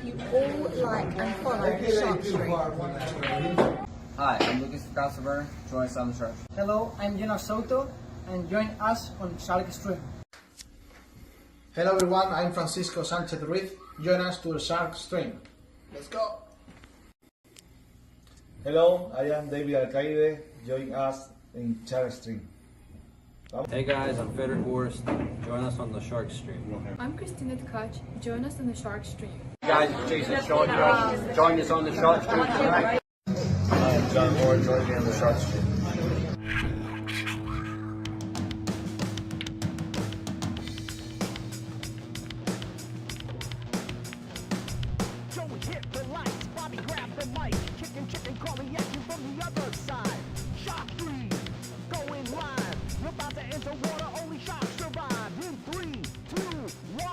you all like and follow Shark Stream. Hi, I'm Lukas Join us on the Shark. Hello, I'm Solato, and join us on Shark Stream. Hello everyone, I'm Francisco Sanchez Ruiz. Join us to the Shark Stream. Let's go! Hello, I am David Alcaide. Join us in Shark Stream. Hey guys, I'm Federic Horst. Join us on the Shark Stream. I'm Christina Tkach. Join us on the Shark Stream. Hey guys, it's Jason Shaw. Join us on the Shark Stream tonight. I'm John Moore. Join me on the Shark Stream. Joey hit the lights, Bobby grabbed the mic, chicken calling at you from the other side. Shark Stream, going live. We're about to enter water, only sharks survive. In 3, 2, 1.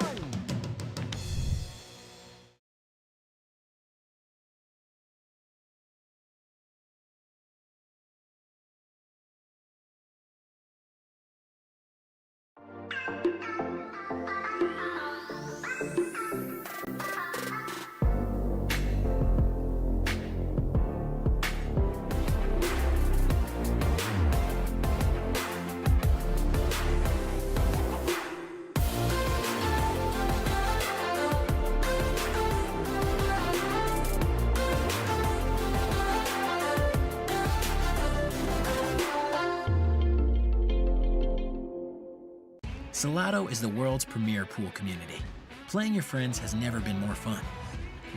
Solato is the world's premier pool community. Playing your friends has never been more fun.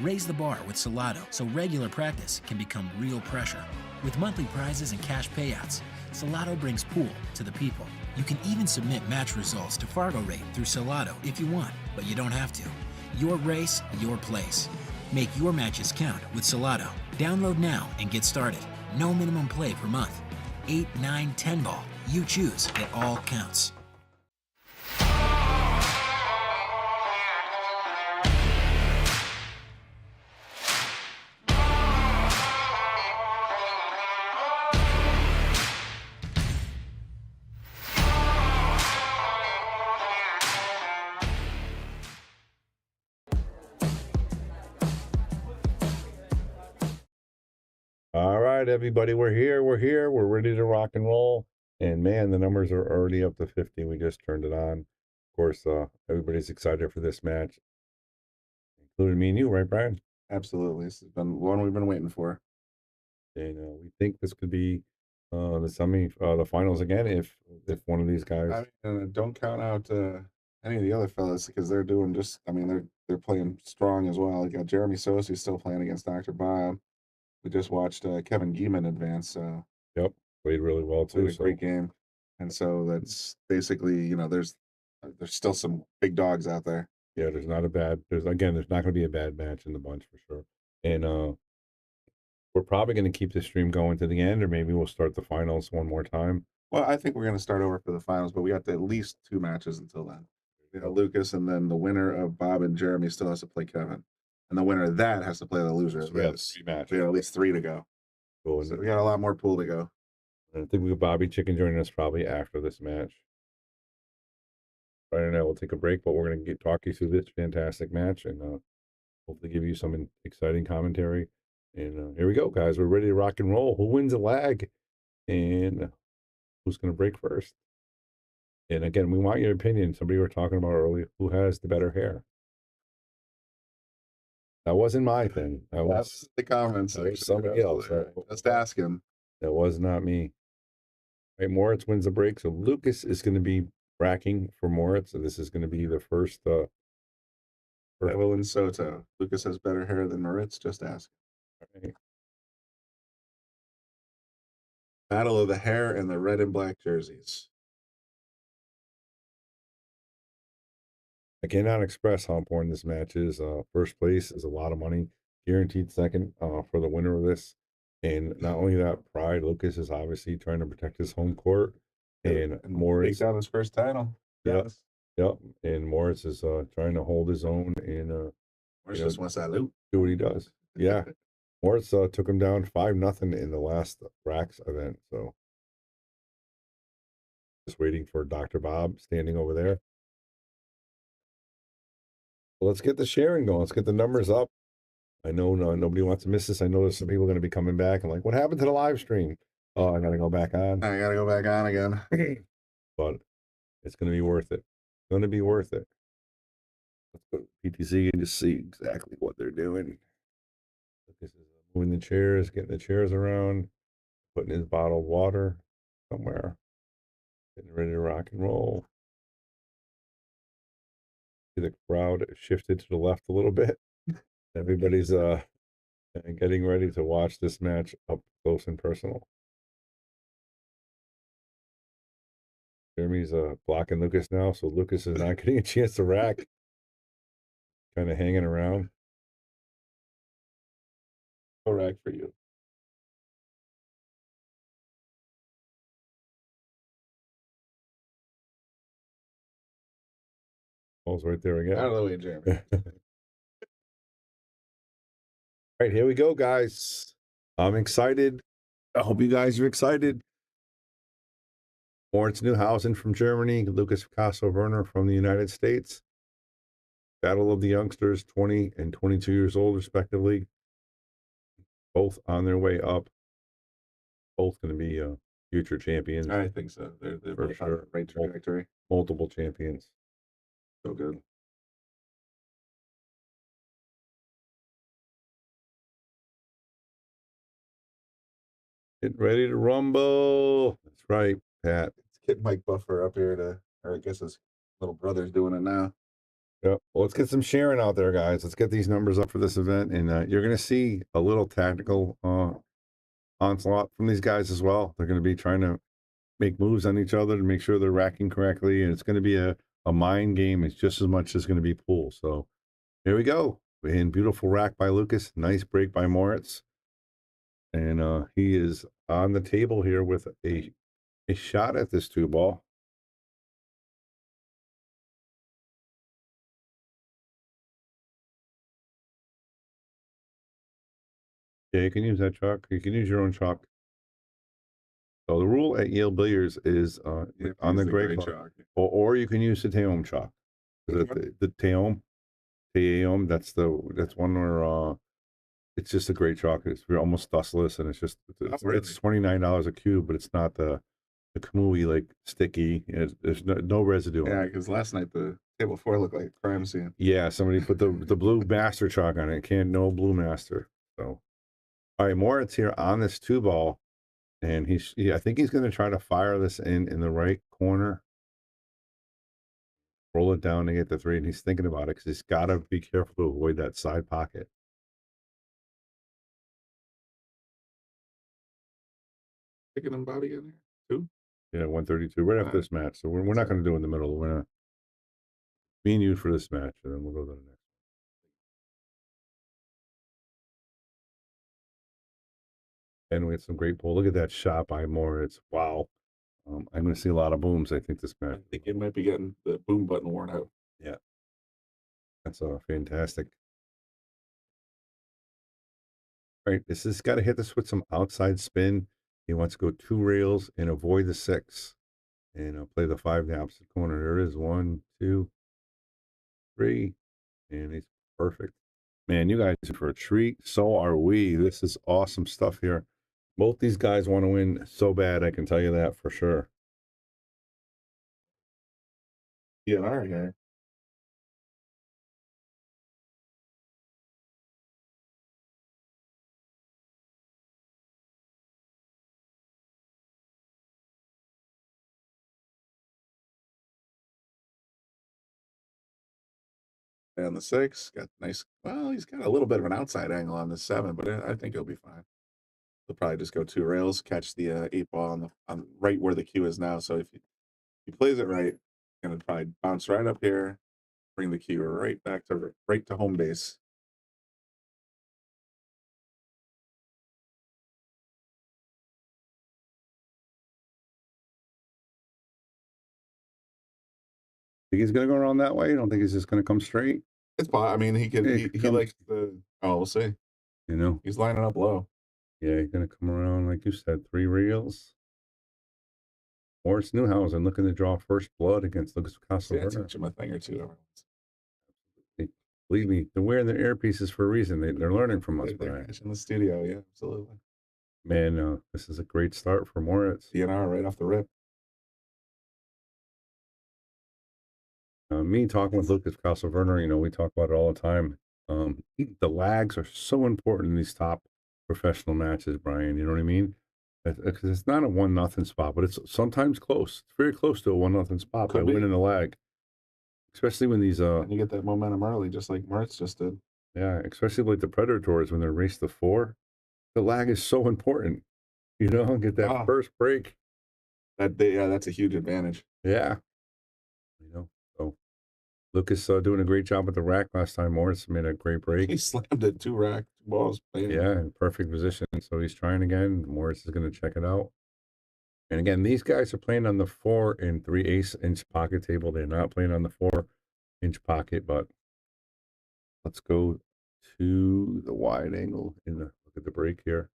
Raise the bar with Solato so regular practice can become real pressure. With monthly prizes and cash payouts, Solato brings pool to the people. You can even submit match results to Fargo Rate through Solato if you want, but you don't have to. Your race, your place. Make your matches count with Solato. Download now and get started. No minimum play per month. 8, 9, 10 ball. You choose. It all counts. All right, everybody, we're here. We're ready to rock and roll. And man, the numbers are already up to 50. We just turned it on. Of course, everybody's excited for this match, including me and you, right, Brian? Absolutely. This has been one we've been waiting for. And we think this could be the finals again if one of these guys. I mean, don't count out any of the other fellas because they're doing just. I mean, they're playing strong as well. You got Jeremy Sosi still playing against Dr. Bob. We just watched Kevin Geeman advance. Yep, played really well too. Played a great game, and so that's basically there's still some big dogs out there. Yeah, there's not going to be a bad match in the bunch for sure. And we're probably going to keep the stream going to the end, or maybe we'll start the finals one more time. Well, I think we're going to start over for the finals, but we got at least 2 matches until then. Lukas, and then the winner of Bob and Jeremy still has to play Kevin. And the winner of that has to play the losers. So we have 3 matches. We got at least 3 to go. Cool. So we got a lot more pool to go. And I think we got Bobby Chicken joining us probably after this match. Right now, we'll take a break, but we're going to talk you through this fantastic match and hopefully give you some exciting commentary. And here we go, guys. We're ready to rock and roll. Who wins a lag? And who's going to break first? And again, we want your opinion. Somebody were talking about earlier, who has the better hair? That wasn't my thing. That's the comments. That was somebody else. Just ask him. That was not me. All right, Moritz wins the break. So Lukas is going to be bracking for Moritz. So this is going to be the first. Evelyn Soto. Lukas has better hair than Moritz. Just ask. All right. Battle of the hair and the red and black jerseys. I cannot express how important this match is. First place is a lot of money, guaranteed second for the winner of this. And not only that, pride. Lukas is obviously trying to protect his home court. And Moritz takes out his first title. Yes. Yep. And Moritz is trying to hold his own and Moritz just wants that loot. Do what he does. Yeah. Moritz took him down 5-0 in the last Racks event. So just waiting for Dr. Bob standing over there. Let's get the sharing going. Let's get the numbers up. I know nobody wants to miss this. I know there's some people going to be coming back and like, what happened to the live stream? Oh, I got to go back on. I gotta go back on again. But it's going to be worth it. Going to be worth it. Let's go to PTC and just see exactly what they're doing. This is moving the chairs, getting the chairs around, putting his bottled water somewhere, getting ready to rock and roll. See the crowd shifted to the left a little bit. Everybody's getting ready to watch this match up close and personal. Jeremy's blocking Lukas now, so Lukas is not getting a chance to rack. Kind of hanging around. No rack for you. Ball's right there again. Out of the way, Jeremy. All right, here we go, guys. I'm excited. I hope you guys are excited. Moritz Neuhausen from Germany, Lukas Picasso-Werner from the United States. Battle of the youngsters, 20 and 22 years old, respectively. Both on their way up. Both going to be future champions. I think so. They're for both on sure. the right trajectory. Multiple champions. So good. Get ready to rumble. That's right, Pat. Let's get Mike Buffer up here to, or I guess his little brother's doing it now. Yep. Well, let's get some sharing out there, guys. Let's get these numbers up for this event. And you're going to see a little tactical onslaught from these guys as well. They're going to be trying to make moves on each other to make sure they're racking correctly. And it's going to be a mind game. It's just as much as going to be pool. So here we go. And beautiful rack by Lukas. Nice break by Moritz. And he is on the table here with a shot at this 2-ball. Yeah, you can use that chalk. You can use your own chalk. So the rule at Yale Billiards is on the gray chalk. Or you can use the Teom chalk. The Teom, that's one where it's just a great chalk. It's almost dustless, and it's $29 a cube, but it's not the Kamui like sticky. There's no residue. Yeah, because last night the table 4 looked like a crime scene. Yeah, somebody put the blue master chalk on it. No blue master. So, all right, Moritz here on this 2-ball, and I think he's going to try to fire this in the right corner. Roll it down to get the 3, and he's thinking about it because he's got to be careful to avoid that side pocket. Picking him body in there, 2? Yeah, 132, right after this match. So we're not going to do it in the middle. We're going to me and you for this match, and then we'll go to the next. And we had some great pull. Look at that shot by Moritz. Wow. I'm going to see a lot of booms, I think, this match. I think it might be getting the boom button worn out. Yeah. That's fantastic. All right, this has got to hit this with some outside spin. He wants to go 2 rails and avoid the 6. And I'll play the 5 in the opposite corner. There it is. 1, 2, 3. And he's perfect. Man, you guys are for a treat. So are we. This is awesome stuff here. Both these guys want to win so bad, I can tell you that for sure. Yeah, all right, guy. And the 6 got nice. Well, he's got a little bit of an outside angle on the 7, but I think he'll be fine. He'll probably just go 2 rails, catch the 8-ball on right where the cue is now. So if he plays it right, gonna probably bounce right up here, bring the cue right back to home base. Think he's going to go around that way? You don't think he's just going to come straight? It's possible. I mean, he could. He likes the. Oh, we'll see. You know, he's lining up low. Yeah, he's going to come around like you said, 3 reels. Moritz Neuhausen looking to draw first blood against Lukas Picasso. Yeah, teach him a thing or two. Believe me, they're wearing their earpieces for a reason. They're learning from us, They're Brian. catching the studio. Yeah, absolutely. Man, this is a great start for Moritz. DNR right off the rip. Me talking with Lukas Castleverne, you know, we talk about it all the time. The lags are so important in these top professional matches, Brian. You know what I mean? Because it's not a 1-0 spot, but it's sometimes close. It's very close to a 1-0 spot by winning the lag. Especially when these And you get that momentum early, just like Moritz just did. yeah, especially like the Predators when they're race to 4. The lag is so important. You know, get that first break. That's a huge advantage. Yeah. You know, so Lukas doing a great job with the rack last time. Moritz made a great break. He slammed it 2 rack balls. Yeah, in perfect position. So he's trying again. Moritz is going to check it out. And again, these guys are playing on the 4 and 3/8 inch pocket table. They're not playing on the 4-inch pocket, but let's go to the wide angle in the look at the break here.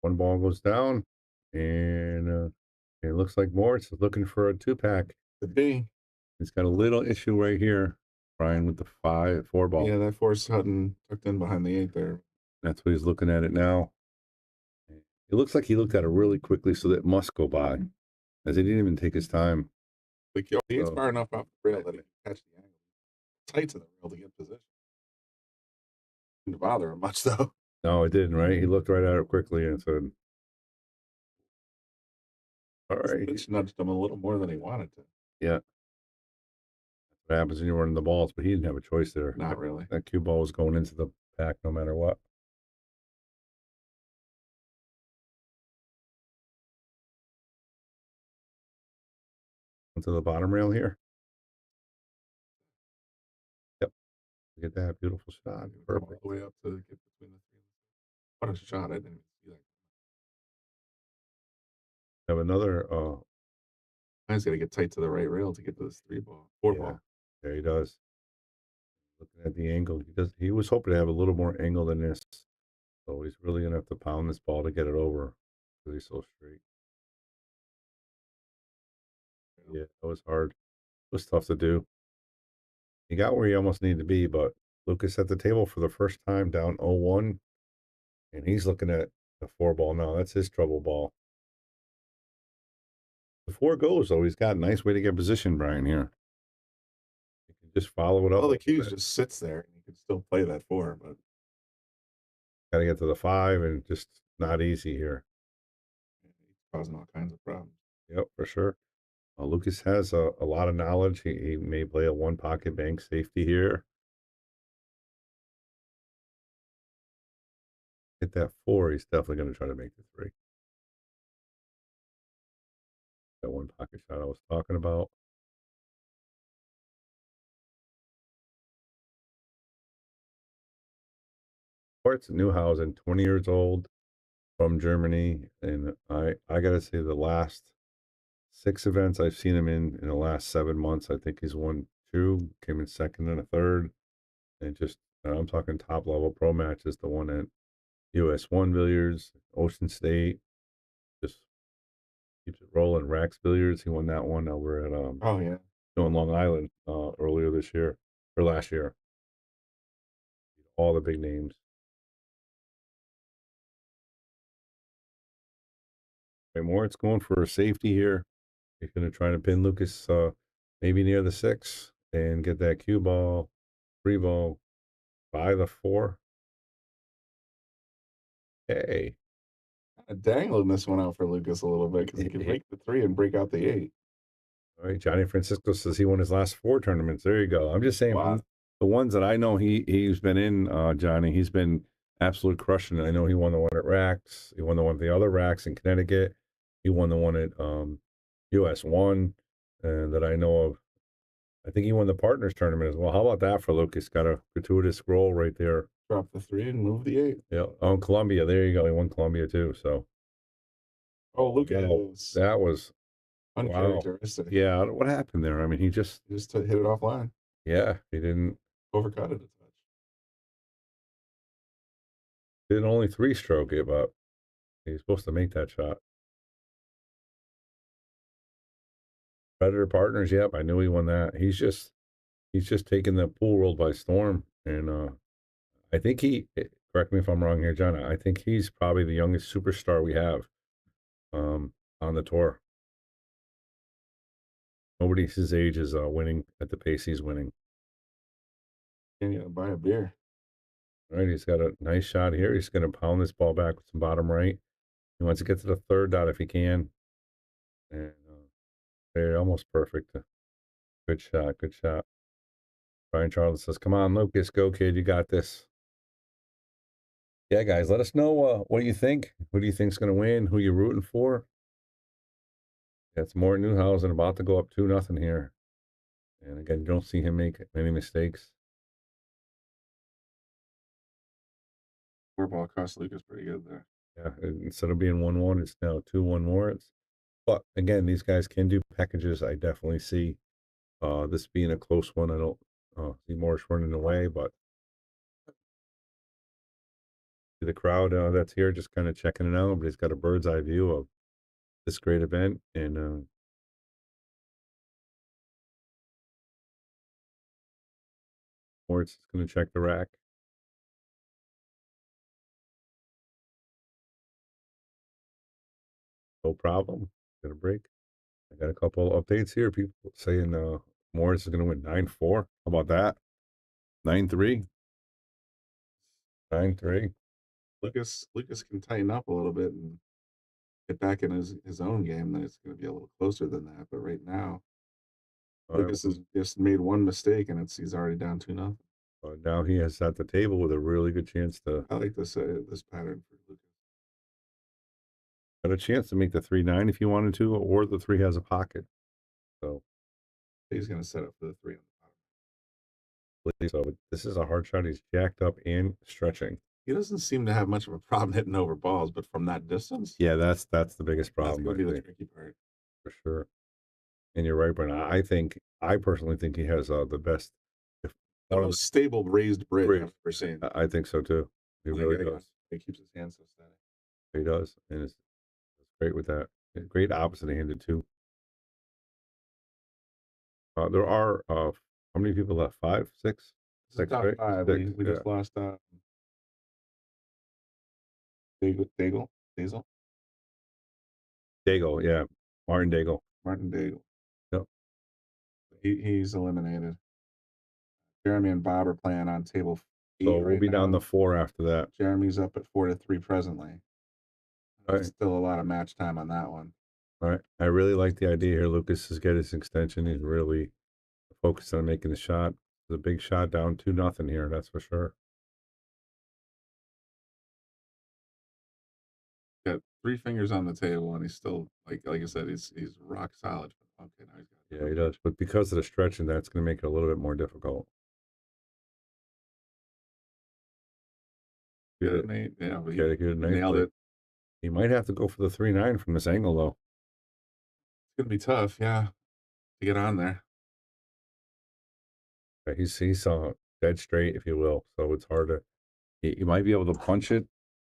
One ball goes down, and it looks like Moritz is looking for a 2-pack. Could be. He's got a little issue right here, Brian, with the 4 ball. Yeah, that 4's tucked in behind the 8 there. That's what he's looking at it now. It looks like he looked at it really quickly, so that must go by, as he didn't even take his time. Like, he's far enough off the rail that he can catch the angle. Tight to the rail to get position. Didn't bother him much, though. No, it didn't, right? He looked right at it quickly and said, all right. Pitch nudged him a little more than he wanted to. Yeah. That's what happens when you're running the balls, but he didn't have a choice there. Not really. That cue ball was going into the pack no matter what. Onto the bottom rail here. Yep. Look at that beautiful shot. Perfect. All the way up to get between the 3. What a shot. I didn't even see that. Have another He's got to get tight to the right rail to get to this 4 ball. Yeah, he does. Looking at the angle, he was hoping to have a little more angle than this. So he's really gonna have to pound this ball to get it over because he's so straight. Yeah, that was hard. It was tough to do. He got where he almost needed to be, but Lukas at the table for the first time down 0-1, and he's looking at the 4 ball now. That's his trouble ball. The 4 goes, though. He's got a nice way to get position, Brian, here. He can just follow it up. Well, the Cues just sits there, and you can still play that 4, but got to get to the 5, and just not easy here. he's causing all kinds of problems. Yep, for sure. Lukas has a lot of knowledge. He may play a 1-pocket bank safety here. Hit that 4, he's definitely going to try to make the 3. That 1-pocket shot I was talking about. Moritz Neuhausen, 20 years old, from Germany, and I got to say the last 6 events I've seen him in the last 7 months, I think he's won 2, came in second and a third, and just I'm talking top level pro matches. The one at US1 Billiards, Ocean State, just keeps it rolling. Rax Billiards, he won that one over at in Long Island earlier this year or last year. All the big names. Okay, Moritz going for a safety here. He's going to try to pin Lukas maybe near the 6 and get that cue ball, free ball by the 4. Hey. Dangling this one out for Lukas a little bit because he can make the 3 and break out the 8. All right, Johnny Francisco says he won his last 4 tournaments. There you go. I'm just saying, the ones that I know he's been in, Johnny, he's been absolute crushing it. I know he won the one at Rax. He won the one at the other Rax in Connecticut. He won the one at US1 that I know of. I think he won the partners tournament as well. How about that for Lukas? Got a gratuitous roll right there. Drop the 3 and move the 8. Yeah. Oh, Columbia. There you go. He won Columbia too. So. Oh, Lukas. That was uncharacteristic. Wow. Yeah. What happened there? I mean, he just hit it offline. Yeah. He didn't overcut it a touch. Didn't only 3-stroke it, but he's supposed to make that shot. Predator Partners. Yep, I knew he won that. He's just taken the pool world by storm, and I think correct me if I'm wrong here, John. I think he's probably the youngest superstar we have on the tour. Nobody his age is winning at the pace he's winning. Can you buy a beer? All right, he's got a nice shot here. He's going to pound this ball back with some bottom right. He wants to get to the third dot if he can, and very almost perfect. Good shot, good shot. Brian Charles says, "Come on, Lucas, go kid, you got this." Yeah, guys, let us know what you think. Who do you think's going to win? Who you rooting for? Yeah, it's Morton Newhausen about to go up 2-0 here. And again, you don't see him make many mistakes. Four ball cost Lucas pretty good there. Yeah, instead of being 1-1, it's now 2-1 Moritz. But again, these guys can do packages. I definitely see this being a close one. I don't see Moritz running away, but the crowd that's here just kind of checking it out. But he's got a bird's eye view of this great event, and Moritz is going to check the rack. No problem. Got a break. I got a couple updates here. People saying Moritz is going to win 9-4. How about that? 9-3. 9-3. Lucas can tighten up a little bit and get back in his own game, then it's going to be a little closer than that. But right now, Lucas has just made one mistake, and he's already down 2-0. Now he has at the table with a really good chance to. I like this pattern for Lucas. Got a chance to make the 3-9 if you wanted to, or the 3 has a pocket. So he's going to set up for the 3 on the bottom. So this is a hard shot. He's jacked up and stretching. He doesn't seem to have much of a problem hitting over balls, but from that distance, yeah, that's the biggest problem. That's going to be the tricky part for sure. And you're right, Brent. I personally think he has the best, the most stable raised bridge I've ever seen. I think so too. He really does. He keeps his hands so steady. He does, and it's great with that. Great opposite-handed too. There are how many people left? 5, 6? This is top right? 5. 6, we just lost Daigle. Daigle, yeah. Martin Daigle. Yep. He's eliminated. Jeremy and Bob are playing on table 8. So we'll be down to 4 after that. Jeremy's up at 4-3 presently. Right. Still a lot of match time on that one. All right. I really like the idea here. Lucas is getting his extension. He's really focused on making the shot. It's a big shot down 2-0 here, that's for sure. Got 3 fingers on the table, and he's still like I said, he's rock solid. Okay, now he's got. Yeah, he does. But because of the stretching, that's going to make it a little bit more difficult. Good, Nate. Yeah, but good, Nate. Nailed it. He might have to go for the 3-9 from this angle, though. It's going to be tough, yeah, to get on there. Yeah, he's dead straight, if you will. So it's hard to. He might be able to punch it.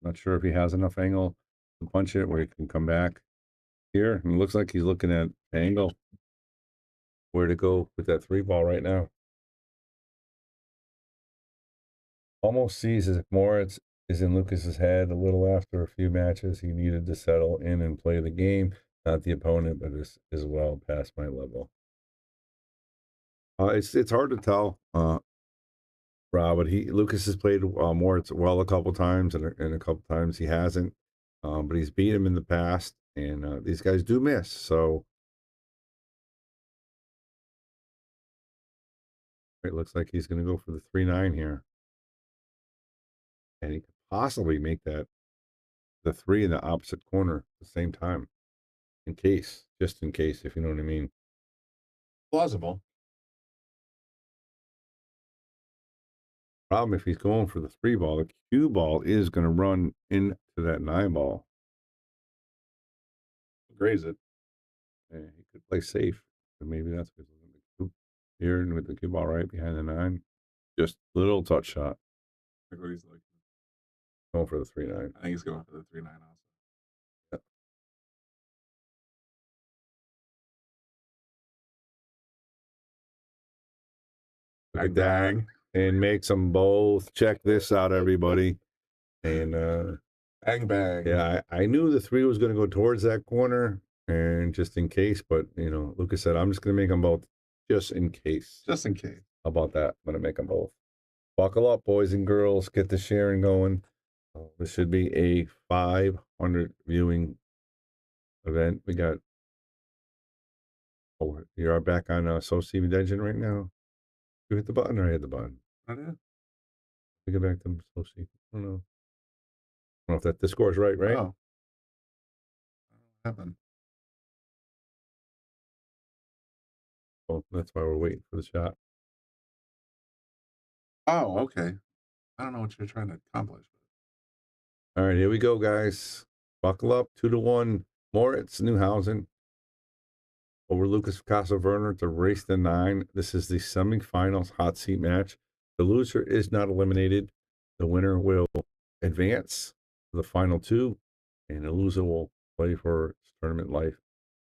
Not sure if he has enough angle to punch it where he can come back here. And it looks like he's looking at angle. Where to go with that 3 ball right now. Almost sees as if Moritz is in Lucas's head a little after a few matches. He needed to settle in and play the game, not the opponent, but is well past my level. It's hard to tell, Rob, but Lucas has played Moritz well a couple times, and a couple times he hasn't. But he's beat him in the past, and these guys do miss. So it looks like he's going to go for the 3-9 here. And he could possibly make that the 3 in the opposite corner at the same time. Just in case, if you know what I mean. Plausible. Problem if he's going for the 3 ball, the cue ball is going to run into that 9 ball. Graze it. Yeah, he could play safe. But maybe that's what he's here with the cue ball right behind the 9. Just little touch shot. Like what he's like. Going for the 3-9. I think he's going for the 3-9 also. Yep. Look at that. And makes them both. Check this out, everybody. And bang bang. Yeah, I knew the 3 was going to go towards that corner, and just in case. But Lukas said, I'm just going to make them both, just in case. Just in case. How about that? I'm going to make them both. Buckle up, boys and girls. Get the sharing going. This should be a 500 viewing event. We got. Oh, you are back on So Steven Engine right now. You hit the button, or I hit the button? I did. We get back to So Steven. I don't know. I don't know if that the score's right? Oh. What happened? Well, that's why we're waiting for the shot. Oh, okay. I don't know what you're trying to accomplish. All right, here we go, guys. Buckle up. 2-1. Moritz, Newhausen over Lukas Werner to race the 9. This is the semifinals hot seat match. The loser is not eliminated. The winner will advance to the final 2, and the loser will play for tournament life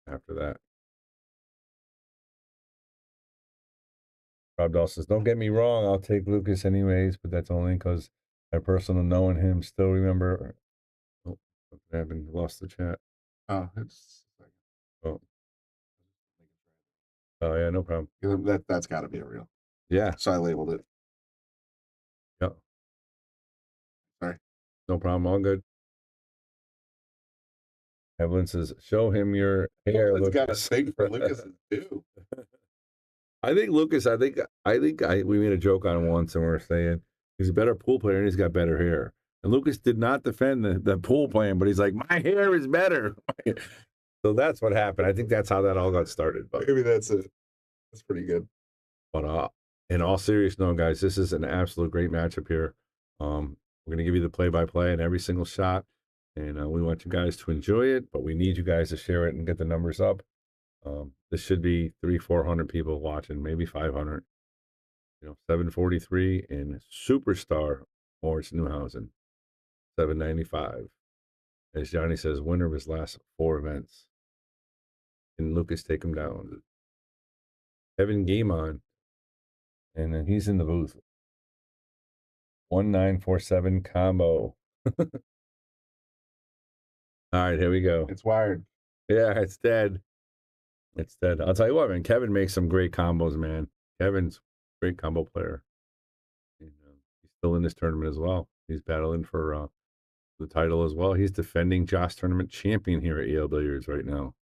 after that. Rob Dahl says, don't get me wrong, I'll take Lukas anyways, but that's only because I personally knowing him still remember. Oh, something happened. Lost the chat. Oh, it's. Oh. Oh, yeah, no problem. That's got to be a real. Yeah. So I labeled it. Yep. Sorry. No problem. All good. Evelyn says, show him your hair. It's got a thing for Lukas too. I think Lukas, we made a joke on him once, and we were saying he's a better pool player and he's got better hair. And Lukas did not defend the pool playing, but he's like, my hair is better. So that's what happened. I think that's how that all got started. But maybe that's it. That's pretty good. But in all seriousness, no, guys, this is an absolute great matchup here. We're going to give you the play-by-play in every single shot, and we want you guys to enjoy it, but we need you guys to share it and get the numbers up. This should be 300-400 people watching, maybe 500. 743 and superstar Moritz Newhausen, 795. As Johnny says, winner of his last 4 events. Can Lukas take him down? Kevin Gaimon, and then he's in the booth. 1947 combo. All right, here we go. It's wired. Yeah, it's dead. It's dead. I'll tell you what, man. Kevin makes some great combos, man. Kevin's a great combo player. And, he's still in this tournament as well. He's battling for the title as well. He's defending Josh tournament champion here at EL Billiards right now.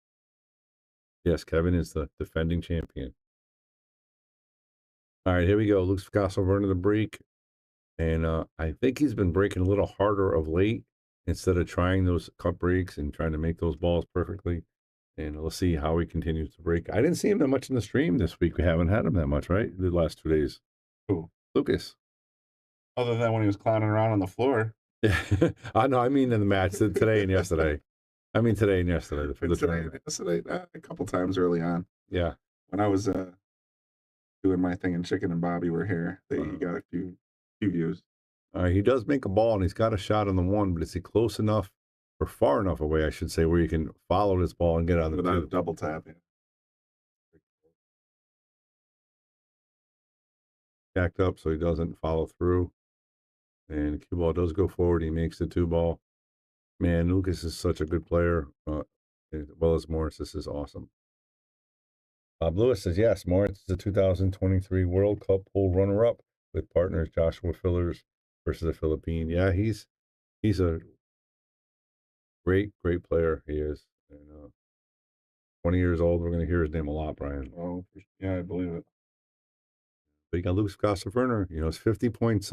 Yes, Kevin is the defending champion. All right, here we go. Lukas Werner the break. And I think he's been breaking a little harder of late instead of trying those cut breaks and trying to make those balls perfectly. And we'll see how he continues to break. I didn't see him that much in the stream this week. We haven't had him that much, right? The last 2 days. Who? Lukas. Other than when he was clowning around on the floor. Yeah, I know. I mean in the match today and yesterday. I mean today and yesterday. Yesterday, a couple times early on. Yeah. When I was doing my thing and Chicken and Bobby were here, they got a few views. He does make a ball, and he's got a shot on the 1, but is he close enough or far enough away, I should say, where you can follow this ball and get on the without 2? a double tap. Yeah. Jacked up so he doesn't follow through. And the cue ball does go forward. He makes the 2 ball. Man, Lukas is such a good player, as well as Moritz. This is awesome. Bob Lewis says, yes, Moritz is the 2023 World Cup pool runner-up with partners Joshua Fillers versus the Philippine. Yeah, he's a great player. He is. And 20 years old. We're going to hear his name a lot, Brian. Oh, yeah, I believe it. But you got Lukas Werner. It's 50 points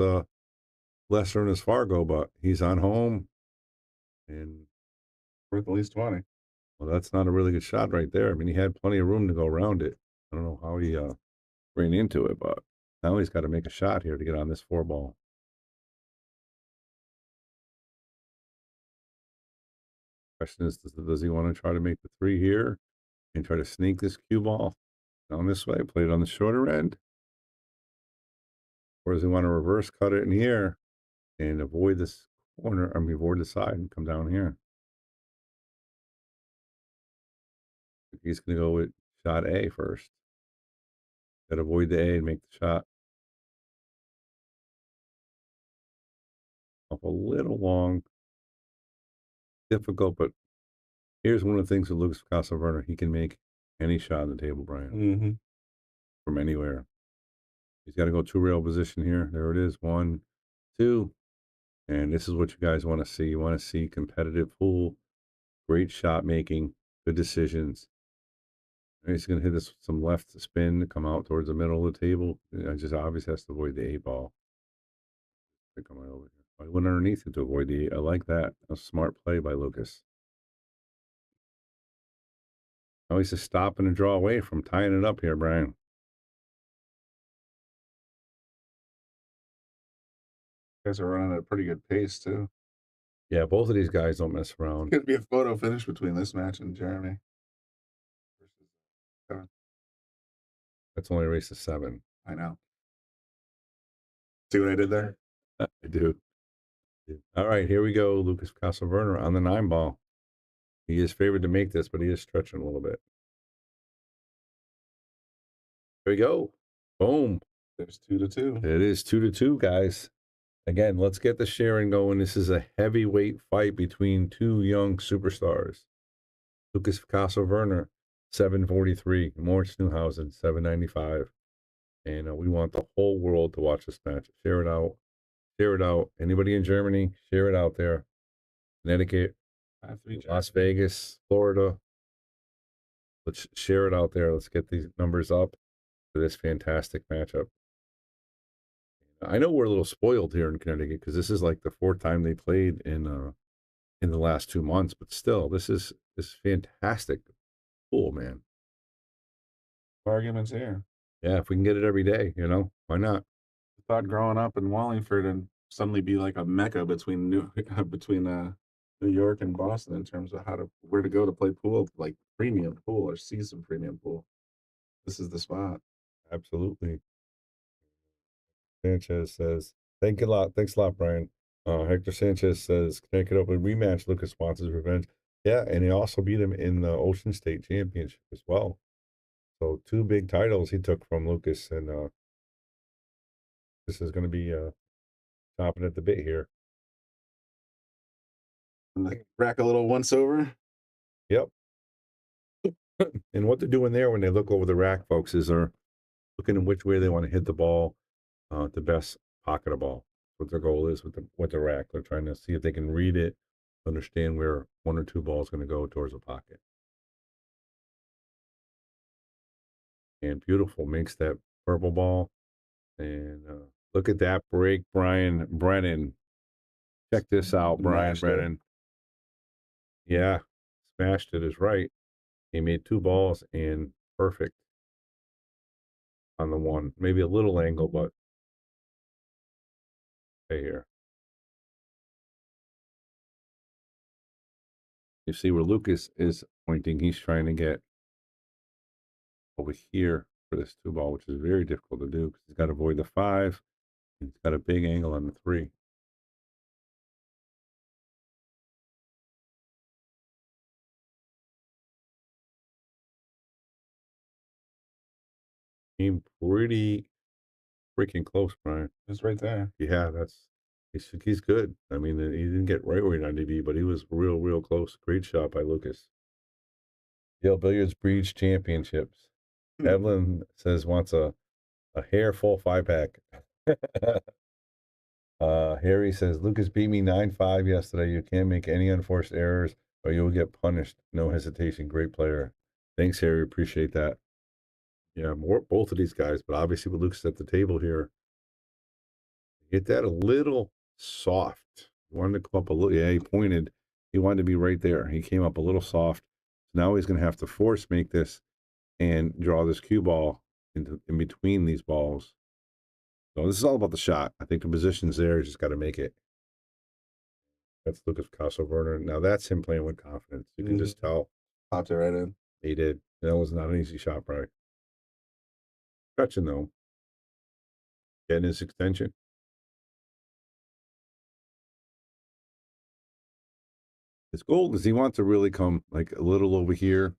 lesser than his Fargo, but he's on home. And worth at least 20. Well, that's not a really good shot right there. I mean, he had plenty of room to go around it. I don't know how he ran into it, but now he's got to make a shot here to get on this 4 ball. Question is, does he want to try to make the 3 here and try to sneak this cue ball down this way, play it on the shorter end? Or does he want to reverse cut it in here and avoid this corner, avoid the side and come down here? He's going to go with shot A first. Got to avoid the A and make the shot. Up a little long. Difficult, but here's one of the things with Lukas Werner. He can make any shot on the table, Brian, Mm-hmm. from anywhere. He's got to go 2-rail position here. There it is. 1, 2. And this is what you guys want to see. You want to see competitive pool, great shot making, good decisions. And he's going to hit this with some left spin to come out towards the middle of the table. Just obviously has to avoid the 8-ball. Come right over here. I went underneath it to avoid the 8. I like that. A smart play by Lukas. Now he's just stopping and draw away from tying it up here, Brian. You guys are running at a pretty good pace too. Yeah, both of these guys don't mess around. It's gonna be a photo finish between this match and Jeremy. That's only a race of 7. I know. See what I did there? I do. All right, here we go. Lukas Werner on the 9-ball. He is favored to make this, but he is stretching a little bit. Here we go. Boom. There's 2-2. It is 2-2, guys. Again, let's get the sharing going. This is a heavyweight fight between two young superstars. Lukas Werner, 743. Moritz Neuhausen, 795. And we want the whole world to watch this match. Share it out. Share it out. Anybody in Germany, share it out there. Connecticut, Las Vegas, Florida. Let's share it out there. Let's get these numbers up for this fantastic matchup. I know we're a little spoiled here in Connecticut because this is like the 4th time they played in the last 2 months, but still, this is fantastic. Cool, man. Arguments here. Yeah, if we can get it every day, why not? I thought growing up in Wallingford and suddenly be like a mecca between New York and Boston in terms of where to go to play pool, like premium pool or see some premium pool. This is the spot. Absolutely. Sanchez says, thanks a lot, Brian. Hector Sanchez says, Connecticut Open rematch. Lukas wants his revenge. Yeah, and he also beat him in the Ocean State Championship as well. So 2 big titles he took from Lukas, and this is going to be chopping at the bit here. And the rack a little once over. Yep. And what they're doing there when they look over the rack, folks, is they're looking at which way they want to hit the ball, the best pocket of ball. What their goal is with the rack. They're trying to see if they can read it, understand where 1 or 2 balls going to go towards the pocket. And beautiful, makes that purple ball. And look at that break, Brian Brennan. Check this out, Brian Brennan. Yeah, smashed it is right. He made 2 balls and perfect on the 1. Maybe a little angle, but stay here. You see where Lukas is pointing. He's trying to get over here for this 2-ball, which is very difficult to do because he's got to avoid the 5. He's got a big angle on the 3. Came pretty freaking close, Brian. It's right there. Yeah, he's good. I mean, he didn't get right where he wanted to be, but he was real close. Great shot by Lukas. Yale Billiards Breach Championships. Evelyn says wants a hair full 5-pack. Harry says Lukas beat me 9-5 yesterday. You can't make any unforced errors or you'll get punished. No hesitation. Great player. Thanks, Harry. Appreciate that. Yeah, both of these guys, but obviously with Lukas at the table here, get that a little soft. He wanted to come up a little. Yeah, he pointed. He wanted to be right there. He came up a little soft. So now he's going to have to force make this and draw this cue ball in between these balls. So this is all about the shot. I think the position's there. Just got to make it. That's Lukas Werner. Now that's him playing with confidence. You can just tell. Popped it right in. He did. That was not an easy shot, Brian. Stretching though. Getting his extension. His goal is he wants to really come like a little over here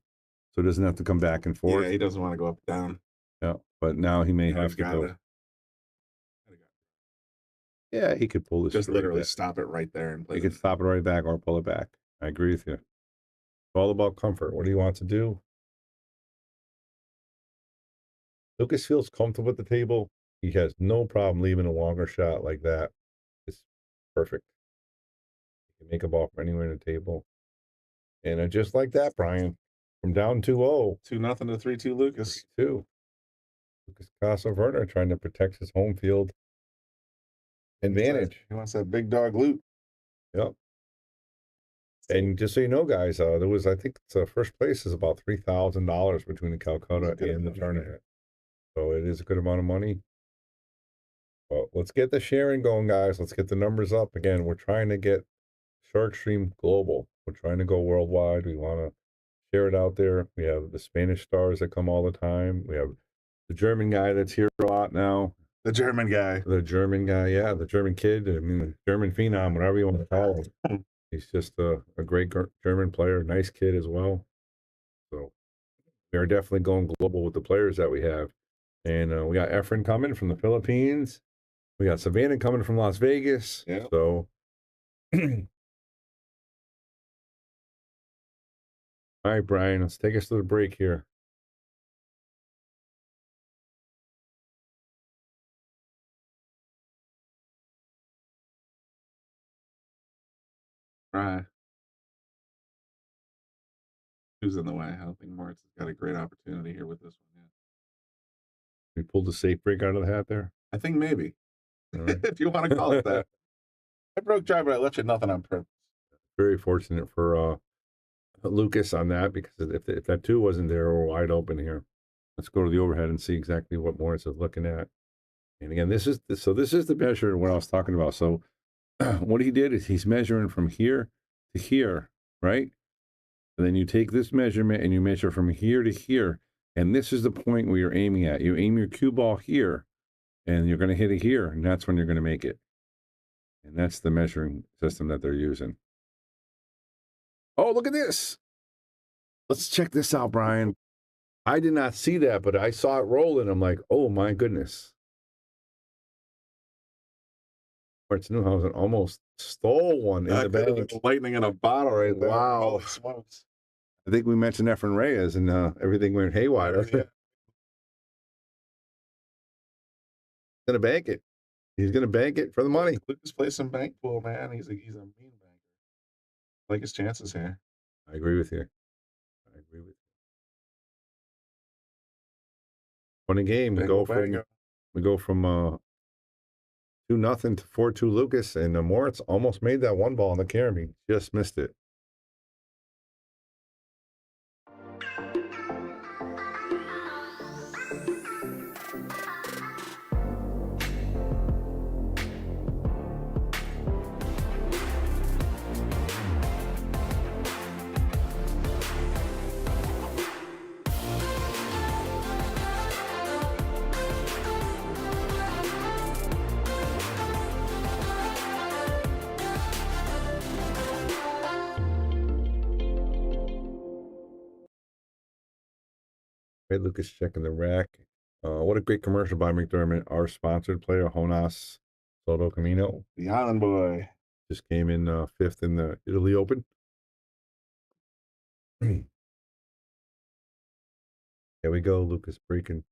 so he doesn't have to come back and forth. Yeah, he doesn't want to go up and down. Yeah, but now he may have to go. Yeah, he could pull this. Just straight literally back. stop it right there and play. He could stop it right back or pull it back. I agree with you. It's all about comfort. What do you want to do? Lukas feels comfortable at the table. He has no problem leaving a longer shot like that. It's perfect. He can make a ball from anywhere in the table. And just like that, Brian, from down 2-0. 2-0 to 3-2 Lukas. 2. Lukas Casa-Werner trying to protect his home field advantage. He wants that big dog loot. Yep. And just so you know, guys, there was, I think, first place is about $3,000 between the Calcutta and the tournament. So it is a good amount of money. Well, let's get the sharing going, guys. Let's get the numbers up. Again, we're trying to get Shark Stream global. We're trying to go worldwide. We want to share it out there. We have the Spanish stars that come all the time. We have the German guy that's here a lot now. The German guy. The German guy, yeah. The German kid. I mean, the German phenom, whatever you want to call him. He's just a great German player. Nice kid as well. So we are definitely going global with the players that we have. And we got Efren coming from the Philippines. We got Savannah coming from Las Vegas. Yeah. So, all right, Brian, let's take us to the break here. Right. Who's in the way? I don't think Moritz has got a great opportunity here with this one. Yeah. We pulled the safe break out of the hat there. I think maybe. Right. If you want to call it that. I broke dry, but I left you nothing on purpose. Very fortunate for Lukas on that, because if that 2 wasn't there, we're wide open here. Let's go to the overhead and see exactly what Moritz is looking at. And again, this is the measure of what I was talking about. So what he did is he's measuring from here to here, right? And then you take this measurement and you measure from here to here. And this is the point where you're aiming at. You aim your cue ball here, and you're going to hit it here, and that's when you're going to make it. And that's the measuring system that they're using. Oh, look at this. Let's check this out, Brian. I did not see that, but I saw it rolling. I'm like, oh, my goodness. Moritz Newhausen almost stole one in the bank. Lightning in a bottle right there. Wow. Holy smokes. I think we mentioned Efren Reyes, and everything went haywire. Yeah. Going to bank it. He's going to bank it for the money. Lukas plays some bank pool, man. He's a mean banker. I like his chances here. I agree with you. Funny game. We go from 2-0 to 4-2 Lukas, and Moritz almost made that one ball on the carom. He just missed it. Right, Lukas checking the rack. What a great commercial by McDermott. Our sponsored player, Jonas Soto Camino. The Island Boy. Just came in 5th in the Italy Open. Here we go, Lukas breaking.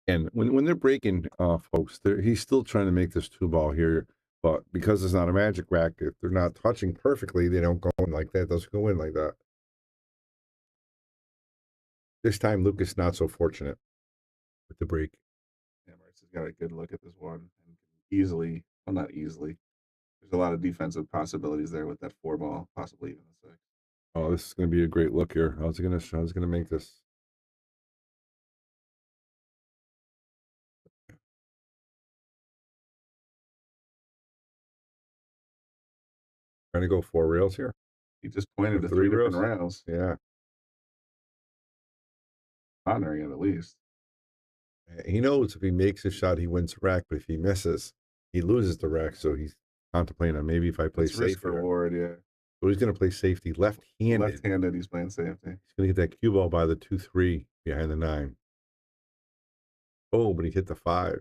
And when they're breaking, folks, he's still trying to make this 2-ball here. But because it's not a magic rack, if they're not touching perfectly, they don't go in like that. It doesn't go in like that. This time, Lukas not so fortunate with the break. Yeah, Moritz has got a good look at this one. And easily, well, not easily. There's a lot of defensive possibilities there with that 4-ball, possibly even the 6. Oh, this is going to be a great look here. How's he going to make this? Trying to go 4 rails here. He just pointed to 3 3 different rails. Yeah. Pondering it at least. He knows if he makes a shot, he wins the rack. But if he misses, he loses the rack. So he's contemplating on maybe if I play safe. Risk reward, yeah. So he's going to play safety left-handed. Left-handed, he's playing safety. He's going to get that cue ball by the 2-3 behind the 9. Oh, but he hit the 5.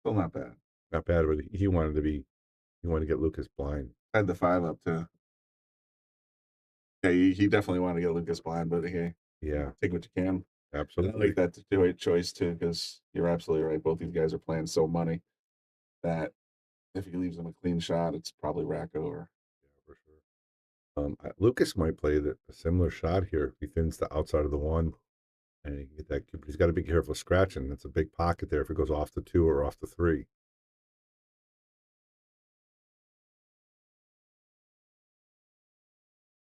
Still not bad. Not bad, but he wanted to get Lukas blind. I had the 5 up too. Yeah, he definitely wanted to get Lukas blind, but hey, Yeah, take what you can. And I absolutely. like that two-way choice too, because you're absolutely right. Both these guys are playing so money that if he leaves them a clean shot, it's probably rack over. Yeah, for sure. Lukas might play a similar shot here if he thins the outside of the 1, and he can get that cube. He's got to be careful scratching. That's a big pocket there if it goes off the 2 or off the 3.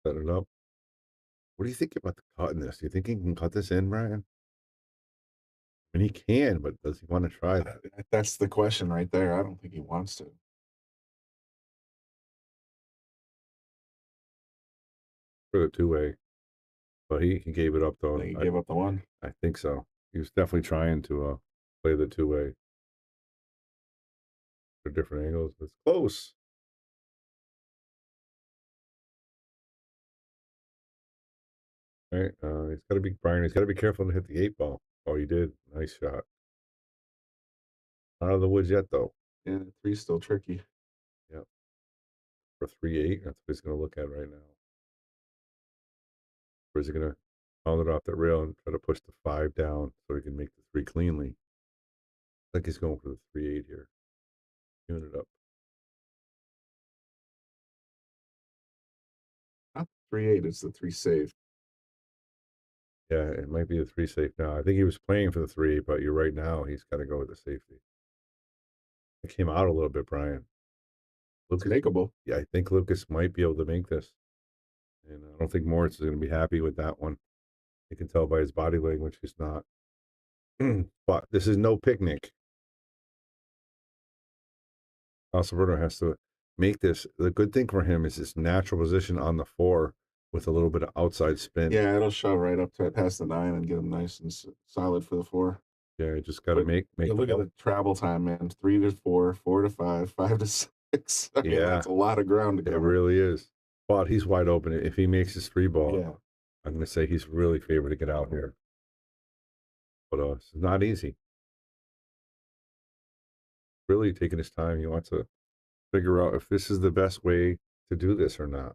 Set it up. What do you think about the cutting this? Do you think he can cut this in, Brian? I mean, he can, but does he want to try that? That's the question right there. I don't think he wants to. For the 2-way. But he gave it up, though. He gave up the 1. I think so. He was definitely trying to play the 2-way. For different angles. It's close. Right. He's got to be, Brian, he's got to be careful to hit the 8 ball. Oh, he did. Nice shot. Not out of the woods yet, though. Yeah, 3's still tricky. Yep. For 3-8, that's what he's going to look at right now. Or is he going to pound it off that rail and try to push the 5 down so he can make the 3 cleanly? I think he's going for the 3-8 here. Tune it up. Not 3-8, it's the 3 save. Yeah, it might be the 3 safe now. I think he was playing for the 3, but you're right now. He's got to go with the safety. It came out a little bit, Brian. It's makeable. Yeah, I think Lukas might be able to make this. And I don't think Moritz is going to be happy with that one. You can tell by his body language he's not. But this is no picnic. Salotto has to make this. The good thing for him is his natural position on the 4 with a little bit of outside spin. Yeah, it'll shove right up to past the 9 and get him nice and solid for the 4. Yeah, you just got to make. Look at the travel time, man. 3 to 4, 4 to 5, 5 to 6. I mean, Yeah, that's a lot of ground to it cover. really is. But he's wide open. If he makes his 3 ball, Yeah. I'm going to say he's really favored to get out here. But it's not easy. Really taking his time. He wants to figure out if this is the best way to do this or not.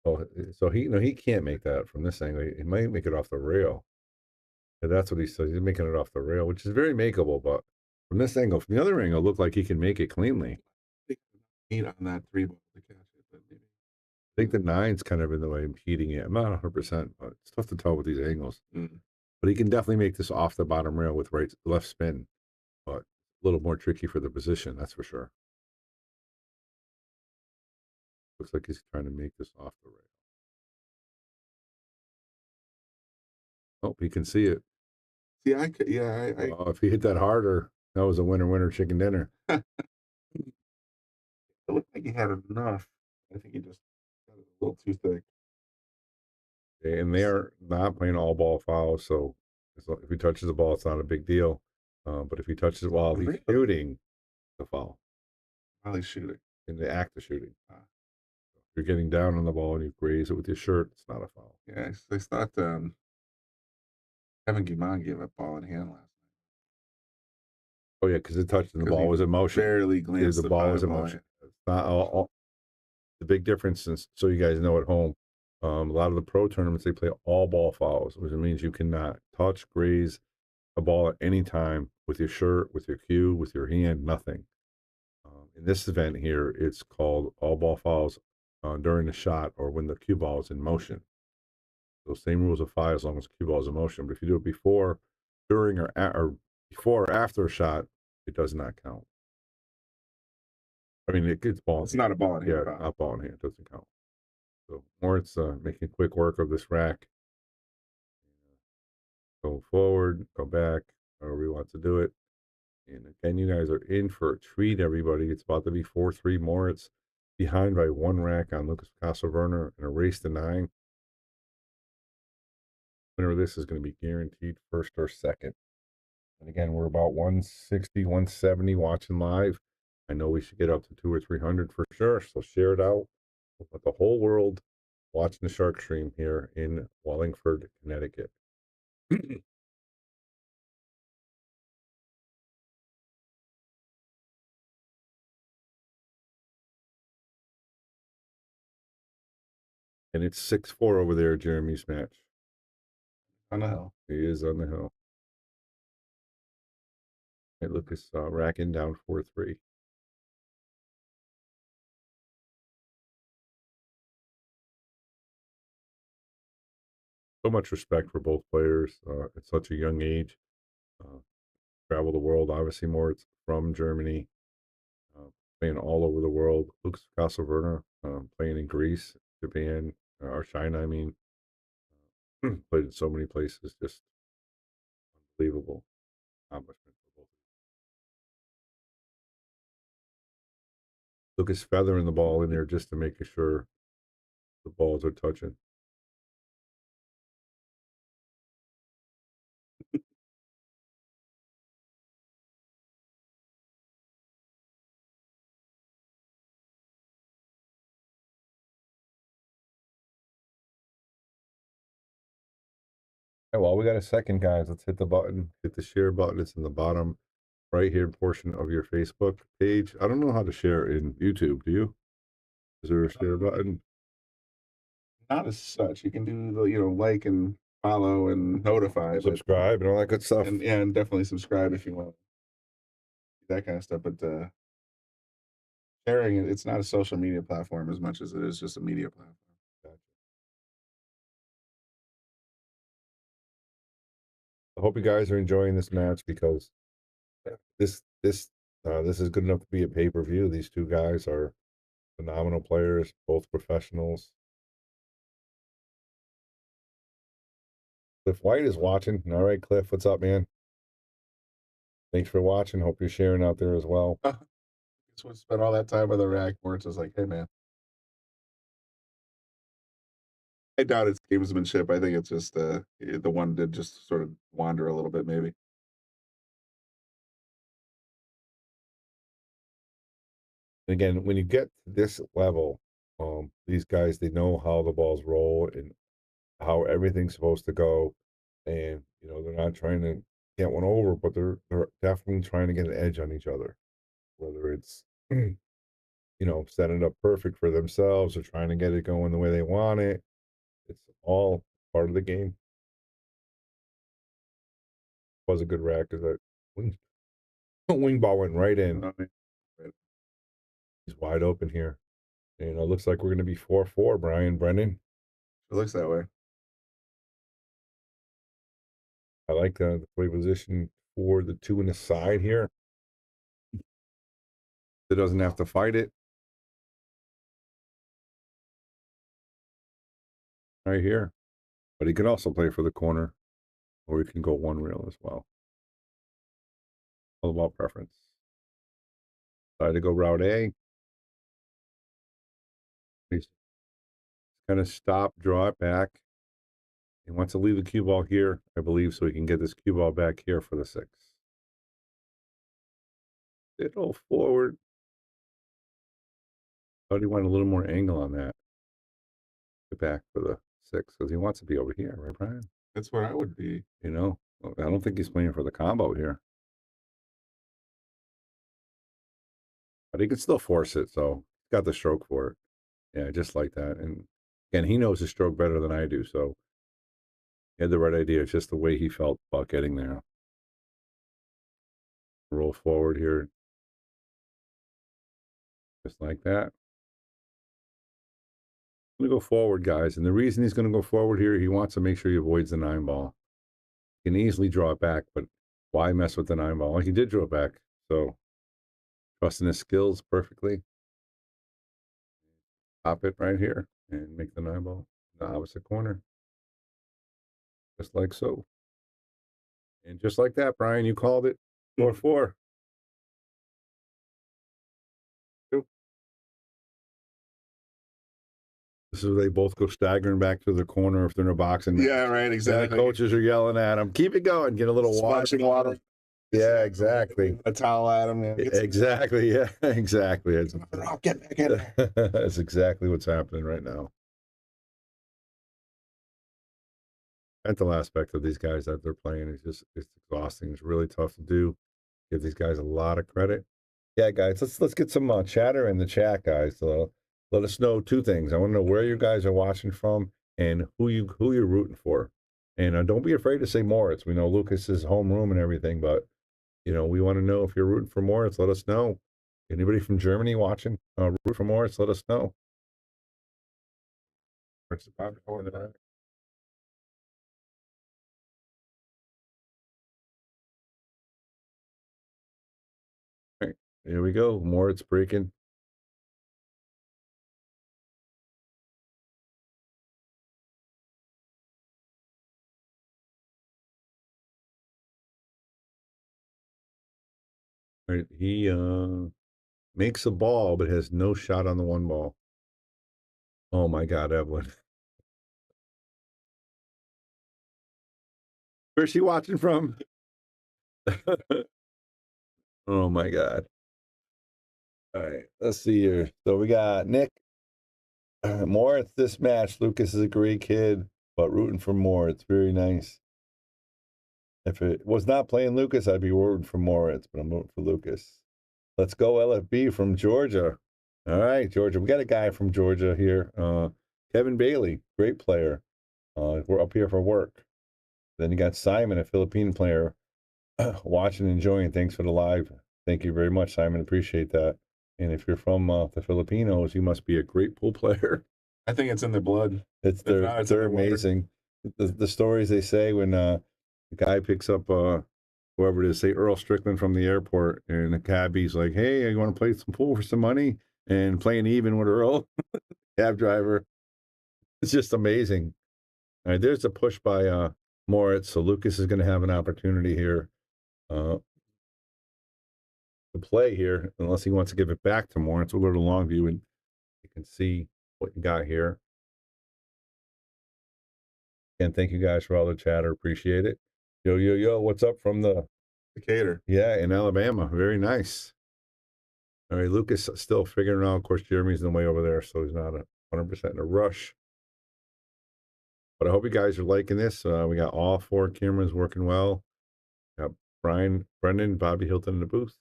Oh, so he can't make that from this angle. He might make it off the rail. And that's what he says. He's making it off the rail, which is very makeable. But from this angle, from the other angle, it looked like he can make it cleanly. Heat on that 3 ball to catch it, but maybe. I think the 9's kind of in the way impeding it. I'm not 100%, but it's tough to tell with these angles. But he can definitely make this off the bottom rail with left spin, but a little more tricky for the position, that's for sure. Looks like he's trying to make this off the rail. Oh, he can see it. See, I could, yeah, If he hit that harder, that was a winner chicken dinner. it looked like he had enough. I think he just got it a little too thick. And they're not playing all ball fouls, so if he touches the ball, it's not a big deal. But if he touches it while he's shooting, the foul. While he's shooting. In the act of shooting. If you're getting down on the ball and you graze it with your shirt, it's not a foul. Yeah, I thought Kevin Guimond gave up ball in hand last night. Oh, yeah, because it touched and the ball was in motion. Barely glanced the ball was in motion. It's not all the big difference is, so you guys know at home, a lot of the pro tournaments, they play all ball fouls, which means you cannot touch, graze a ball at any time with your shirt, with your cue, with your hand, nothing. In this event here, it's called all ball fouls during the shot or when the cue ball is in motion. Those same rules apply as long as the cue ball is in motion. But if you do it before, during, or before or after a shot, it does not count. I mean, it's ball. It's not a ball in hand. Yeah, not ball in hand. It doesn't count. So Moritz making quick work of this rack. Go forward, go back, however he wants to do it. And again, you guys are in for a treat, everybody. It's about to be 4-3 Moritz behind by 1 rack on Lukas Werner in a race to 9. Winner of this is going to be guaranteed first or second. And again, we're about 160, 170 watching live. I know we should get up to 200 or 300 for sure. So share it out. We'll put the whole world watching the Shark Stream here in Wallingford, Connecticut. And it's 6-4 over there, Jeremy's match. On the hill. He is on the hill. And Lukas racking down 4-3. So much respect for both players at such a young age. Travel the world. Obviously, Moritz from Germany, playing all over the world. Lukas Castleverne playing in Greece, Japan, or China. I mean, played in so many places. Just unbelievable accomplishment for both. Lukas feathering the ball in there just to make sure the balls are touching. Well, we got a second, guys. Let's hit the button, hit the share button. It's in the bottom right here portion of your Facebook page. I don't know how to share in YouTube. Do you? Is there a share button? Not as such. You can do the, like and follow and notify, subscribe and all that good stuff. And definitely subscribe if you want that kind of stuff. But sharing it, it's not a social media platform as much as it is just a media platform. Gotcha. I hope you guys are enjoying this match because this is good enough to be a pay-per-view. These two guys are phenomenal players, both professionals. Cliff White is watching. All right, Cliff, what's up, man? Thanks for watching. Hope you're sharing out there as well. Just want to spend all that time with the rack where it's just like, hey, man. I doubt it's gamesmanship. I think it's just the one did just sort of wander a little bit, maybe. Again, when you get to this level, these guys, they know how the balls roll and how everything's supposed to go. And, they're not trying to get one over, but they're definitely trying to get an edge on each other. Whether it's, setting it up perfect for themselves or trying to get it going the way they want it. It's all part of the game. It was a good rack because that wing ball went right in. He's wide open here. And it looks like we're going to be 4-4, Brian Brennan. It looks that way. I like the play position for the two in the side here. It doesn't have to fight it. Right here. But he can also play for the corner, or he can go one reel as well. All about preference. Decided to go route A. He's going to stop, draw it back. He wants to leave the cue ball here, I believe, so he can get this cue ball back here for the 6. Little forward. Thought he wanted a little more angle on that. Get back for the 6 because he wants to be over here, right, Brian? That's where I would be. I don't think he's playing for the combo here. But he can still force it, so he's got the stroke for it. Yeah, just like that. And again, he knows his stroke better than I do, so he had the right idea. It's just the way he felt about getting there. Roll forward here. Just like that. I'm going to go forward, guys. And the reason he's going to go forward here, he wants to make sure he avoids the 9 ball. He can easily draw it back, but why mess with the 9 ball? Well, he did draw it back, so trusting his skills perfectly. Pop it right here and make the 9 ball in the opposite corner. Just like so. And just like that, Brian, you called it. 4-4. This is where they both go staggering back to the corner if they're in a boxing match. Yeah, right, exactly. And the coaches are yelling at them, keep it going, get a little Splashing water. Yeah, exactly. A towel at him. Exactly, yeah, exactly. Get back in there. That's exactly what's happening right now. Mental aspect of these guys that they're playing is just, it's exhausting. It's really tough to do. Give these guys a lot of credit. Yeah, guys, let's get some chatter in the chat, guys. let us know two things. I want to know where you guys are watching from and who you're rooting for. And don't be afraid to say Moritz. We know Lucas's homeroom and everything, but we want to know if you're rooting for Moritz. Let us know. Anybody from Germany watching, root for Moritz? Let us know. Moritz is about to go in the back. All right, here we go. Moritz breaking. All right, he makes a ball, but has no shot on the one ball. Oh my God, Evelyn. Where's she watching from? Oh my God. All right, let's see here. So we got Nick. Moritz, this match. Lukas is a great kid, but rooting for Moritz. Very nice. If it was not playing Lukas, I'd be rooting for Moritz, but I'm rooting for Lukas. Let's go LFB from Georgia. All right, Georgia. We got a guy from Georgia here. Kevin Bailey, great player. We're up here for work. Then you got Simon, a Philippine player, watching and enjoying. Thanks for the live. Thank you very much, Simon. Appreciate that. And if you're from the Filipinos, you must be a great pool player. I think it's in the blood. They're amazing. The stories they say when the guy picks up whoever it is, say Earl Strickland from the airport, and the cabbie's like, "Hey, you want to play some pool for some money?" And playing even with Earl, cab driver. It's just amazing. All right, there's a push by Moritz, so Lukas is going to have an opportunity here to play here, unless he wants to give it back to Moritz. We'll go to long view and you can see what you got here. And thank you guys for all the chatter. Appreciate it. Yo, what's up from the Decatur? Yeah, in Alabama. Very nice. All right, Lukas still figuring out. Of course, Jeremy's in the way over there, so he's not 100% in a rush. But I hope you guys are liking this. We got all four cameras working well. Got Brian, Brendan, Bobby Hilton in the booth.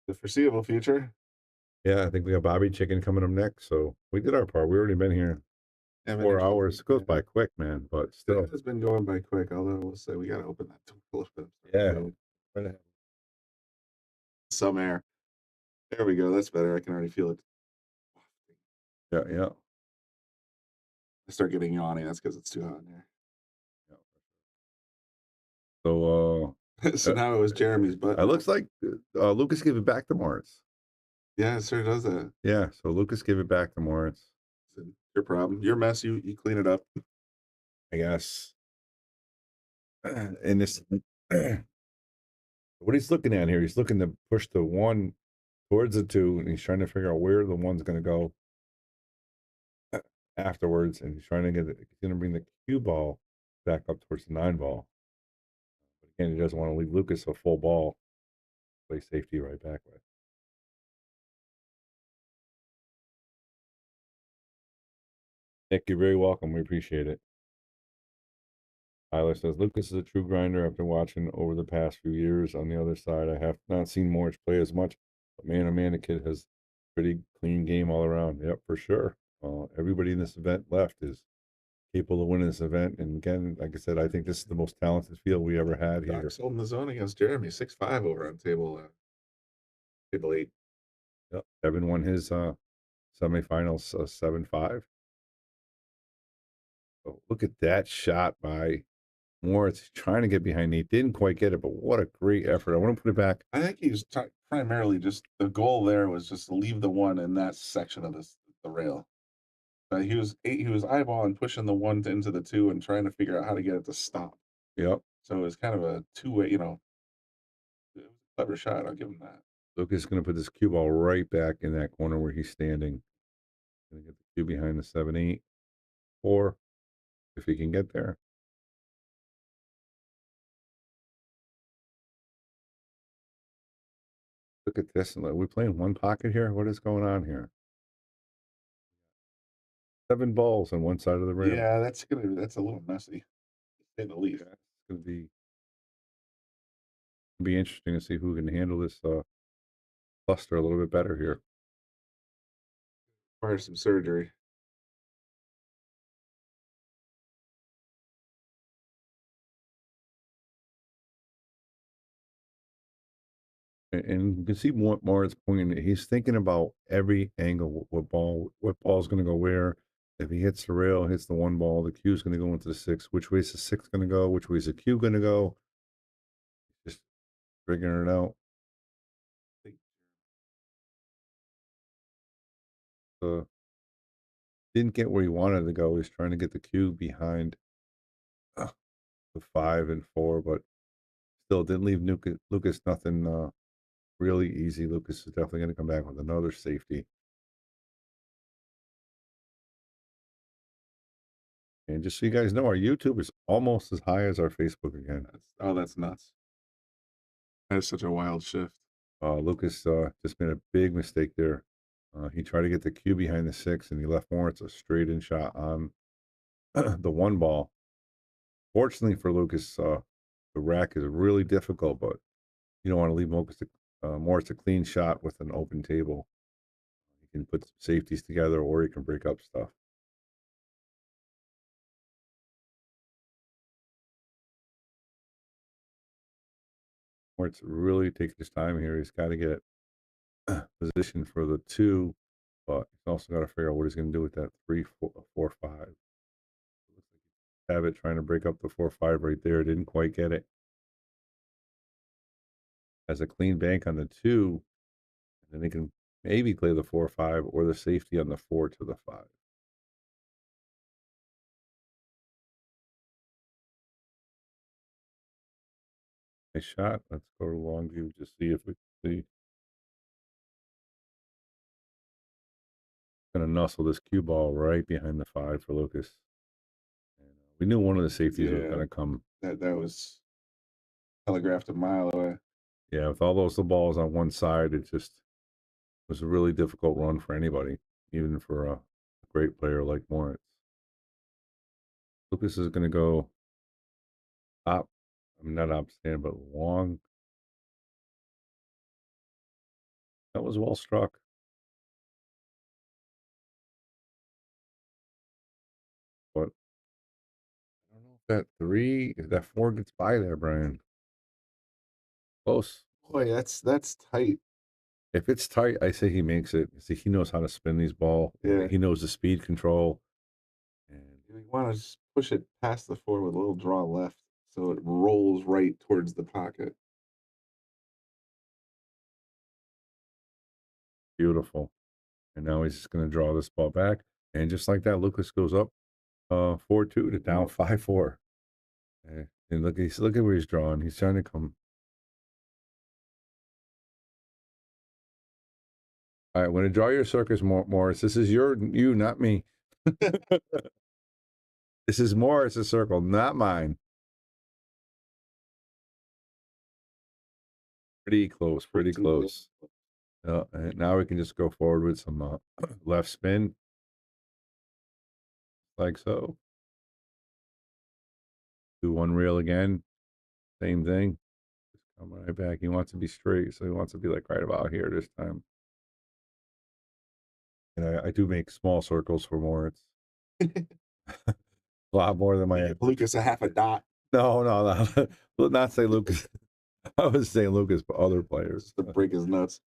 The foreseeable future. Yeah, I think we got Bobby Chicken coming up next. So we did our part. We already been here 4 hours. It goes by quick, man. But still, it's been going by quick. Although we'll say we got to open that door a little bit. Yeah. Some air. There we go. That's better. I can already feel it. Yeah. I start getting yawny. That's because it's too hot in here. So, so now it was Jeremy's butt. It looks like Lukas gave it back to Moritz. Yeah, it sure does that. Yeah, so Lukas gave it back to Moritz. It's your problem. Your mess. You clean it up. I guess. And this, what he's looking at here, he's looking to push the one towards the two, and he's trying to figure out where the one's going to go afterwards, and he's trying to he's going to bring the cue ball back up towards the 9 ball. But again, he doesn't want to leave Lukas a full ball. Play safety right back with. Nick, you're very welcome. We appreciate it. Tyler says, Lukas is a true grinder after watching over the past few years. On the other side, I have not seen Moritz play as much, but man, oh man, the kid has pretty clean game all around. Yep, for sure. Everybody in this event left is capable of winning this event. And again, like I said, I think this is the most talented field we ever had here. Doc's holding the zone against Jeremy, 6-5 over on table 8. Yep, Evan won his semifinals 7-5. So look at that shot by Moritz, trying to get behind Nate. Didn't quite get it, but what a great effort. I want to put it back. I think he was primarily just, the goal there was just to leave the one in that section of the rail. He was eyeballing, pushing the one into the 2 and trying to figure out how to get it to stop. Yep. So it was kind of a two-way, it was a clever shot. I'll give him that. Lukas is going to put this cue ball right back in that corner where he's standing. Going to get the cue behind the 7-8, 4, if he can get there. Look at this. Are we playing one pocket here? What is going on here? 7 balls on one side of the rail. Yeah, that's a little messy, to say the least. Yeah, it's going to be interesting to see who can handle this cluster a little bit better here. Require some surgery. And you can see Moritz pointing. He's thinking about every angle. What ball's going to go where. If he hits the rail, hits the one ball, the cue's going to go into the six. Which way's the six going to go? Which way's the cue going to go? Just figuring it out. Didn't get where he wanted to go. He's trying to get the cue behind the 5 and 4, but still didn't leave Lukas nothing really easy. Lukas is definitely going to come back with another safety. And just so you guys know, our YouTube is almost as high as our Facebook again. That's nuts. That is such a wild shift. Lukas just made a big mistake there. He tried to get the cue behind the 6, and he left Moritz a straight in shot on the one ball. Fortunately for Lukas, the rack is really difficult, but you don't want to leave Moritz a clean shot with an open table. You can put some safeties together, or you can break up stuff. Moritz really taking his time here. He's got to get position for the 2, but he's also got to figure out what he's going to do with that 3, 4, 5. Have it trying to break up the 4-5 right there. Didn't quite get it. Has a clean bank on the 2, and then he can maybe play the 4-5 or the safety on the 4 to the 5. Nice shot. Let's go to long view just see if we can see. Gonna nuzzle this cue ball right behind the 5 for Lukas. And we knew one of the safeties was gonna come. That was telegraphed a mile away. Yeah, with all those balls on one side, it just was a really difficult run for anybody, even for a great player like Moritz. Lukas is gonna go up. I mean, not up stand, but long. That was well struck. But I don't know if that 4 gets by there, Brian. Close. Boy, that's tight. If it's tight, I say he makes it. See, he knows how to spin these ball. Yeah. He knows the speed control. And You want to just push it past the 4 with a little draw left so it rolls right towards the pocket. beautiful. And now he's just going to draw this ball back. And just like that, Lukas goes up 4-2 to down 5-4. And look at where he's drawing. He's trying to come. All right, I'm going to draw your circus, Moritz. This is you, not me. This is Moritz's circle, not mine. Pretty close, pretty close. And now we can just go forward with some left spin. Like so. Do one reel again. Same thing. Just come right back. He wants to be straight, so he wants to be like right about here this time. And I do make small circles for Moritz. A lot more than my Lukas a half a dot. No. Let's not say Lukas. I was saying Lukas, but other players. To break his nuts.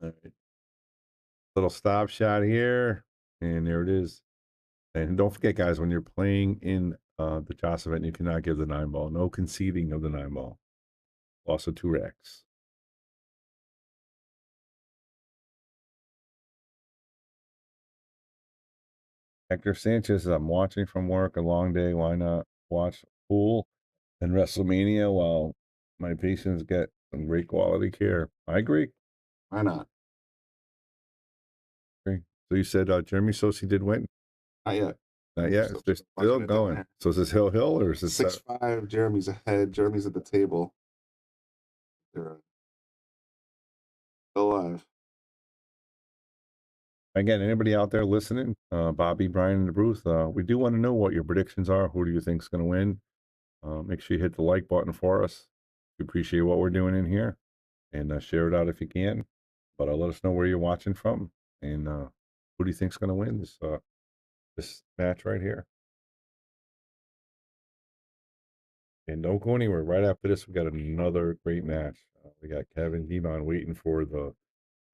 All right. Little stop shot here. And there it is. And don't forget, guys, when you're playing in the Joss event, you cannot give the 9-ball. No conceding of the 9-ball. Loss of 2 racks. Hector Sanchez, I'm watching from work, a long day. Why not watch pool and WrestleMania while my patients get some great quality care? I agree. Why not? Okay. So you said Jeremy Sosi did win? Not yet. Not yet. They're still going. So is this Hill or is this 6-5? Jeremy's ahead. Jeremy's at the table. They're still alive. Again, anybody out there listening, Bobby, Brian, and the Bruce, we do want to know what your predictions are. Who do you think is going to win? Make sure you hit the like button for us. We appreciate what we're doing in here. And share it out if you can. But let us know where you're watching from, and who do you think's going to win this match right here. And don't go anywhere. Right after this, we got another great match. We got Kevin Guimon waiting for the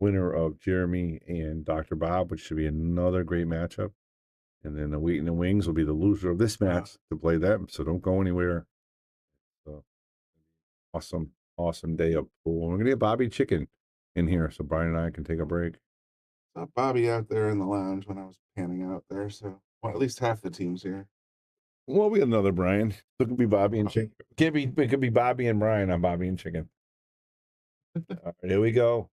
winner of Jeremy and Dr. Bob, which should be another great matchup. And then the Wheat and the Wings will be the loser of this match to play them. So don't go anywhere. So awesome day of pool. We're gonna get Bobby Chicken in here so Brian and I can take a break. Saw Bobby out there in the lounge when I was panning out there. So well, at least half the team's here. Well, we got another Brian. It could be Bobby and Chicken. It could be Bobby and Brian on Bobby and Chicken. All right, here we go.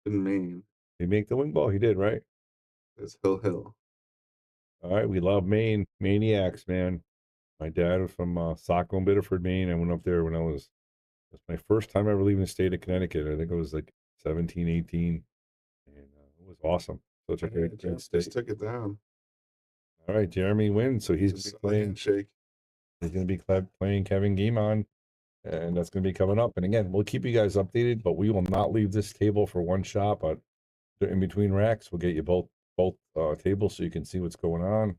In Maine. He make the wing ball. He did, right? It's Hill. All right, we love Maine. Maniacs, man. My dad was from Saco and Biddeford, Maine. I went up there when it was my first time ever leaving the state of Connecticut. I think it was like 17, 18. And it was awesome. Such a great state. Just took it down. All right, Jeremy wins. So he's going to be playing. Shake. He's going to be playing Kevin Guimon. And that's going to be coming up. And again, we'll keep you guys updated, but we will not leave this table for one shot. But in between racks, we'll get you both tables so you can see what's going on.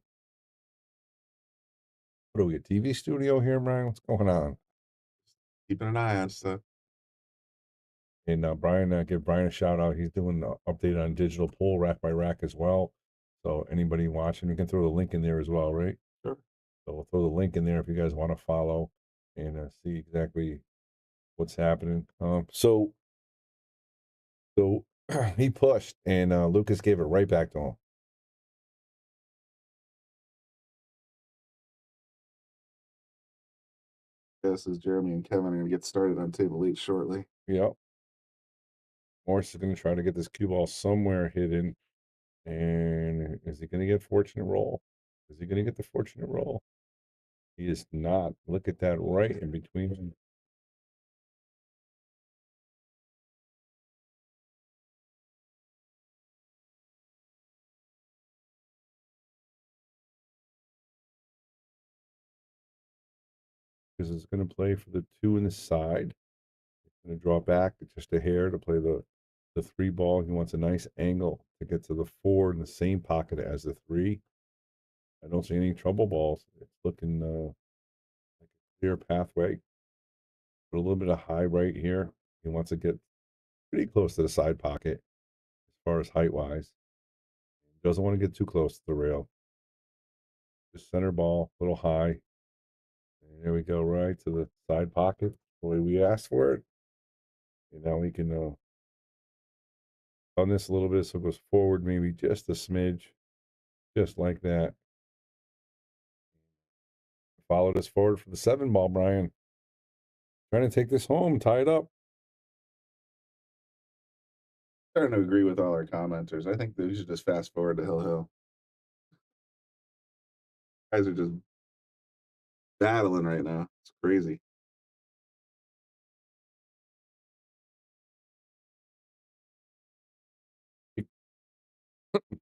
What do we get? TV studio here, Brian? What's going on? Keeping an eye on stuff. And Brian, give Brian a shout out. He's doing an update on digital pool rack by rack as well. So anybody watching, we can throw the link in there as well, right? Sure. So we'll throw the link in there if you guys want to follow and see exactly what's happening. So he pushed, and Lukas gave it right back to him. This is Jeremy and Kevin are going to get started on table 8 shortly. Yep. Morris is going to try to get this cue ball somewhere hidden. And is he going to get fortunate roll? Is he going to get the fortunate roll? He is not. Look at that right in between them. Because it's going to play for the 2 in the side. It's going to draw back just a hair to play the 3 ball. He wants a nice angle to get to the 4 in the same pocket as the 3. I don't see any trouble balls. It's looking like a clear pathway. Put a little bit of high right here. He wants to get pretty close to the side pocket as far as height wise. He doesn't want to get too close to the rail. Just center ball, a little high. And there we go, right to the side pocket, the way we asked for it. And now we can on this a little bit so it goes forward maybe just a smidge, just like that. Follow this forward for the 7 ball, Brian. Trying to take this home, tie it up. Starting to agree with all our commenters. I think that we should just fast forward to Hill. Guys are just battling right now. It's crazy.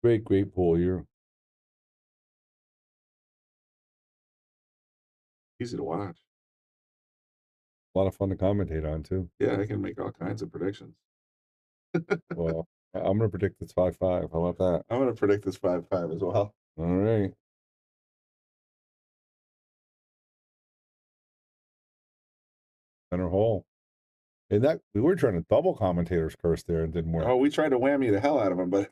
Great pool here. Easy to watch. A lot of fun to commentate on too. Yeah, I can make all kinds of predictions. Well, I'm going to predict it's 5-5. How about that? I'm going to predict this 5-5 as well. All right. Center hole. And that we were trying to double commentators curse there and didn't work. Oh, we tried to whammy the hell out of him, but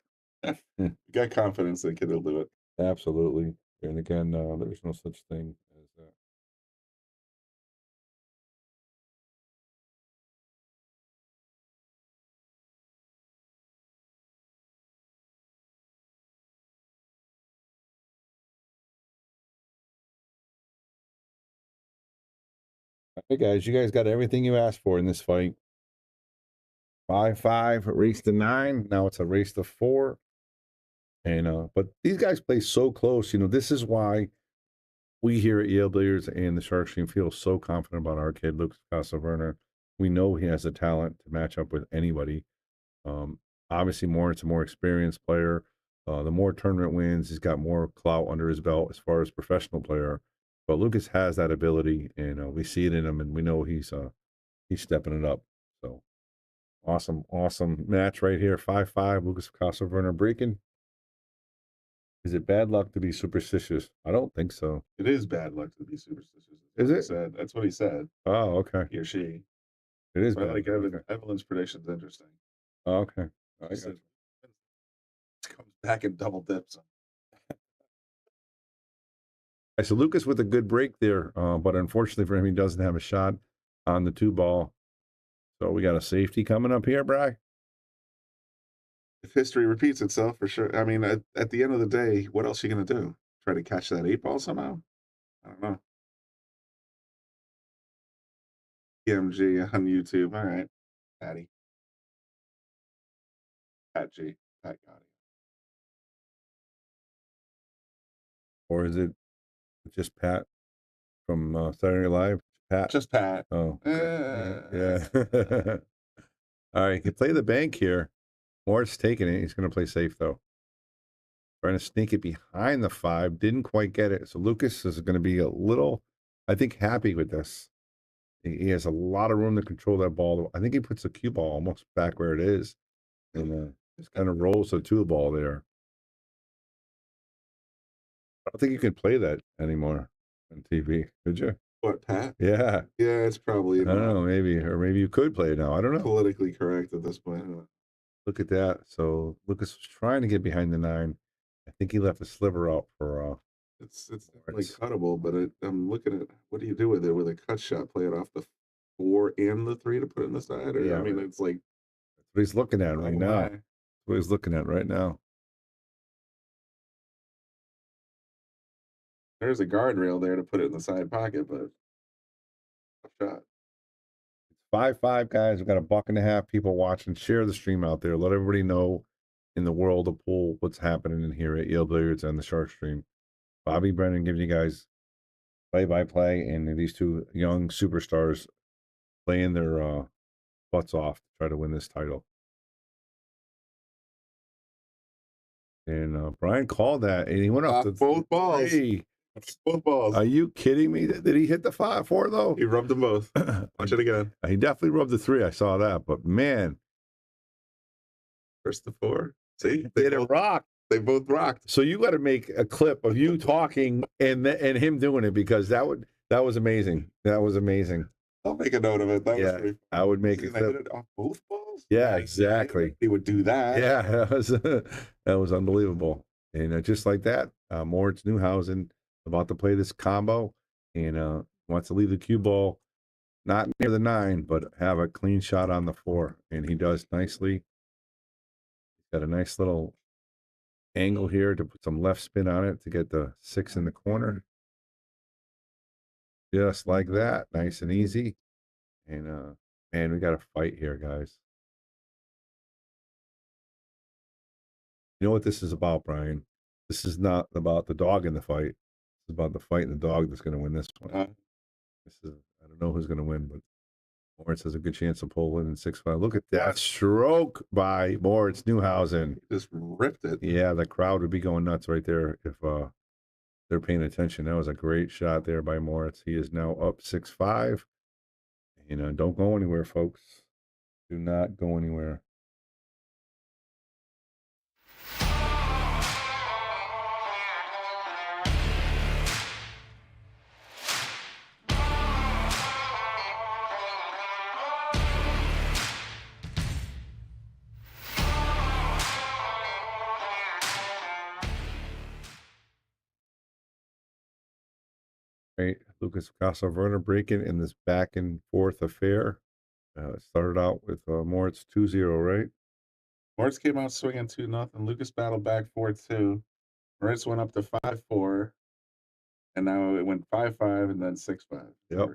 we got confidence that kid will do it. Absolutely. And again, there's no such thing as that. Hey guys, you guys got everything you asked for in this fight. 5-5, race to 9. Now it's a race to 4. And but these guys play so close. You know, this is why we here at Yale Billiards and the Shark Stream feel so confident about our kid, Lukas Castleverne. We know he has the talent to match up with anybody. Obviously, Moritz, a more experienced player. The more tournament wins, he's got more clout under his belt as far as professional player. But Lukas has that ability, and we see it in him, and we know he's stepping it up. So Awesome, awesome match right here. 5-5. Lukas Werner breaking. Is it bad luck to be superstitious? I don't think so. It is bad luck to be superstitious. Is it? Said. That's what he said. Oh, okay. He or she. It is But bad. I like Okay. Evelyn's prediction's interesting. Oh, okay. I She got said, you. comes back and double dips. So Lukas with a good break there, but unfortunately for him, he doesn't have a shot on the 2-ball. So we got a safety coming up here, Bry. If history repeats itself, for sure. I mean, at the end of the day, what else are you going to do? Try to catch that 8-ball somehow? I don't know. PMG on YouTube. All right. Patty. Pat G. Pat Gotti. Or is it just Pat from Saturday Night Live? Pat. Just Pat. Oh, yeah. All right, he can play the bank here. Moritz taking it. He's going to play safe, though. Trying to sneak it behind the 5. Didn't quite get it. So Lukas is going to be a little, I think, happy with this. He has a lot of room to control that ball. I think he puts the cue ball almost back where it is. And just kind of rolls the 2-ball there. I don't think you can play that anymore on TV, could you? What, Pat? Yeah. Yeah, it's probably I don't know, maybe. Or maybe you could play it now. I don't know. Politically correct at this point. Look at that. So Lukas was trying to get behind the 9. I think he left a sliver out for It's definitely cuttable, but I'm looking at what do you do with it with a cut shot? Play it off the 4 and the 3 to put it in the side? Or, Yeah. I mean, it's like that's what he's looking at right now. why? That's what he's looking at right now. There's a guardrail there to put it in the side pocket, but tough shot. 5-5, guys. We've got $1.50 people watching. Share the stream out there. Let everybody know in the world of pool what's happening in here at Yale Billiards and the Shark Stream. Bobby Brennan giving you guys play-by-play, and these two young superstars playing their butts off to try to win this title. And Brian called that, and he went up to both balls. 3. Both balls. Are you kidding me? Did he hit the 5-4 though? He rubbed them both. Watch it again. He definitely rubbed the 3. I saw that, but man, First to 4. See, did it rock? They both rocked. So you got to make a clip of you talking and him doing it, because that was amazing. That was amazing. I'll make a note of it. That was pretty fun. I would make a They clip. hit it off both balls? Yeah, exactly. He would do that. Yeah, that was unbelievable. And just like that, Moritz Newhausen about to play this combo and wants to leave the cue ball not near the 9, but have a clean shot on the 4. And he does nicely. He's got a nice little angle here to put some left spin on it to get the 6 in the corner. Just like that. Nice and easy. And man, we got a fight here, guys. You know what this is about, Brian? This is not about the dog in the fight. It's about the fight and the dog that's going to win this one. I don't know who's going to win, but Moritz has a good chance to pull in 6-5. Look at that stroke by Moritz Newhausen. Just ripped it. Yeah, the crowd would be going nuts right there if they're paying attention. That was a great shot there by Moritz. He is now up 6-5. Don't go anywhere, folks. Do not go anywhere. Right, Lukas Werner breaking in this back and forth affair. It started out with Moritz 2-0, right? Moritz came out swinging 2-0. Lukas battled back 4-2. Moritz went up to 5-4. And now it went 5-5 and then 6-5. Yep.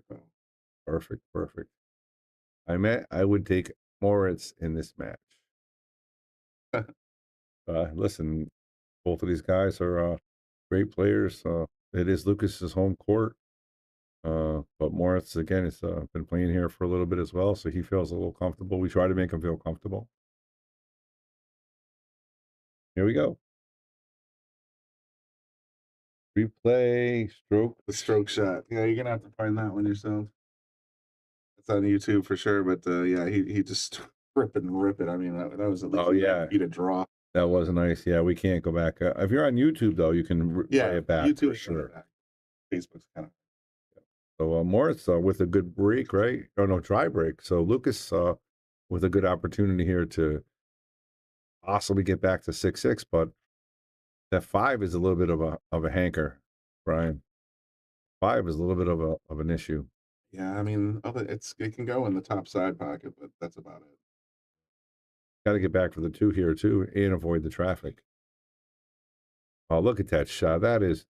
Perfect. I would take Moritz in this match. Listen, both of these guys are great players. It is Lukas's home court. But Moritz, again, has been playing here for a little bit as well, so he feels a little comfortable. We try to make him feel comfortable. Here we go. Replay, stroke. The stroke shot. Yeah, you're going to have to find that one yourself. It's on YouTube for sure, but yeah, he just rip it and rip it. I mean, that was at least Oh, yeah. beat a draw. That was nice. Yeah, we can't go back. If you're on YouTube, though, you can play it back YouTube for sure. Facebook's kind of. So Moritz with a good break, right? Oh no, dry break. So Lukas with a good opportunity here to possibly get back to 6-6, but that 5 is a little bit of a hanker, Brian. 5 is a little bit of an issue. Yeah, I mean, it can go in the top side pocket, but that's about it. Got to get back for the 2 here too and avoid the traffic. Oh, look at that shot. That is,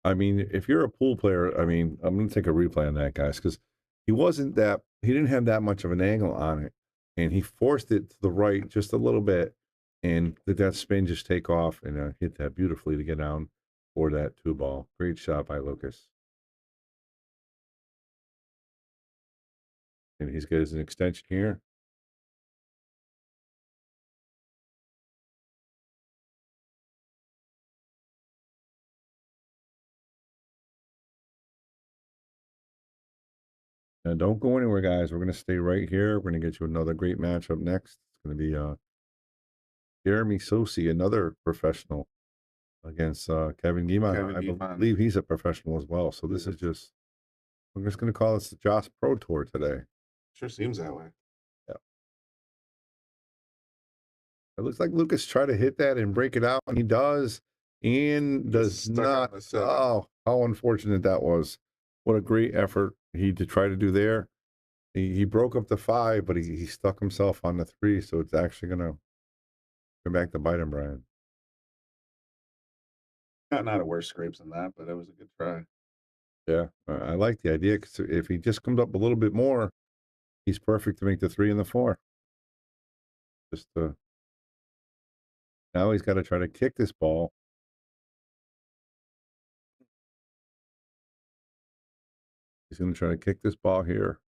I mean, if you're a pool player, I mean, I'm going to take a replay on that, guys, because he didn't have that much of an angle on it, and he forced it to the right just a little bit, and let that spin just take off and hit that beautifully to get down for that 2 ball. Great shot by Lukas. And he's got an extension here. Now, don't go anywhere, guys. We're going to stay right here. We're going to get you another great matchup next. It's going to be Jeremy Sosi, another professional, against Kevin Guimond. I believe he's a professional as well. So this is just, we're just going to call this the Joss Pro Tour today. Sure seems that way. Yeah. It looks like Lukas tried to hit that and break it out, and he does, and does not. Oh, how unfortunate that was. What a great effort he to try to do there. He broke up the 5, but he stuck himself on the 3, so it's actually going to come back to bite him, Brian. Not a worse scrapes than that, but it was a good try. Yeah, I like the idea, because if he just comes up a little bit more, he's perfect to make the 3 and the 4. Just now he's got to try to kick this ball. He's going to try to kick this ball here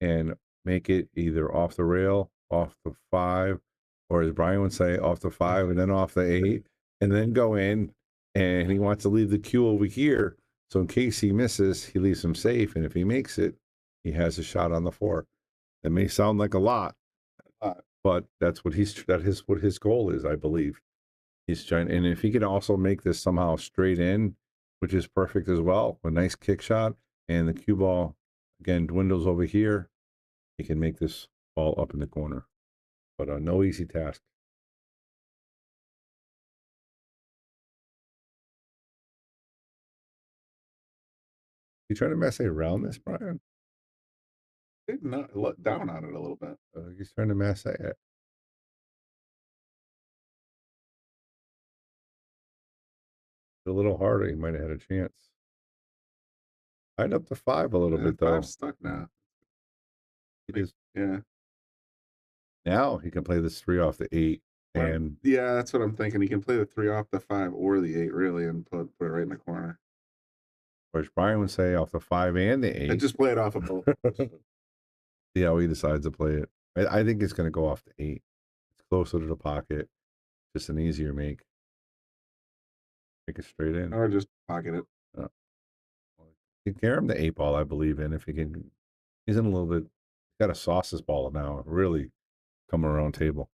and make it either off the rail, off the 5, or as Brian would say, off the 5 and then off the 8, and then go in. And he wants to leave the cue over here, so in case he misses, he leaves him safe. And if he makes it, he has a shot on the 4. That may sound like a lot, but that's what what his goal is, I believe. He's trying, and if he can also make this somehow straight in, which is perfect as well, a nice kick shot, and the cue ball again dwindles over here, he can make this ball up in the corner. But no easy task. You trying to mess around this, Brian? Not let down on it a little bit. He's trying to mess it. A little harder, he might have had a chance. Tied up to 5 a little bit, though. 5's stuck now. Yeah. Now he can play this 3 off the 8. And yeah, that's what I'm thinking. He can play the 3 off the 5 or the 8, really, and put it right in the corner. Or as Brian would say, off the 5 and the 8. And just play it off of both. See how he decides to play it. I think it's going to go off the 8. It's closer to the pocket. Just an easier make. Make it straight in. Or just pocket it. You can carry him the 8 ball, I believe in. If he can, he's in a little bit, he's got a sauce this ball now. Really coming around table.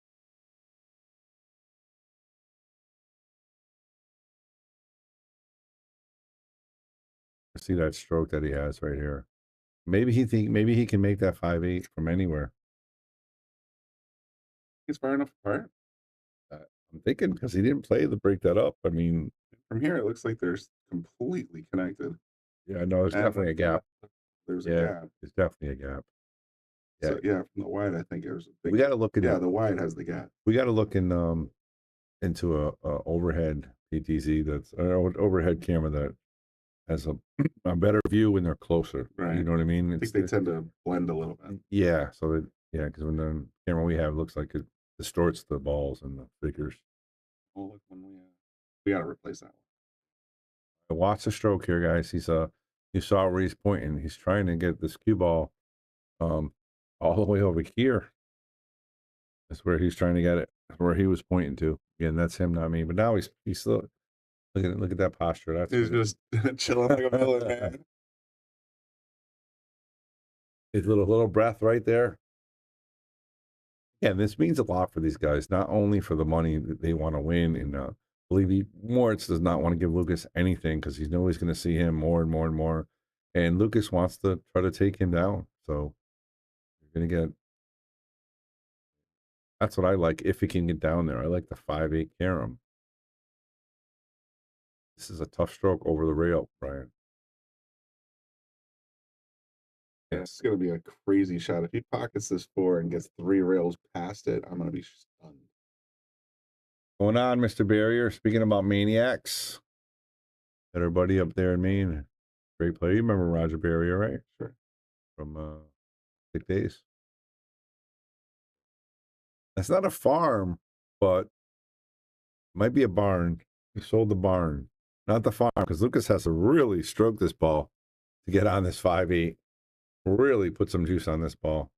See that stroke that he has right here. Maybe he can make that 5-8 from anywhere. He's far enough apart. I'm thinking because he didn't play to break that up. I mean, from here it looks like they're completely connected. Yeah, no, there's definitely a gap. There's a gap. There's definitely a gap. Yeah, so, yeah. From the wide, I think there's a big. We got to look at. Yeah, the wide has the gap. We got to look in into a overhead PTZ that's an overhead camera that has a better view when they're closer. Right. You know what I mean? I think they tend to blend a little bit. Yeah. So because when the camera we have looks like it distorts the balls and the figures. Well, look, when we got to replace that one. Watch the stroke here, guys. You saw where he's pointing. He's trying to get this cue ball all the way over here. That's where he's trying to get it. That's where he was pointing to. Again, that's him, not me. But now he's still look at that posture. That's he's just chilling like a villain, man. His little breath right there. Yeah, this means a lot for these guys, not only for the money that they want to win. And believe me, Moritz does not want to give Lukas anything because he knows he's going to see him more and more and more. And Lukas wants to try to take him down. So you're going to get. That's what I like if he can get down there. I like the 5-8 carom. This is a tough stroke over the rail, Brian. Yeah, it's going to be a crazy shot. If he pockets this 4 and gets 3 rails past it, I'm going to be stunned. Going on, Mr. Barrier. Speaking about maniacs, got our buddy up there in Maine. Great player. You remember Roger Barrier, right? Sure. From Sick Days. That's not a farm, but it might be a barn. He sold the barn, not the farm, because Lukas has to really stroke this ball to get on this 5-8. Really put some juice on this ball.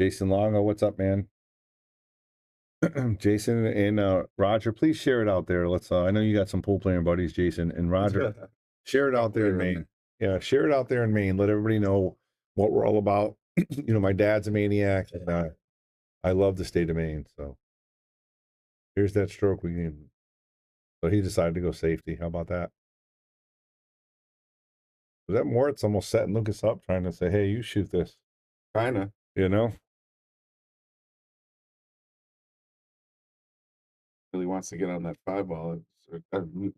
Jason Longo, what's up, man? Jason and Roger, please share it out there. Let's. I know you got some pool playing buddies, Jason and Roger. Share it out there in Maine. Yeah, share it out there in Maine. Let everybody know what we're all about. You know, my dad's a maniac, and I love the state of Maine. So here's that stroke we need. So he decided to go safety. How about that? Was that Moritz almost setting Lukas up, trying to say, "Hey, you shoot this"? Kinda. You know. Really wants to get on that 5 ball.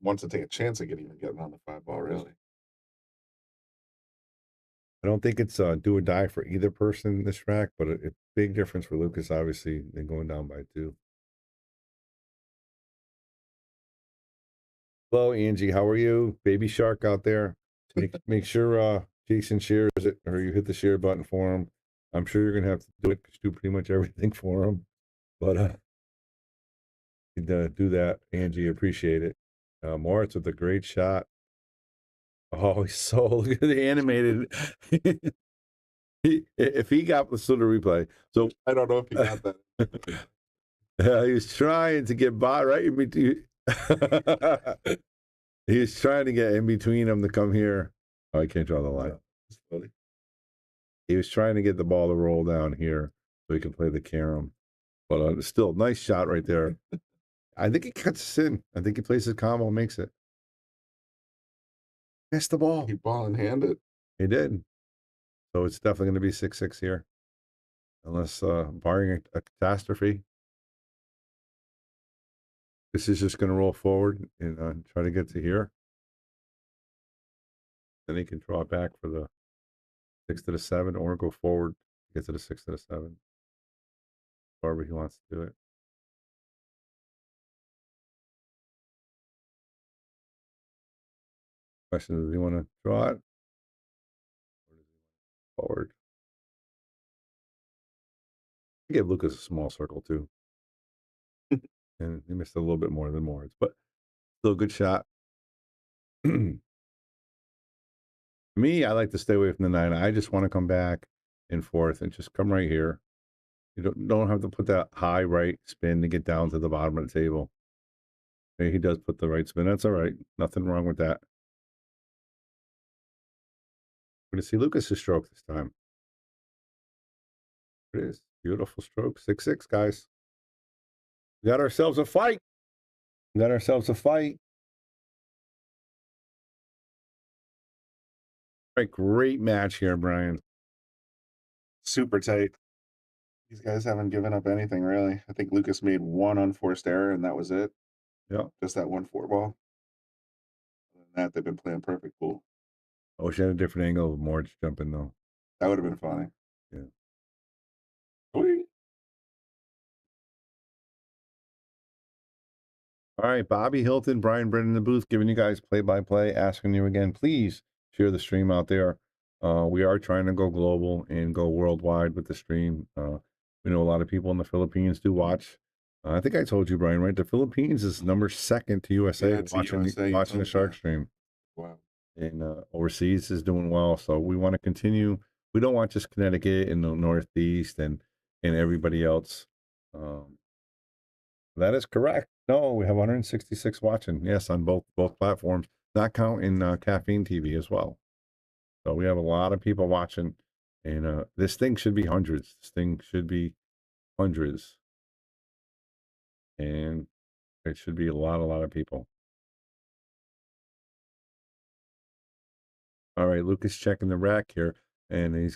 Wants to take a chance at getting on the 5 ball, really. I don't think it's do or die for either person in this track, but it's a big difference for Lukas, obviously, than going down by 2. Hello, Angie. How are you? Baby Shark out there. Make sure Jason shares it, or you hit the share button for him. I'm sure you're going to have to do it because you do pretty much everything for him. But do that, Angie. Appreciate it. Moritz with a great shot. Oh, he's so look at the animated. If he got the sort of replay, so I don't know if he got that. he was trying to get by right in between. He was trying to get in between them to come here. Oh, I can't draw the line. It's funny. He was trying to get the ball to roll down here so he could play the carom. But still, nice shot right there. I think he cuts us in. I think he plays his combo, makes it. Missed the ball. He ball in handed. He did. So it's definitely going to be 6-6 here. Unless, barring a catastrophe. This is just going to roll forward and try to get to here. Then he can draw it back for the 6 to the 7 or go forward to get to the 6 to the 7. However he wants to do it. Question is, does he want to draw it? Or does he want forward? Give Lukas a small circle too. And he missed a little bit more than Moritz, but still a good shot. Me, I like to stay away from the 9. I just want to come back and forth and just come right here. You don't have to put that high right spin to get down to the bottom of the table. Maybe he does put the right spin. That's all right. Nothing wrong with that. We're going to see Lukas' stroke this time. It is. Beautiful stroke. 6-6, guys. We got ourselves a fight. We got ourselves a fight. All right, great match here, Brian. Super tight. These guys haven't given up anything, really. I think Lukas made 1 unforced error, and that was it. Yeah. Just that 1 4 ball. Other than that, they've been playing perfect pool. I wish I had a different angle of Moritz jumping, though. That would have been funny. Yeah. Sweet. All right, Bobby Hilton, Brian Brennan in the booth, giving you guys play-by-play, asking you again, please share the stream out there. We are trying to go global and go worldwide with the stream. We know a lot of people in the Philippines do watch. I think I told you, Brian, right? The Philippines is number 2 to USA watching the Shark stream. Wow. And overseas is doing well. So we want to continue. We don't want just Connecticut and the Northeast and everybody else. That is correct. No, we have 166 watching. Yes, on both platforms, not counting Caffeine TV as well. So we have a lot of people watching, and this thing should be hundreds. This thing should be hundreds. And it should be a lot of people. All right, Lukas checking the rack here, and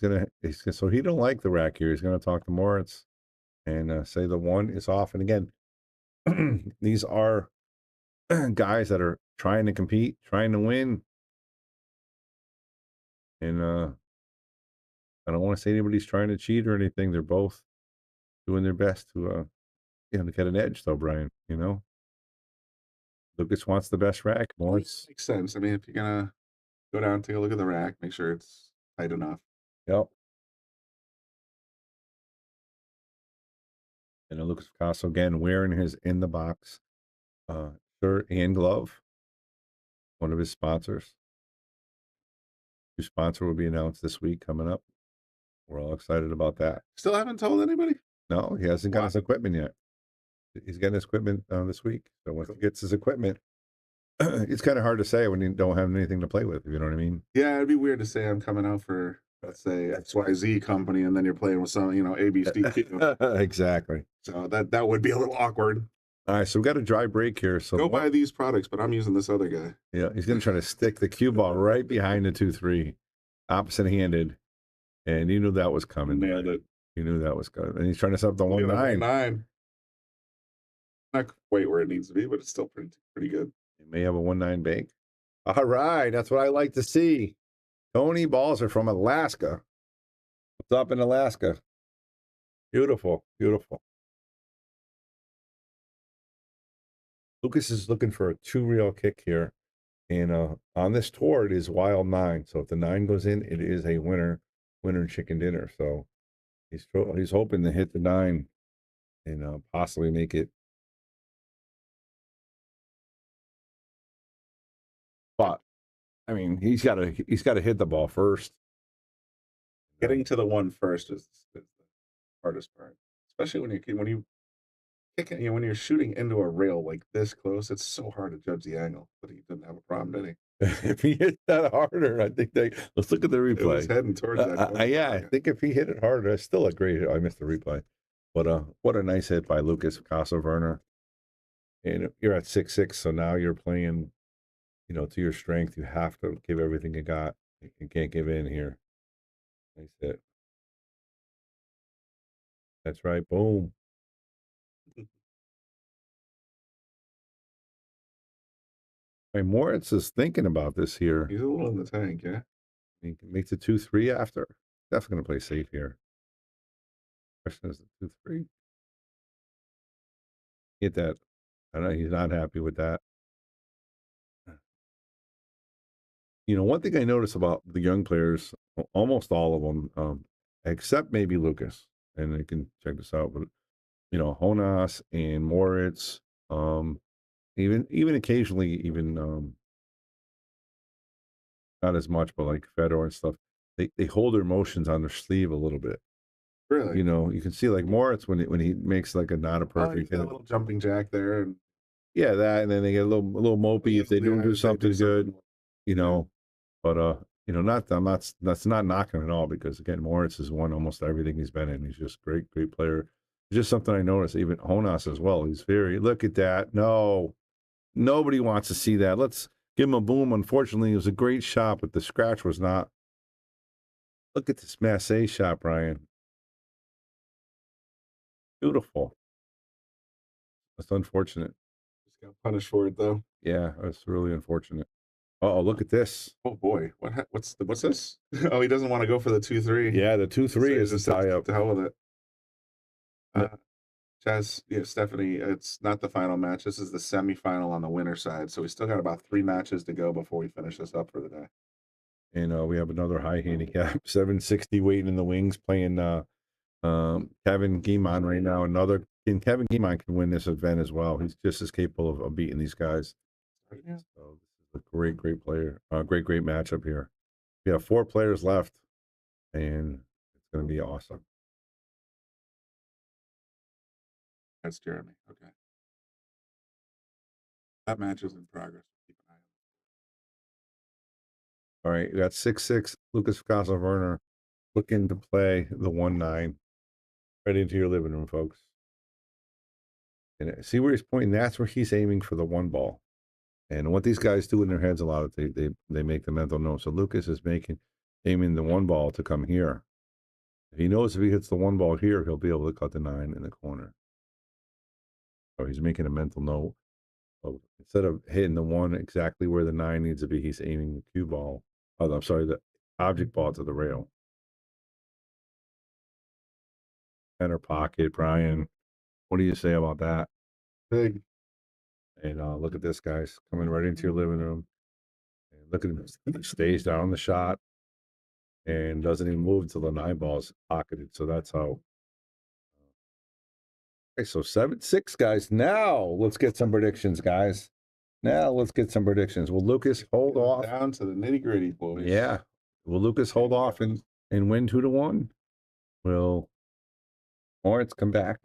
so he don't like the rack here. He's gonna talk to Moritz and say the one is off. And again, these are guys that are trying to compete, trying to win. And I don't want to say anybody's trying to cheat or anything. They're both doing their best to to get an edge, though, Brian. Lukas wants the best rack. Moritz. Makes sense. I mean, if you're gonna go down, take a look at the rack, make sure it's tight enough. Yep. And Lukas Picasso again wearing his in the box shirt and glove. One of his sponsors. New sponsor will be announced this week coming up. We're all excited about that. Still haven't told anybody? No, he hasn't got his equipment yet. He's getting his equipment this week. So once he gets his equipment, it's kind of hard to say when you don't have anything to play with. You know what I mean? Yeah, it'd be weird to say I'm coming out for, let's say, XYZ company, and then you're playing with some, ABCD. Exactly. So that would be a little awkward. All right, so we've got a dry break here. So go buy these products, but I'm using this other guy. Yeah, he's going to try to stick the cue ball right behind the 2-3, opposite-handed, and you knew that was coming. Nailed it. You knew that was coming. And he's trying to set up the 1-9. 1-9. Not quite where it needs to be, but it's still pretty good. He may have a 1-9 bank. All right, that's what I like to see. Tony Balls are from Alaska. What's up in Alaska? Beautiful, beautiful. Lukas is looking for a 2-reel kick here. And on this tour, it is wild 9. So if the 9 goes in, it is a winner chicken dinner. So he's hoping to hit the 9 and possibly make it. But I mean, he's got to hit the ball first. Getting to the 1 first is the hardest part, especially when you kick it. When you're shooting into a rail like this close, it's so hard to judge the angle. But he didn't have a problem, did he? If he hit that harder, I think let's look at the replay. It was heading towards that. Yeah, I think if he hit it harder, it's still a great hit. I missed the replay. But what a nice hit by Lukas Picasso-Werner. And you're at 6-6, so now you're playing, to your strength. You have to give everything you got. You can't give in here. Nice hit. That's right. Boom. Moritz is thinking about this here. He's a little in the tank, yeah. He makes it 2-3 after. Definitely going to play safe here. Question is the 2-3. Get that. I know he's not happy with that. One thing I notice about the young players, almost all of them, except maybe Lukas, and you can check this out, but Jonas and Moritz, even occasionally, even not as much, but like Fedor and stuff, they hold their motions on their sleeve a little bit. Really? You can see like Moritz when he makes like a not a perfect hit. A little jumping jack there, and yeah, that, and then they get a little mopey if they don't do something good, But that's not knocking at all, because again, Moritz has won almost everything he's been in. He's just great player. It's just something I noticed. Even Jonas as well. He's look at that. No, nobody wants to see that. Let's give him a boom. Unfortunately, it was a great shot, but the scratch was not. Look at this Massey shot, Brian. Beautiful. That's unfortunate. Just got punished for it, though. Yeah, that's really unfortunate. Oh, look at this. Oh boy, what's this? Oh, he doesn't want to go for the 2-3. Yeah, the 2-3 is a tie up. To hell with it. Chaz, Stephanie, it's not the final match. This is the semifinal on the winner side. So we still got about 3 matches to go before we finish this up for the day. And we have another high handicap, 760 waiting in the wings, playing Kevin Guimond right now. Kevin Guimond can win this event as well. He's just as capable of beating these guys. Yeah. So this is a great player. Great matchup here. We have 4 players left, and it's going to be awesome. That's Jeremy. Okay. That match is in progress. Keep an eye on it. All right, we got 6-6. Lukas Picasso-Werner looking to play the 1-9. Right into your living room, folks. And see where he's pointing? That's where he's aiming for the one ball. And what these guys do in their heads a lot, they make the mental note. So Lukas is aiming the one ball to come here. He knows if he hits the one ball here, he'll be able to cut the 9 in the corner. So he's making a mental note of, instead of hitting the 1 exactly where the 9 needs to be, he's aiming the cue ball. Oh, I'm sorry, the object ball to the rail. Center pocket, Brian. What do you say about that? Big. And look at this, guys, coming right into your living room. And look at him. He stays down the shot and doesn't even move until the 9 ball's pocketed. So that's how. Okay, so 7-6, guys. Now let's get some predictions, guys. Now let's get some predictions. Will Lukas hold off? Down to the nitty-gritty, boys. Yeah. Will Lukas hold off and win 2-1? Will Moritz come back?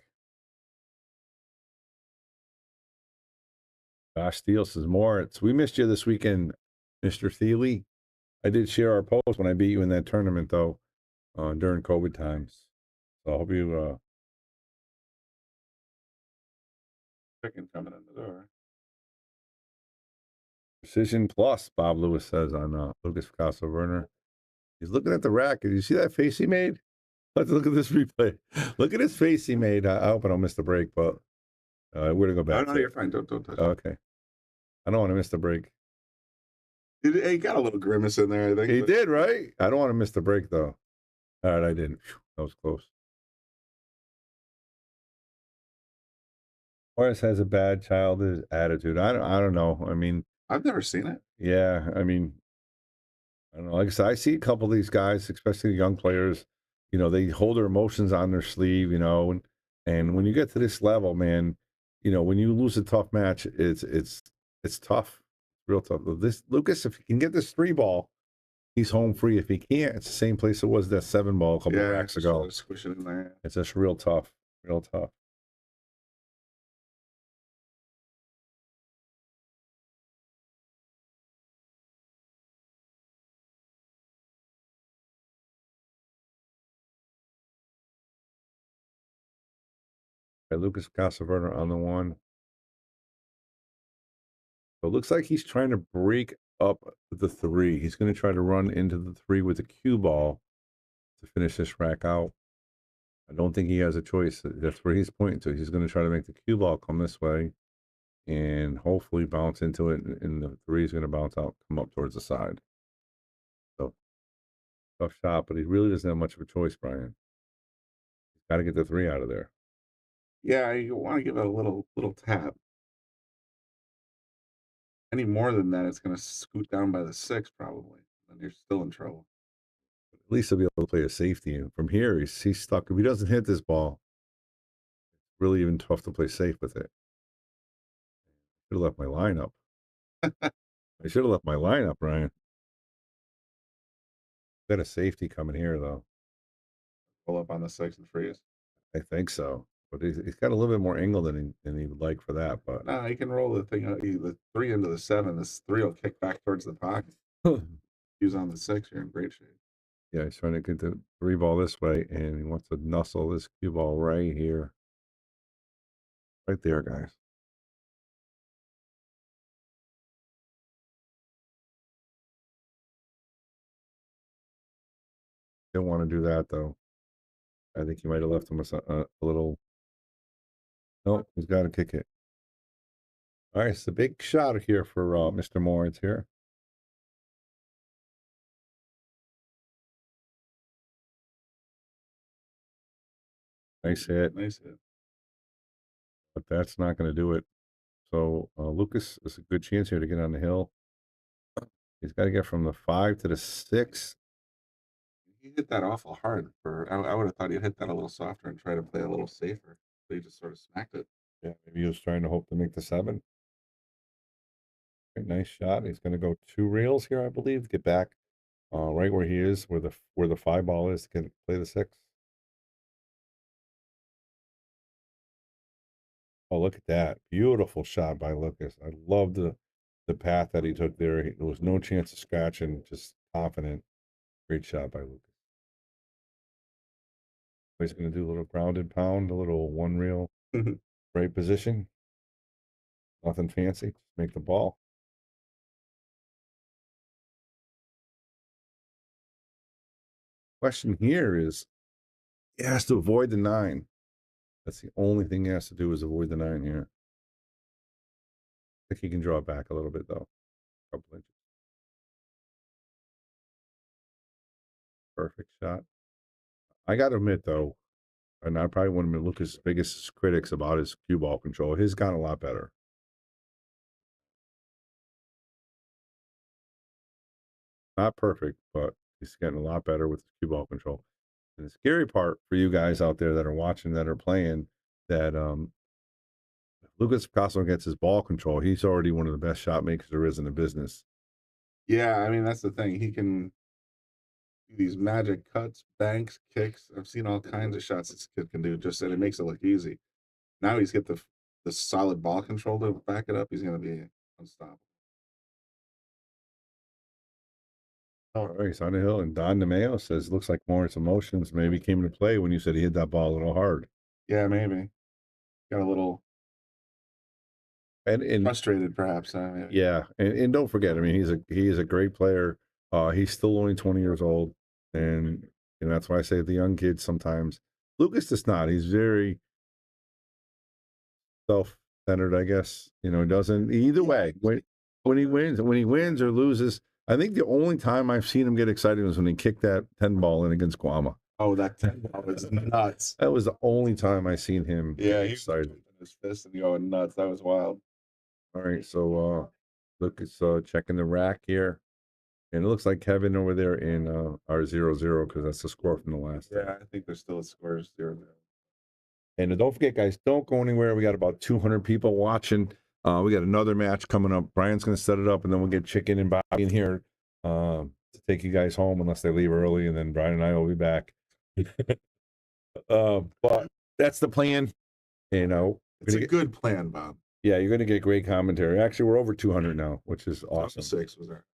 Josh Steele says, Moritz, we missed you this weekend, Mr. Thiele. I did share our post when I beat you in that tournament, though, during COVID times. So I hope you Chicken coming in the door. Precision Plus, Bob Lewis says on Lucas Picasso Werner. He's looking at the rack. Did you see that face he made? Let's look at this replay. Look at his face he made. I hope I don't miss the break, but we're going to go back. No, you're fine. Don't touch it. Okay. I don't want to miss the break. He got a little grimace in there, I think. He did, right? I don't want to miss the break, though. All right, I didn't. Whew, that was close. Morris has a bad childish attitude. I don't know. I mean, I've never seen it. Yeah, I mean, I don't know. Like I said, I see a couple of these guys, especially young players, they hold their emotions on their sleeve, and when you get to this level, man, when you lose a tough match, it's tough, real tough. This Lukas, if he can get this 3 ball, he's home free. If he can't, it's the same place it was that 7 ball a couple of racks ago. Squish it in there. It's just real tough, real tough. Lukas Casaverna on the 1. So it looks like he's trying to break up the 3. He's going to try to run into the 3 with the cue ball to finish this rack out. I don't think he has a choice. That's where he's pointing to. He's going to try to make the cue ball come this way and hopefully bounce into it. And the 3 is going to bounce out, come up towards the side. So tough shot, but he really doesn't have much of a choice, Brian. He's got to get the 3 out of there. Yeah, you want to give it a little tap. Any more than that, it's going to scoot down by the 6 probably. Then you're still in trouble. At least he'll be able to play a safety. From here, he's stuck. If he doesn't hit this ball, it's really even tough to play safe with it. I should have left my lineup. I should have left my lineup, Ryan. Got a safety coming here, though. Pull up on the 6 and freeze. I think so. But he's got a little bit more angle than he would like for that. But no, he can roll the thing, the 3 into the 7. This 3 will kick back towards the pocket. Use on the 6, you're in great shape. Yeah, he's trying to get the 3 ball this way, and he wants to nuzzle this cue ball right here. Right there, guys. Didn't want to do that, though. I think he might have left him a little. Nope, he's got to kick it. All right, it's a big shot here for Mr. Moritz here. Nice hit. Nice hit. But that's not going to do it. So Lukas is a good chance here to get on the hill. He's got to get from the 5 to the 6. He hit that awful hard. I would have thought he'd hit that a little softer and try to play a little safer. But he just sort of smacked it. Yeah, maybe he was trying to hope to make the 7. Okay, nice shot. He's going to go 2 reels here, I believe. Get back right where he is, where the 5 ball is, to play the 6. Oh, look at that. Beautiful shot by Lukas. I love the path that he took there. There was no chance of scratching, just confident. Great shot by Lukas. He's going to do a little grounded pound, a little one reel, right position. Nothing fancy. Just make the ball. Question here is, he has to avoid the 9. That's the only thing he has to do is avoid the 9 here. I think he can draw it back a little bit though. A couple inches. Perfect shot. I got to admit though, and I probably one of Lukas' biggest critics about his cue ball control. His got a lot better. Not perfect, but he's getting a lot better with his cue ball control. And the scary part for you guys out there that are watching, that are playing, that if Lukas Picasso gets his ball control, he's already one of the best shot makers there is in the business. Yeah, I mean that's the thing. He can do these magic cuts, banks, kicks. I've seen all kinds of shots this kid can do. Just and it makes it look easy. Now he's got the solid ball control to back it up. He's going to be unstoppable. All right, he's on the hill, and Don DeMeo says, looks like Moritz emotions maybe came into play when you said he hit that ball a little hard. Yeah, maybe. Got a little and frustrated, perhaps. Yeah, and don't forget, I mean, he is a great player. He's still only 20 years old, and that's why I say the young kids sometimes. Lukas is not. He's very self-centered, I guess. He doesn't either way. When he wins or loses. I think the only time I've seen him get excited was when he kicked that 10 ball in against Guama. Oh, that 10 ball was nuts. That was the only time I seen him get excited. His fist and going nuts. That was wild. All right, so Lukas checking the rack here. And it looks like Kevin over there in our 0-0 because that's the score from the last. Yeah, I think there's still a score 0-0. And don't forget, guys, don't go anywhere. We got about 200 people watching. We got another match coming up. Brian's going to set it up, and then we'll get Chicken and Bobby in here to take you guys home unless they leave early, and then Brian and I will be back. But that's the plan. It's a good plan, Bob. Yeah, you're going to get great commentary. Actually, we're over 200 now, which is awesome. 6 was there.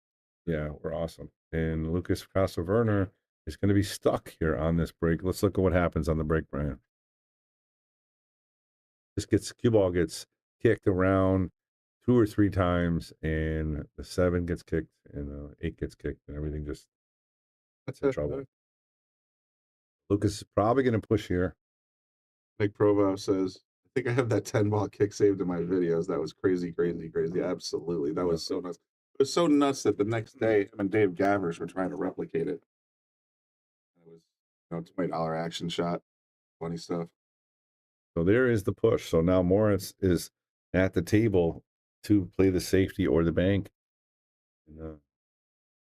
Yeah, we're awesome. And Lukas Picasso Werner is going to be stuck here on this break. Let's look at what happens on the break, Brian. Cue ball gets kicked around 2 or 3 times, and the 7 gets kicked, and 8 gets kicked, and everything just that's in trouble. Lukas is probably going to push here. Nick Provo says, I think I have that 10 ball kick saved in my videos. That was crazy. Absolutely. That was so nuts. It was so nuts that the next day, him and Dave Gavers were trying to replicate it. It was, $20 action shot. Funny stuff. So there is the push. So now Moritz is at the table to play the safety or the bank. And,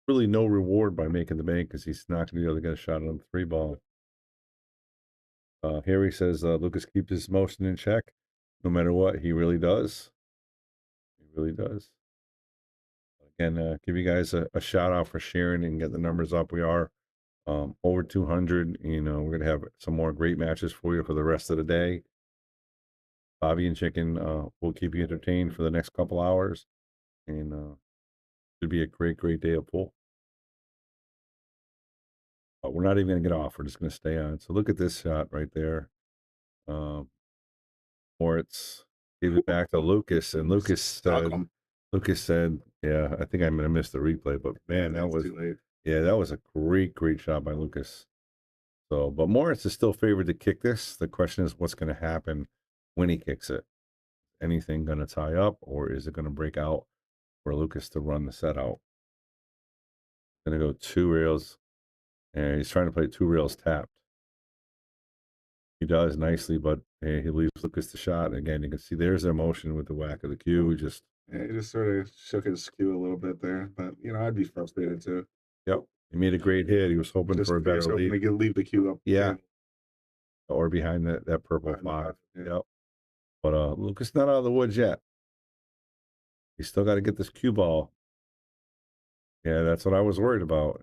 really no reward by making the bank because he's not going to be able to get a shot on the 3 ball. Harry says Lukas keeps his motion in check no matter what. He really does. He really does. Again, give you guys a shout out for sharing and get the numbers up. We are over 200. We're going to have some more great matches for you for the rest of the day. Bobby and Chicken will keep you entertained for the next couple hours. And should be a great day of pool. But we're not even going to get off. We're just going to stay on. So look at this shot right there. Moritz gave it back to Lukas, and Lukas said, yeah, I think I'm going to miss the replay, but man, that was a great shot by Lukas. So, but Moritz is still favored to kick this. The question is what's going to happen when he kicks it. Anything going to tie up, or is it going to break out for Lukas to run the set out? Going to go 2 rails. And he's trying to play 2 rails tapped. He does nicely, but he leaves Lukas the shot. Again, you can see there's the emotion with the whack of the cue. He just sort of shook his cue a little bit there. But, I'd be frustrated too. Yep. He made a great hit. He was hoping for a better lead. He could leave the cue up. Yeah. Or behind that purple 5. Yep. But Lukas not out of the woods yet. He's still got to get this cue ball. Yeah, that's what I was worried about.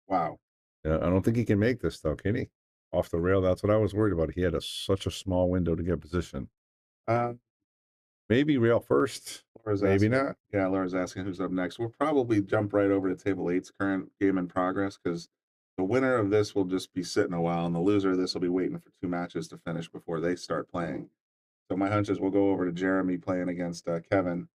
Wow. I don't think he can make this, though, can he? Off the rail, that's what I was worried about. He had such a small window to get position. Maybe rail first. Maybe not. Yeah, Laura's asking who's up next. We'll probably jump right over to table 8's current game in progress because The winner of this will just be sitting a while, and the loser of this will be waiting for 2 matches to finish before they start playing. So my hunch is we'll go over to Jeremy playing against Kevin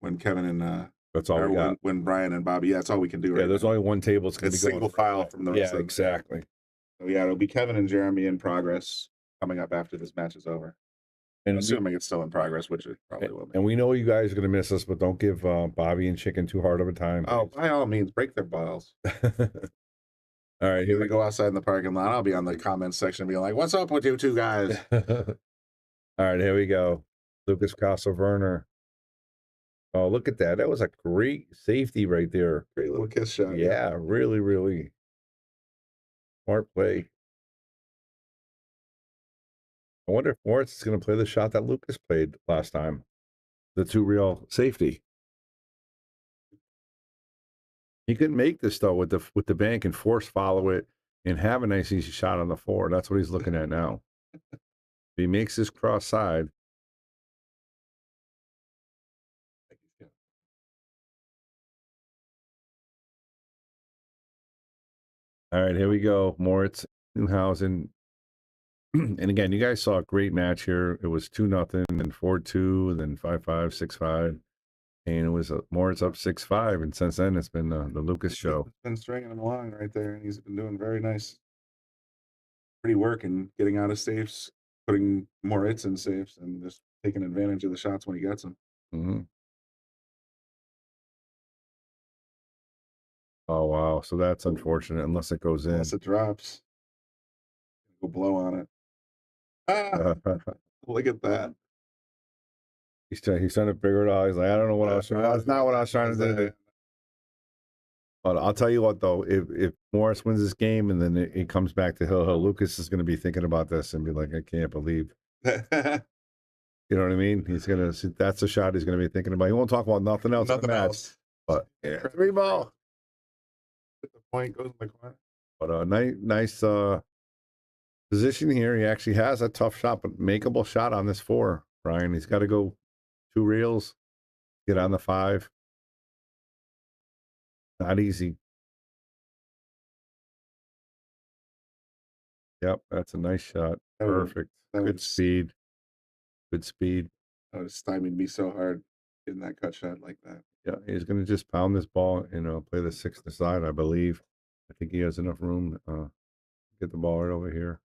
when Kevin and That's all we got. When Brian and Bobby. Yeah, that's all we can do right Yeah, there's now. only one table. It's going to be single file from the rest of them. exactly. So yeah, it'll be Kevin and Jeremy in progress coming up after this match is over. And assuming it's still in progress, which it probably will be. And we know you guys are going to miss us, but don't give Bobby and Chicken too hard of a time. Oh, by all means, break their balls. All right, here we go outside in the parking lot. I'll be on the comments section being like, "What's up with you two guys?" All right, here we go. Lukas Werner. Oh, look at that. That was a great safety right there. Great little kiss shot. Yeah, really, really smart play. I wonder if Moritz is going to play the shot that Lukas played last time. The 2 real safety. He couldn't make this though with the bank and force follow it and have a nice easy shot on the 4. That's what he's looking at now. If he makes this cross side. All right, here we go. Moritz, Neuhausen. And again, you guys saw a great match here. It was 2-0, then 4-2, then 5-5, 6-5. And it was Moritz up 6-5. And since then, it's been the Lukas show. It's been stringing him along right there, and he's been doing very nice. Pretty work and getting out of safes, putting Moritz in safes, and just taking advantage of the shots when he gets them. Mm-hmm. Oh, wow. So that's unfortunate unless it goes in. Unless it drops. Go blow on it. Ah, look at that. He's trying to figure it out. He's like, I don't know what I was trying. That's not what I was trying to do. But I'll tell you what, though, if Morris wins this game and then it comes back to Hill, Lukas is going to be thinking about this and be like, I can't believe. You know what I mean? He's going to, that's the shot he's going to be thinking about. He won't talk about nothing else. Nothing else. But yeah, 3 ball. The point goes in the corner. But nice position here. He actually has a tough shot, but makeable shot on this 4, Brian. He's got to go 2 reels, get on the 5. Not easy. Yep, that's a nice shot. Perfect. Good speed. Good speed. That would stymied me so hard getting that cut shot like that. Yeah, he's going to just pound this ball and play the 6th aside, I believe. I think he has enough room to get the ball right over here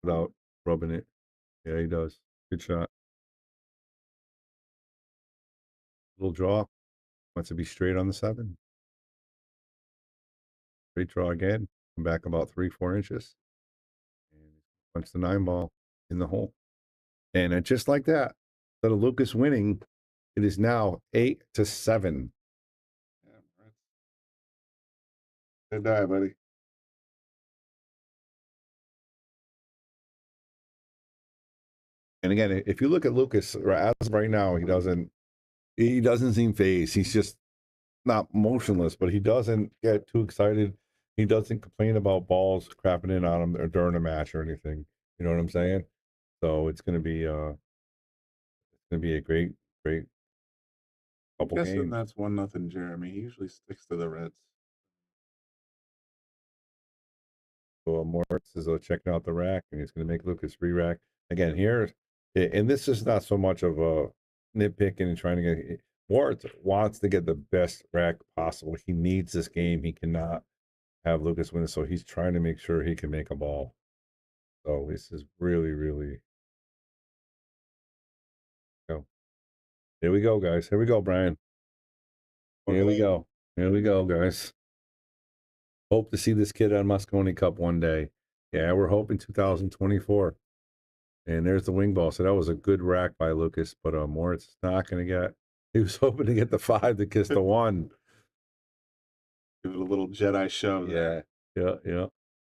without rubbing it. Yeah, he does. Good shot. Little draw. Wants to be straight on the 7. Straight draw again. Come back about 3-4 inches. And punch the 9 ball in the hole. And just like that, instead of Lukas winning, it is now 8-7. Yeah, right. Good die, buddy. And again, if you look at Lukas, as of right now, he doesn't seem phased. He's just not motionless, but he doesn't get too excited. He doesn't complain about balls crapping in on him or during a match or anything. You know what I'm saying? So it's going to be a great couple I'm guessing games. that's 1-0 Jeremy. He usually sticks to the Reds. So Moritz is checking out the rack, and he's going to make Lukas re-rack again here. And this is not so much of a nitpicking and trying to get. Moritz wants to get the best rack possible. He needs this game. He cannot have Lukas win, so he's trying to make sure he can make a ball. So this is really, really. Go. Here we go, guys. Here we go, Brian. Here we go. Here we go, guys. Hope to see this kid on Moscone Cup one day. Yeah, we're hoping 2024. And there's the wing ball. So that was a good rack by Lukas, but Moritz is not going to get. He was hoping to get the 5 to kiss the 1. Give it a little Jedi show. Yeah.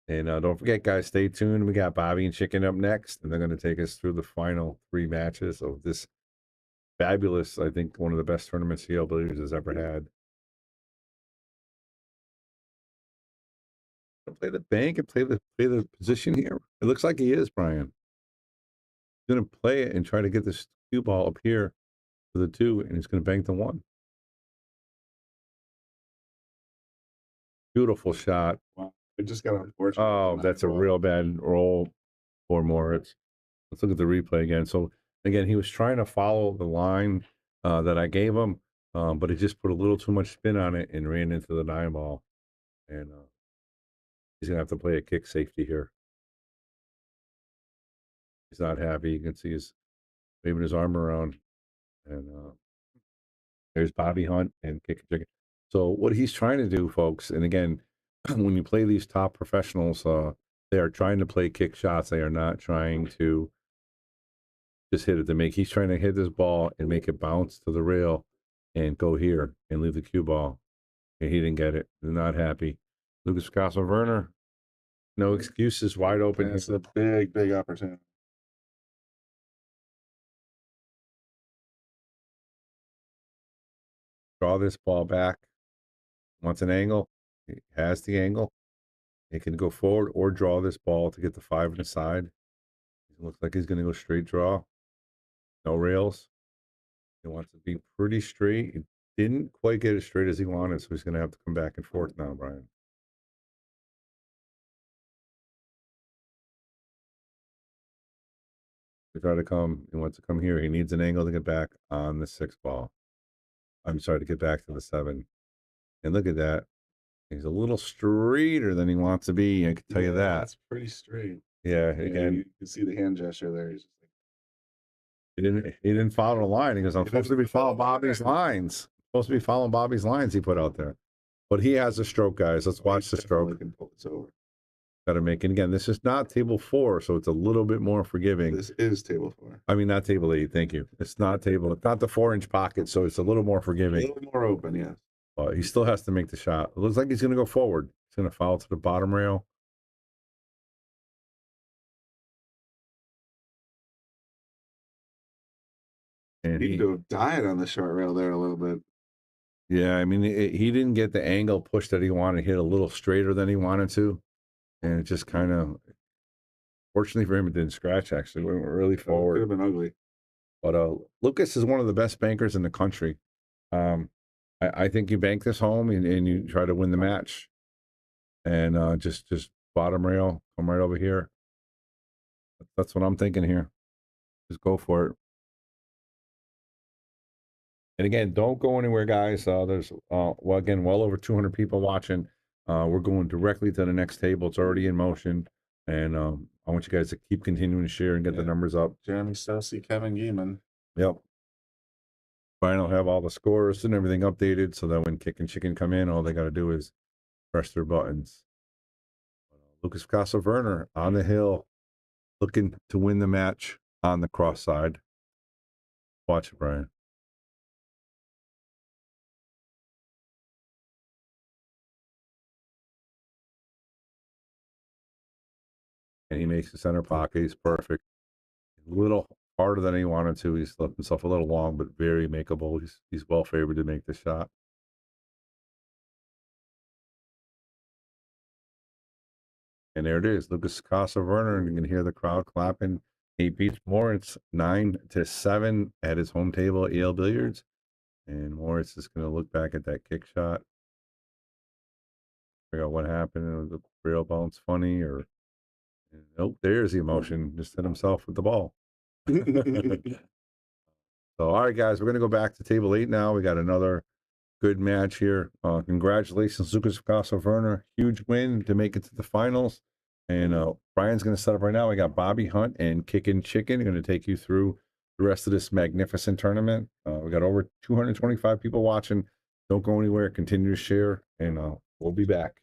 And don't forget, guys, stay tuned. We got Bobby and Chicken up next, and they're going to take us through the final 3 matches of this fabulous, I think, one of the best tournaments CLW has ever had. Play the bank and play the position here. It looks like he is, Brian. He's going to play it and try to get this cue ball up here for the 2, and he's going to bank the 1. Beautiful shot. Wow. It just got unfortunate. Oh, that's a real bad roll for Moritz. Let's look at the replay again. So again, he was trying to follow the line that I gave him, but he just put a little too much spin on it and ran into the 9-ball. And he's gonna have to play a kick safety here. He's not happy. You can see he's waving his arm around. And there's Bobby Hunt and Kick and Chicken. So what he's trying to do, folks, and again, when you play these top professionals, they are trying to play kick shots. They are not trying to just hit it. He's trying to hit this ball and make it bounce to the rail and go here and leave the cue ball. And he didn't get it. They're not happy. Lukas Werner, no excuses, wide open. It's a big, big opportunity. Draw this ball back. Wants an angle. He has the angle. He can go forward or draw this ball to get the 5 on the side. It looks like he's going to go straight draw. No rails. He wants to be pretty straight. He didn't quite get as straight as he wanted, so he's going to have to come back and forth now, Brian. He wants to come here. He needs an angle to get back on the 6 ball. I'm sorry, to get back to the 7. And look at that. He's a little straighter than he wants to be. I can tell you that. That's pretty straight. Yeah, again, you can see the hand gesture there. He's just like, he didn't follow the line. He goes, I'm supposed to be following Bobby's lines. Supposed to be following Bobby's lines he put out there. But he has a stroke, guys. Let's watch the stroke. Can pull this over. Got to make it again. This is not table 4, so it's a little bit more forgiving. This is table 4. I mean, not table 8. Thank you. It's not the 4-inch pocket, so it's a little more A forgiving. little more open, yes. He still has to make the shot. It looks like he's going to go forward. He's going to foul to the bottom rail. And He could have died on the short rail there a little bit. yeah, I mean, he didn't get the angle push that he wanted. Hit a little straighter than he wanted to. And it just kind of, fortunately for him, it didn't scratch, actually. We went really forward. Could have been ugly. But Lukas is one of the best bankers in the country. I think you bank this home and you try to win the match. And just bottom rail, come right over here. That's what I'm thinking here. Just go for it. And again, don't go anywhere, guys. There's, well over 200 people watching. We're going directly to the next table. It's already in motion. And I want you guys to keep continuing to share and get the numbers up. Jeremy Stossy, Kevin Geeman. Yep. Brian will have all the scores and everything updated so that when Kick and Chicken come in, all they got to do is press their buttons. Lukas Werner on the hill, looking to win the match on the cross side. Watch it, Brian. And he makes the center pocket. He's perfect. A little harder than he wanted to. He's left himself a little long, but very makeable. He's well favored to make the shot. And there it is, Lukas Werner, and you can hear the crowd clapping. He beats Moritz 9-7 at his home table at Yale Billiards. And Moritz is going to look back at that kick shot. Figure out what happened. Was the rail bounce funny or... Nope, there's the emotion. Just hit himself with the ball. So, all right, guys, we're going to go back to table 8 now. We got another good match here. Congratulations, Lukas Werner. Huge win to make it to the finals. And Brian's going to set up right now. We got Bobby Hunt and Kickin' Chicken going to take you through the rest of this magnificent tournament. We got over 225 people watching. Don't go anywhere. Continue to share, and we'll be back.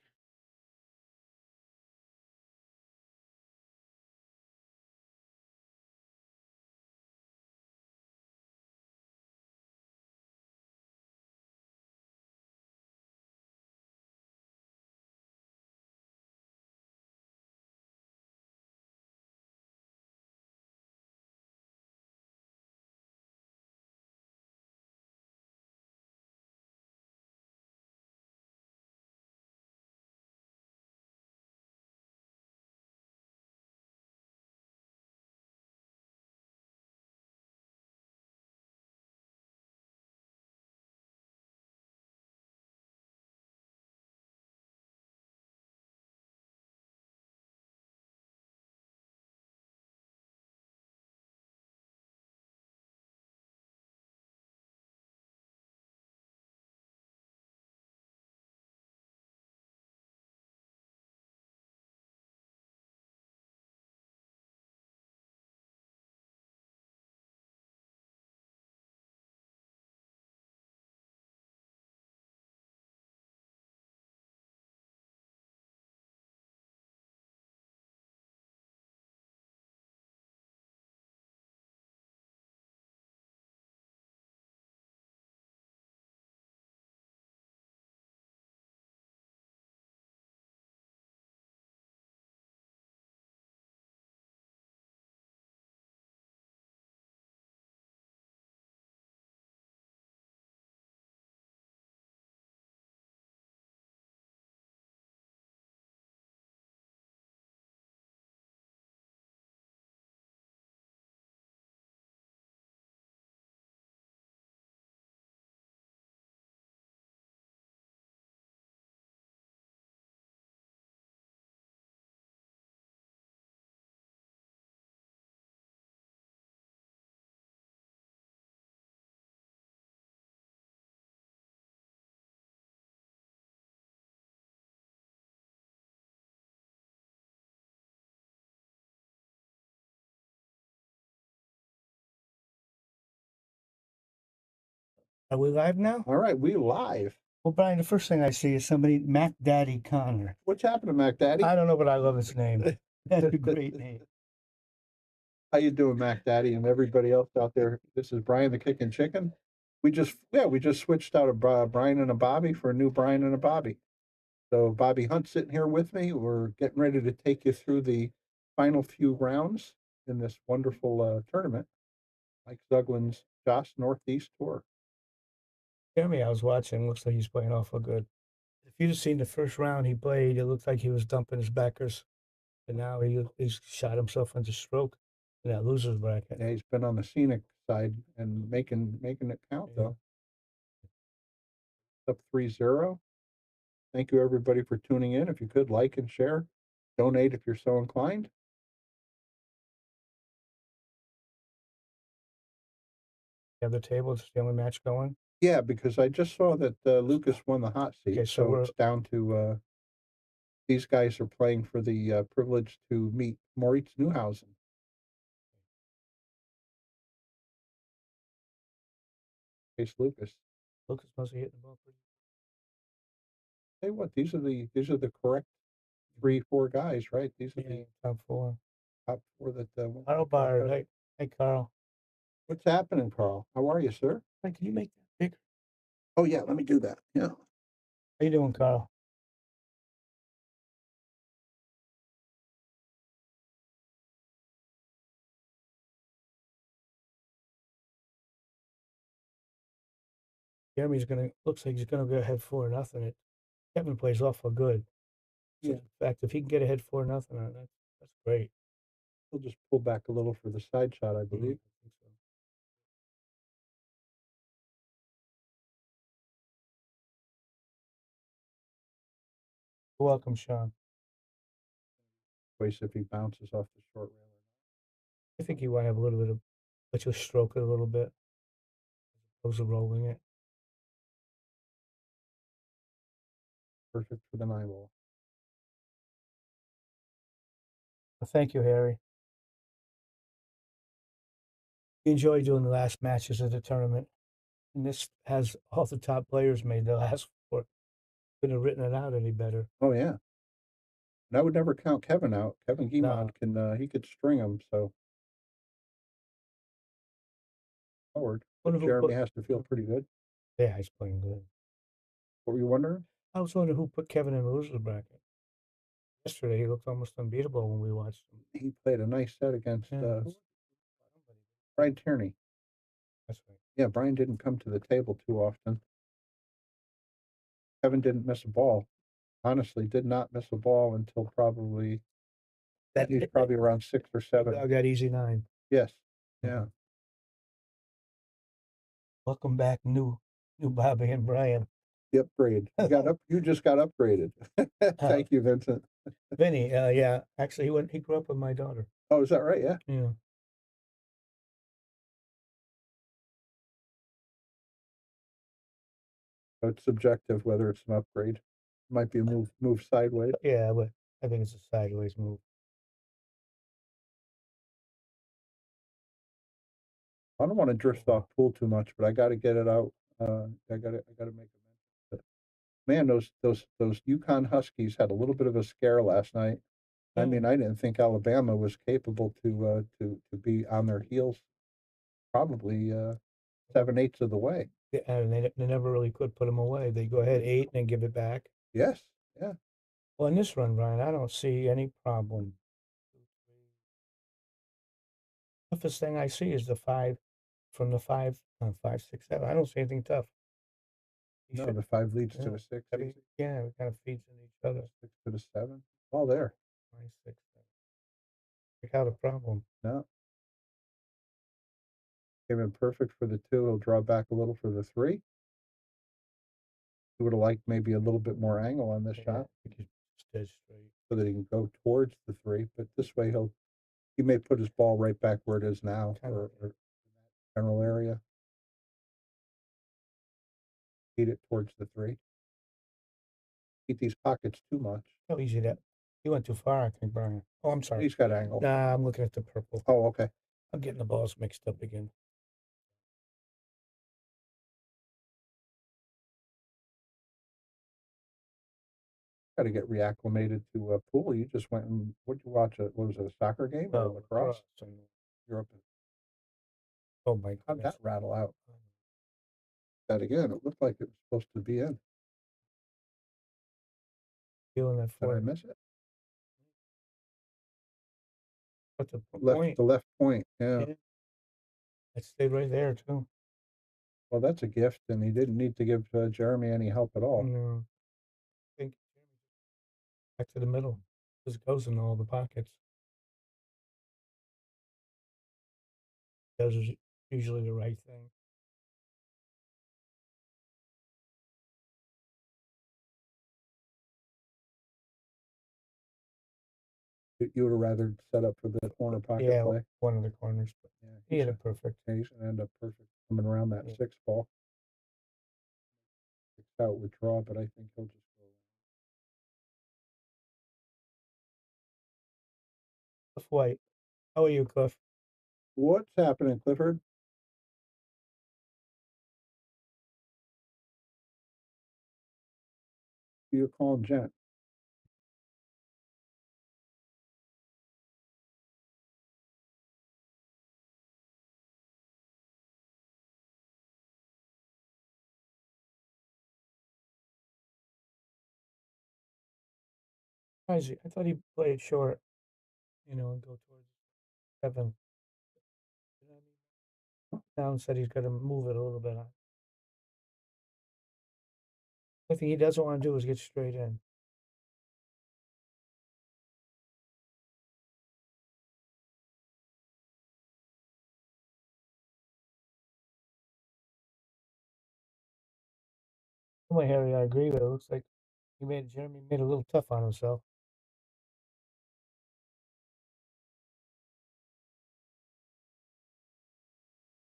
Are we live now? All right, we live. Well, Brian, the first thing I see is somebody, Mac Daddy Connor. What's happened to Mac Daddy? I don't know, but I love his name. That's a great name. How you doing, Mac Daddy, and everybody else out there? This is Brian the Kickin' Chicken. We just switched out a Brian and a Bobby for a new Brian and a Bobby. So Bobby Hunt's sitting here with me. We're getting ready to take you through the final few rounds in this wonderful tournament, Mike Zuglan's Josh Northeast Tour. Jeremy, I was watching. Looks like he's playing awful good. If you'd have seen the first round he played, it looked like he was dumping his backers. And now he's shot himself into stroke in that loser's bracket. Yeah, he's been on the scenic side and making it count, though. Up 3-0. Thank you, everybody, for tuning in. If you could, like and share. Donate if you're so inclined. The other table is the only match going. Yeah, because I just saw that Lukas won the hot seat, Okay, so so it's down to these guys are playing for the privilege to meet Moritz Newhausen. Face Lukas. Lukas must be hitting the ball pretty. Hey, what? These are the correct 3-4 guys, right? These are the top four. Top four that. Carl Bard. Hey, Carl. What's happening, Carl? How are you, sir? Hey, can you make that bigger? Oh yeah, let me do that. Yeah. How you doing, Carl? Jeremy's looks like he's gonna go ahead 4-0. Kevin plays awful good. So Yeah. in fact, if he can get ahead 4-0, that's great. He'll just pull back a little for the side shot, I believe. I think so. You're welcome, Sean. Place if he bounces off the short rail. I think you want to have a little bit of, let you stroke it a little bit, as opposed to rolling it. Perfect for the 9-ball. Well, thank you, Harry. We enjoy doing the last matches of the tournament. And this has all the top players made the last four. Couldn't have written it out any better. Oh yeah. And I would never count Kevin out. Kevin Guimond can he could string him, so forward. Jeremy has to feel pretty good. Yeah, he's playing good. What were you wondering? I was wondering who put Kevin in the loser's bracket. Yesterday he looked almost unbeatable when we watched him. He played a nice set against Brian Tierney. That's right. Yeah, Brian didn't come to the table too often. Kevin didn't miss a ball. Honestly, did not miss a ball until probably he's probably around 6 or 7. I got easy 9. Yes. Yeah. Welcome back, new Bobby and Brian. The upgrade. You just got upgraded. Thank you, Vincent. Vinny, yeah. Actually he grew up with my daughter. Oh, is that right? Yeah. Yeah. So it's subjective whether it's an upgrade. It might be a move sideways. Yeah, but I think it's a sideways move. I don't want to drift off pool too much, but I got to get it out. I got to make a mention. Man, those Yukon Huskies had a little bit of a scare last night. I mean, I didn't think Alabama was capable to be on their heels. Probably 7/8 of the way. Yeah, and they never really could put them away. They go ahead 8 and then give it back. Yes. Yeah. Well, in this run, Brian, I don't see any problem. The toughest thing I see is the 5 from the 5, 5, 6, 7. I don't see anything tough. No, the 5 leads to the 6. Yeah, it kind of feeds in each other. 6 to the 7. All there. 5, 6, 7. Without a problem. No. Came in perfect for the 2. He'll draw back a little for the 3. He would have liked maybe a little bit more angle on this shot. Dead straight. So that he can go towards the 3. But this way he may put his ball right back where it is now or in that general area. Feed it towards the 3. Eat these pockets too much. How easy that. You went too far, I think, Brian. Oh, I'm sorry. He's got angle. Nah, I'm looking at the purple. Oh, okay. I'm getting the balls mixed up again. got to get reacclimated to pool. You just went and what did you watch? What was it? A soccer game or lacrosse? in Europe. Oh my How'd goodness. that rattle out? That again, it looked like it was supposed to be in. Feeling that Did for I you. miss it? But the Left point, the left point. Yeah. yeah, it stayed right there too. Well, that's a gift, and he didn't need to give Jeremy any help at all. No, I think back to the middle. Just goes in all the pockets. Does usually the right thing. You would have rather set up for the corner pocket Yeah, play. one of the corners. But Yeah, he had it perfect. Yeah, he's gonna end up perfect coming around that Yeah. 6 ball. 6 out withdraw, but I think he'll just go. Cliff White. How are you, Cliff? What's happening, Clifford? You're calling Jen. I thought he played short, and go towards 7. Down said he's got to move it a little bit. The thing he doesn't want to do is get straight in. Well, Harry, I agree with it. It looks like Jeremy made it a little tough on himself.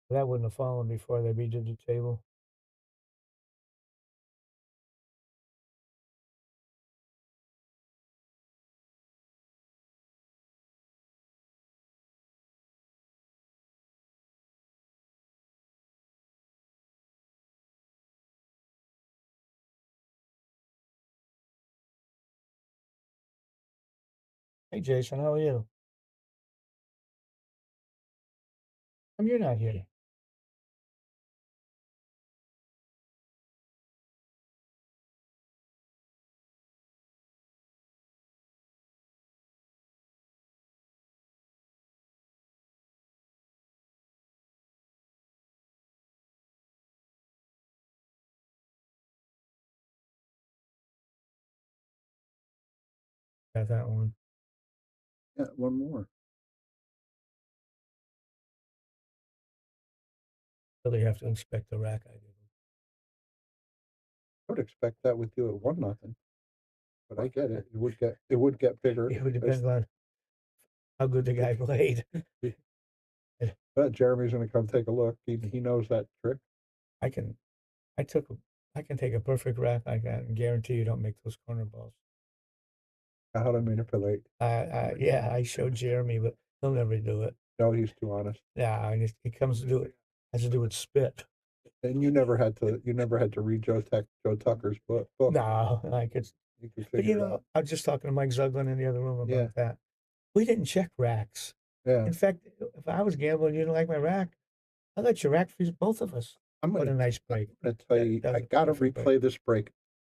That wouldn't have fallen before they redid the table. Hey, Jason, how are you? You're not here. Got that one. Yeah, one more. Really have to inspect the rack I did. I would expect that with you at 1-0, but I get it. It would get bigger. It would depend on how good the guy played. But Jeremy's gonna come take a look. He knows that trick. I can take a perfect rack. I can guarantee you don't make those corner balls. How to manipulate. Yeah, I showed Jeremy, but he'll never do it. No, he's too honest. Yeah, and he comes to do it. Has to do with spit. And you never had to read Joe Tucker's book. No, I could. You could But figure it out. I was just talking to Mike Zuglan in the other room about Yeah. that. We didn't check racks. Yeah. In fact, if I was gambling, and you didn't like my rack, I'll let your rack freeze both of us. What a nice break. I'm gonna tell you, That was I a gotta perfect replay break. this break.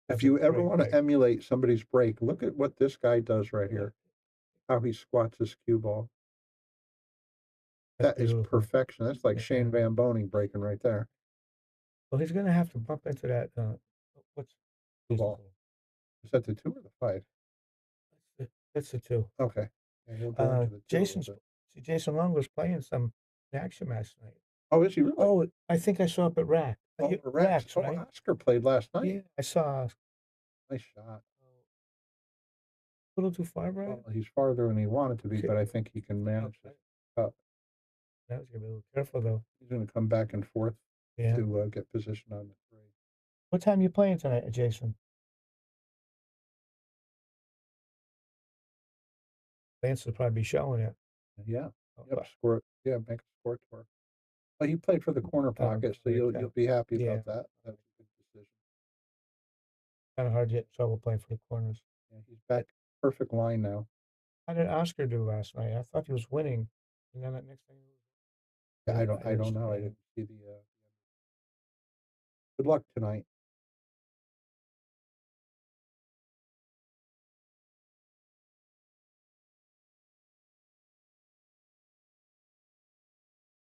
That If was a you ever great want to break. emulate somebody's break, look at what this guy does right here. How he squats his cue ball. That's That is beautiful. perfection. That's like Shane Van Boning breaking right there. Well, he's going to have to bump into that. What's The ball. Is that the 2 or the 5? That's the 2. Okay. Yeah, he'll go into the 2 a little bit. Jason Long was playing some action match tonight. Oh, is he really? Oh, I think I saw up at Rack. Oh, Racks, right? Oscar played last night. Yeah, I saw. Nice shot. A little too far, Brian? Well, he's farther than he wanted to be, Okay. but I think he can manage it. That was going to be a little careful, though. He's going to come back and forth Yeah. to get position on the 3. What time are you playing tonight, Jason? Lance will probably be showing it. Yeah. Oh, Yep. Score. Yeah. Make a score tour. Well, he played for the corner pocket, so you'll be happy about that. That's a good decision. Kind of hard to get in trouble playing for the corners. Yeah, he's back perfect line now. How did Oscar do last night? I thought he was winning, and then the next thing. Yeah, I don't know. I didn't see the. Good luck tonight.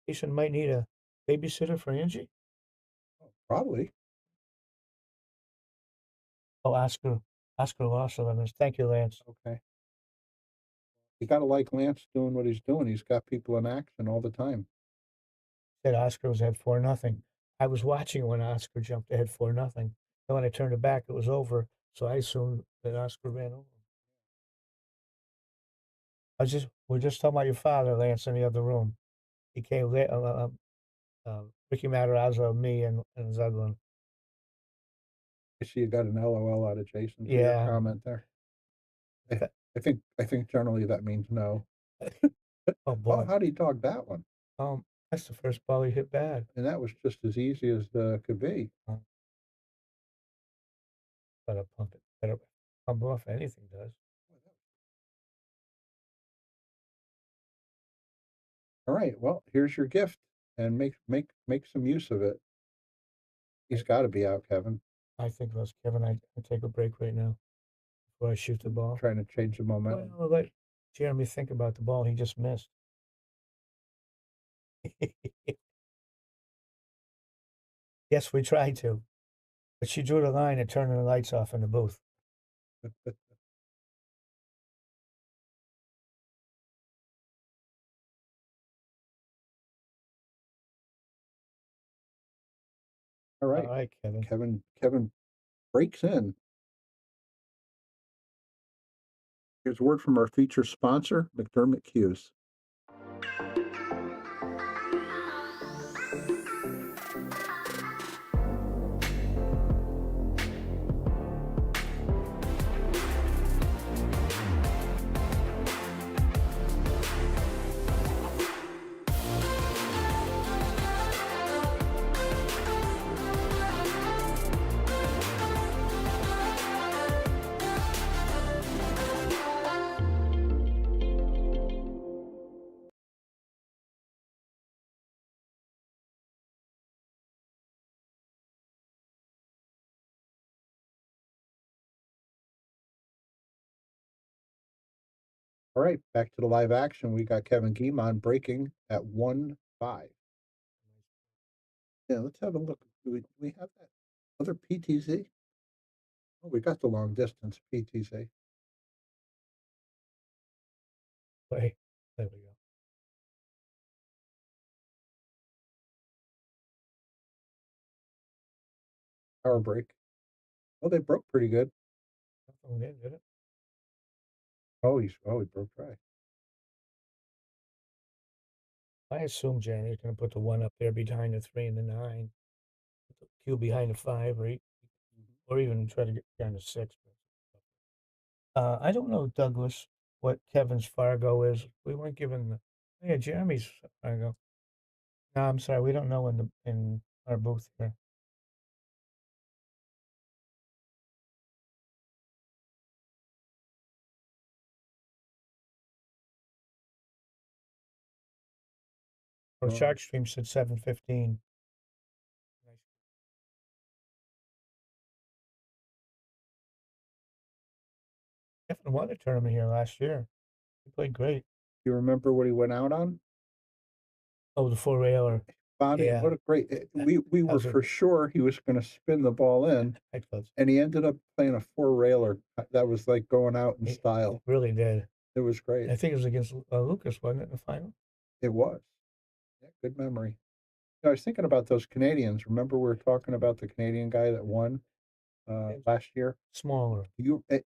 Jason might need a babysitter for Angie. Probably. Oh, Oscar lost 11. Thank you, Lance. Okay. You got to like Lance doing what he's doing. He's got people in action all the time. Said Oscar was ahead 4-0. I was watching when Oscar jumped ahead 4-0. Then when I turned it back, it was over. So I assumed that Oscar ran over. We're just talking about your father, Lance, in the other room. He came, Ricky Matarazzo, me, and Zuglan. I see you got an LOL out of Jason for your Yeah. comment there. I think generally that means no. Oh boy. How do you dog that one? That's the first ball he hit bad. And that was just as easy as could be. Better pump it. Better pump off. Anything does. All right. Well, here's your gift, and make some use of it. He's got to be out, Kevin. I think let's Kevin. I take a break right now before I shoot the ball. Trying to change the momentum. Well, let Jeremy think about the ball he just missed. Yes, we tried to, but she drew the line and turned the lights off in the booth. All right. All right, Kevin. Kevin breaks in. Here's a word from our feature sponsor, McDermott Cues. All right, back to the live action. We got Kevin Guimond breaking at 1-5. Yeah, let's have a look. Do we have that other PTZ? Oh, we got the long distance PTZ. Wait, there we go. Power break. Oh, they broke pretty good. Nothing did it? Oh, he broke dry. I assume Jeremy's going to put the 1 up there behind the 3 and the 9. Put the Q behind the 5 or 8, or even try to get down to 6. I don't know, Douglas, what Kevin's Fargo is. We weren't given the. Yeah, Jeremy's Fargo. No, I'm sorry, we don't know in our booth here. Or Shark Stream said 7:15. Kevin won a tournament here last year. He played great. You remember what he went out on? Oh, the 4-railer. Bobby, Yeah. what a great! We were for sure he was going to spin the ball in, and he ended up playing a 4-railer. That was like going out in style. It really did. It was great. I think it was against Lukas, wasn't it, in the final? It was. Yeah, good memory. I was thinking about those Canadians. Remember we were talking about the Canadian guy that won last year? Smaller.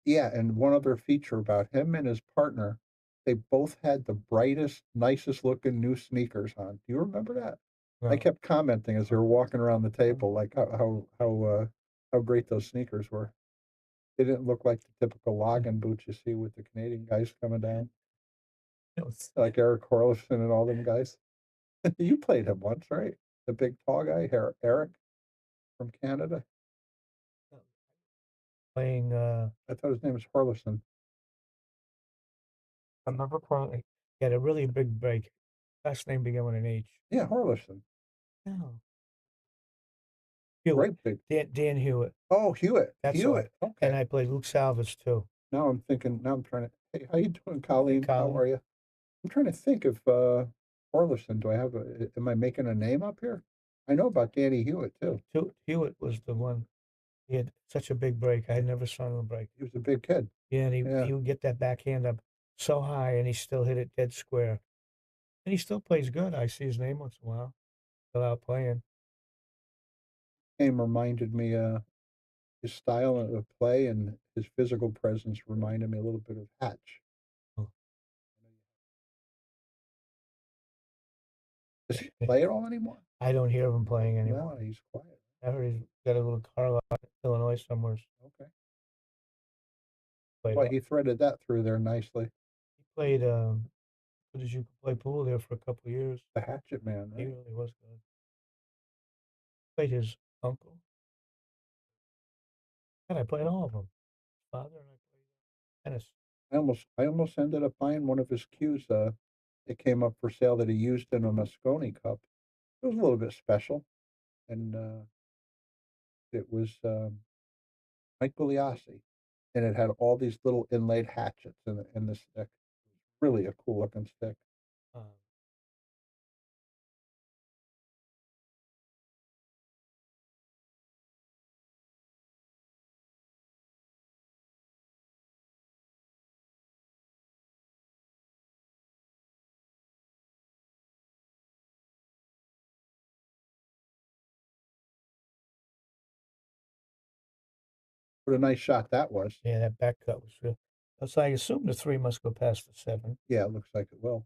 Yeah, and one other feature about him and his partner, they both had the brightest, nicest looking new sneakers on. Do you remember that? No. I kept commenting as they were walking around the table, like how great those sneakers were. They didn't look like the typical login boots you see with the Canadian guys coming down, like Eric Corlissen and all them guys. You played him once, right? The big tall guy, Eric from Canada. playing. I thought his name was Harlison. I remember playing. He had a really big break. Last name began with an H. Yeah, Harlison. No. Hewitt. Right big. Dan Hewitt. Oh, Hewitt. That's Hewitt. all. Okay. And I played Luke Salvage too. Now I'm thinking. Now I'm trying to. Hey, how you doing, Colleen? How Colleen. are you? I'm trying to think of Harlison. Do I have a? Am I making a name up here? I know about Danny Hewitt too. Hewitt was the one. He had such a big break. I had never saw him break. He was a big kid. Yeah, and Yeah. he would get that backhand up so high, and he still hit it dead square. And he still plays good. I see his name once in a while. Still out playing. Game reminded me. His style of play and his physical presence reminded me a little bit of Hatch. Oh. Does he play at all anymore? I don't hear him playing anymore. No, he's quiet. I heard he's got a little car lot in Illinois somewhere. Okay. Played Well, he threaded that through there nicely. He played. What did you play pool there for a couple of years? The Hatchet Man, He right? really was good. Played his uncle. And I played all of them. Father and I played tennis. I almost ended up buying one of his cues. It came up for sale that he used in a Moscone Cup. It was a little bit special, and it was Mike Gugliassi, and it had all these little inlaid hatchets in the stick. Really a cool looking stick. Um, What a nice shot that was. yeah, that back cut was real. So I assume the 3 must go past the 7. Yeah, it looks like it will.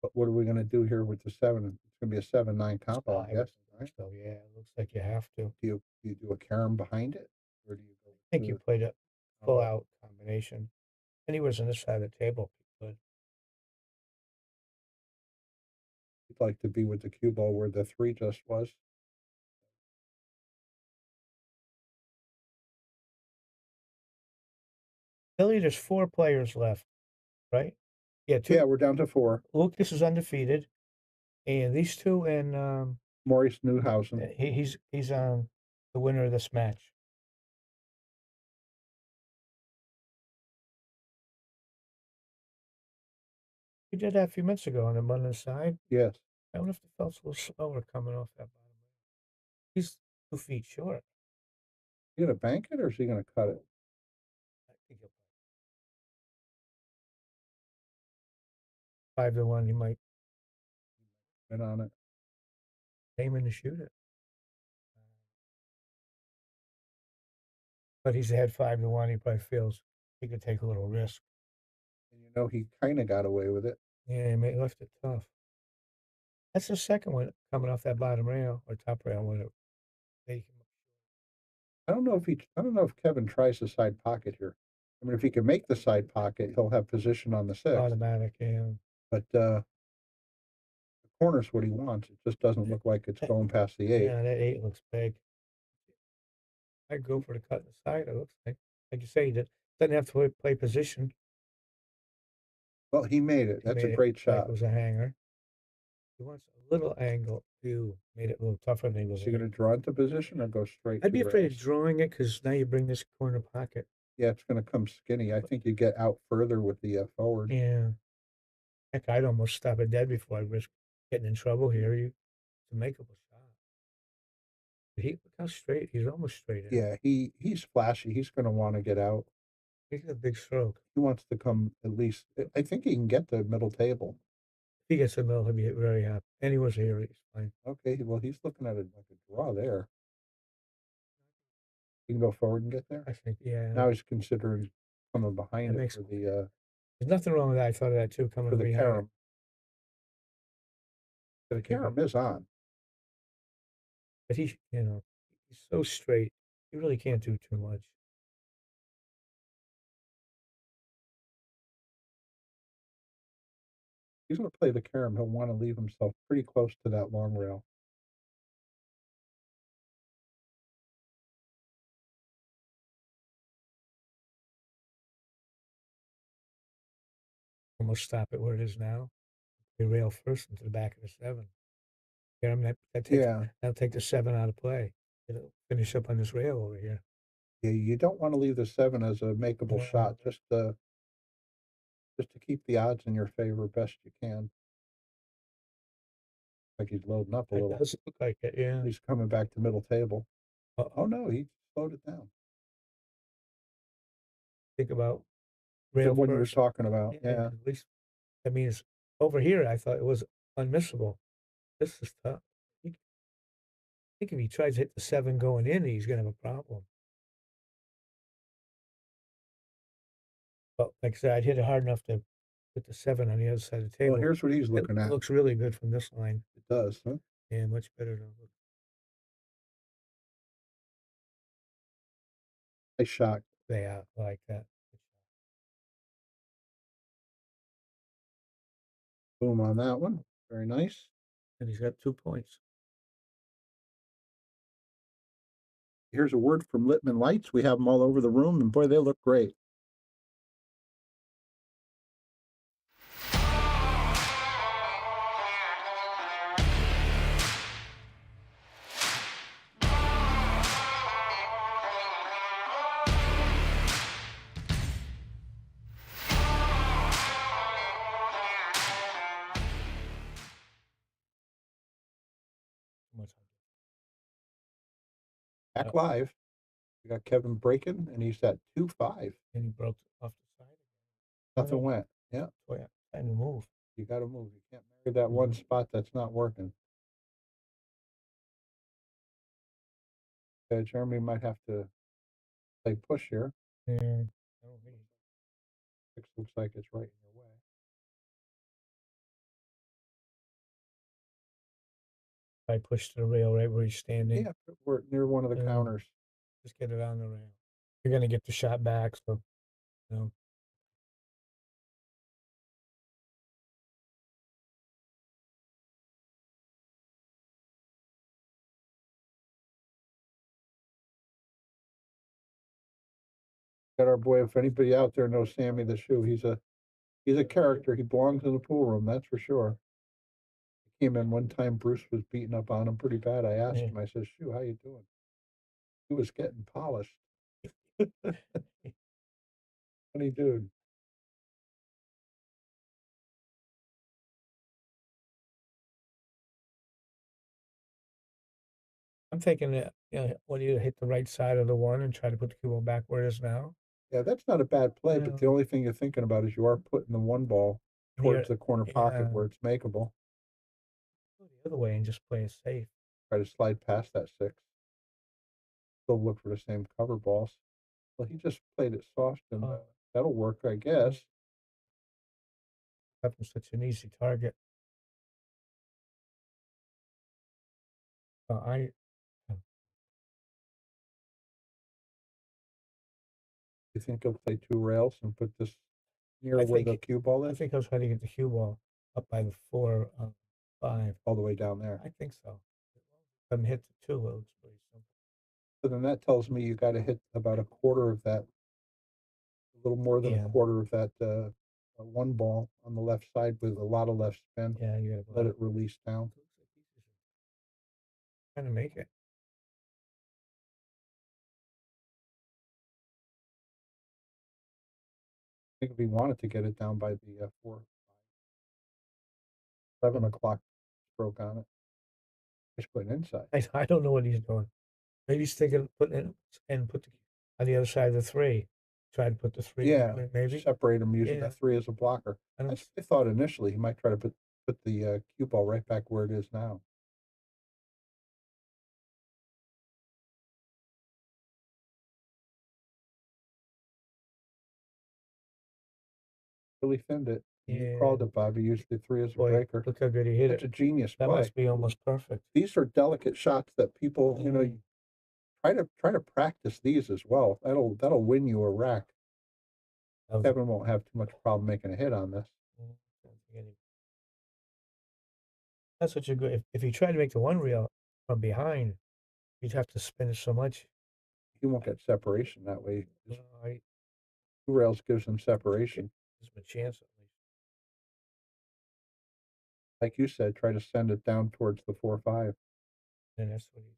But what are we going to do here with the 7? It's going to be a 7-9 combo, I guess. Right? So yeah, it looks like you have to. Do you do a carom behind it, or do you go? I think you played a full out combination. Anywhere's on this side of the table, good. You'd like to be with the cue ball where the 3 just was. Billy, there's 4 players left, right? Yeah, 2. Yeah, we're down to 4. Lucas is undefeated, and these 2 and Maurice Newhausen. he's on the winner of this match. We did that a few minutes ago on the London side. Yes. I wonder if the felt's a little slower coming off that bottom. He's 2 feet short. You gonna bank it or is he gonna cut it? I think he'll 5-1. He might Been on it. aiming to shoot it. But he's ahead 5-1. He probably feels he could take a little risk. And you know he kind of got away with it. Yeah, he may left it tough. That's the second one coming off that bottom rail or top rail, whatever. I don't know if Kevin tries the side pocket here. I mean, if he can make the side pocket, he'll have position on the 6. Automatic, yeah. But the corner's what he wants. It just doesn't look like it's going past the 8. Yeah, that 8 looks big. I'd go for the cut in the side. It looks like you say, he doesn't have to play position. Well, he made it. That's a great shot. It was a hanger. He wants a little angle. You made it a little tougher than he was. Is he going to draw into position or go straight? I'd be to afraid rails? of drawing it because now you bring this corner pocket. Yeah, it's going to come skinny. I think you get out further with the forward. Yeah. Heck, I'd almost stop it dead before I risk getting in trouble here. It's a makeable shot. Look how straight. He's almost straight. Yeah, he's flashy. He's going to want to get out. He's a big stroke. He wants to come at least. I think he can get the middle table. If he gets the middle, he'll be very happy. And he was here. He's fine. Okay, well, he's looking at it like a draw there. You can go forward and get there. I think, yeah. Now he's considering coming behind That it for the there's nothing wrong with that. I thought of that too. Coming for the behind. carom. The carom is on. But he's so straight. He really can't do too much. He's going to play the carom. He'll want to leave himself pretty close to that long rail. almost stop it where it is now. The rail first into the back of the 7. Yeah, I mean, that'll take the 7 out of play. It'll finish up on this rail over here. Yeah, you don't want to leave the 7 as a makeable shot, just to keep the odds in your favor best you can. Like he's loading up a little. It does look like it, yeah. He's coming back to middle table. Oh no, he slowed it down. Think about rail What you were first. talking about, yeah. At least, I mean, over here, I thought it was unmissable. This is tough. I think if he tries to hit the 7 going in, he's going to have a problem. But like I said, I'd hit it hard enough to put the 7 on the other side of the table. Well, here's what he's looking at. It looks really good from this line. It does, huh? Yeah, much better than look. Nice shot. Yeah, I like that. Boom on that one. Very nice. And he's got 2 points. Here's a word from Littman Lights. We have them all over the room, and boy, they look great. Back live. We got Kevin breaking, and he's at 2-5. And he broke off the side. Nothing went. Yeah. Oh, yeah. Time to move. You got to move. You can't marry that one spot that's not working. Jeremy might have to play push here. Yeah. I don't think 6 looks like it's right in your way. I push to the rail right where he's standing. Yeah, we're near one of the counters. Just get it on the rail. You're going to get the shot back, so, you know. Got our boy. If anybody out there knows Sammy the Shoe, he's a character. He belongs in the pool room, that's for sure. He came in one time. Bruce was beating up on him pretty bad. I asked him. I said, "Shoe, how you doing?" He was getting polished. Funny dude. I'm thinking that, when you hit the right side of the 1 and try to put the cue ball back where it is now. Yeah, that's not a bad play, but the only thing you're thinking about is you are putting the 1 ball towards the corner pocket where it's makeable. Go the other way and just play it safe. Try to slide past that 6. Still look for the same cover balls. Well, he just played it soft, and that'll work, I guess. That was such an easy target. You think he'll play 2 rails and put this near where the cue ball is? I think I was trying to get the cue ball up by the 4, 5. All the way down there. I think so. If hit the 2, it looks pretty simple. So then that tells me you got to hit about a quarter of that, a little more than a quarter of that 1 ball on the left side with a lot of left spin. Yeah, you got to let it release down. Trying to make it. I think if he wanted to get it down by the 7 o'clock stroke on it, he's putting inside. I don't know what he's doing. Maybe he's thinking putting it and put on the other side of the 3. Try to put the 3. Yeah, maybe separate him using the 3 as a blocker. I thought initially he might try to put the cue ball right back where it is now. Really thinned it. You called it, Bobby. Used the 3 as a breaker. Look how good he hit it. It's a genius That play. must be almost perfect. These are delicate shots that people, try to practice these as well. That'll win you a rack. Kevin won't have too much problem making a hit on this. That's what you're good. If you try to make the 1 reel from behind, you'd have to spin it so much. He won't get separation that way. 2 rails gives him separation. Gives him a chance at least. like you said, try to send it down towards the 4-5. And that's what he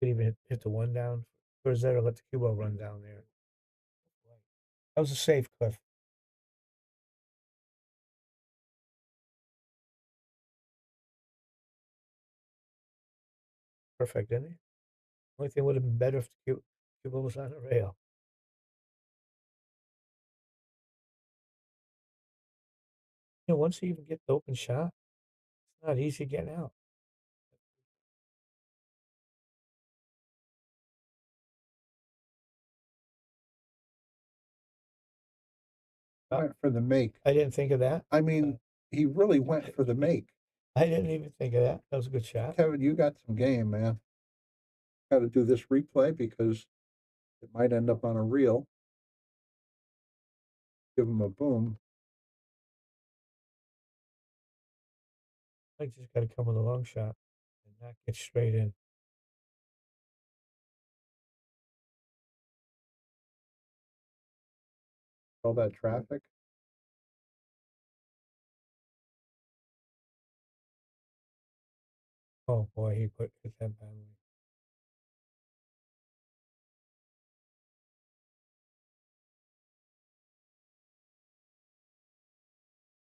could even hit the one down. Or is that or let the cue ball run down there? That was a safe, Cliff. Perfect, didn't he? Only thing would have been better if the cue ball was on the rail. You know, once you even get the open shot, it's not easy getting out. Went for the make. I didn't think of that. I mean, he really went for the make. I didn't even think of that. That was a good shot. Kevin, you got some game, man. Got to do this replay because it might end up on a reel. Give him a boom. I just got to come with a long shot and not get straight in. All that traffic. Oh boy, he hit that badly.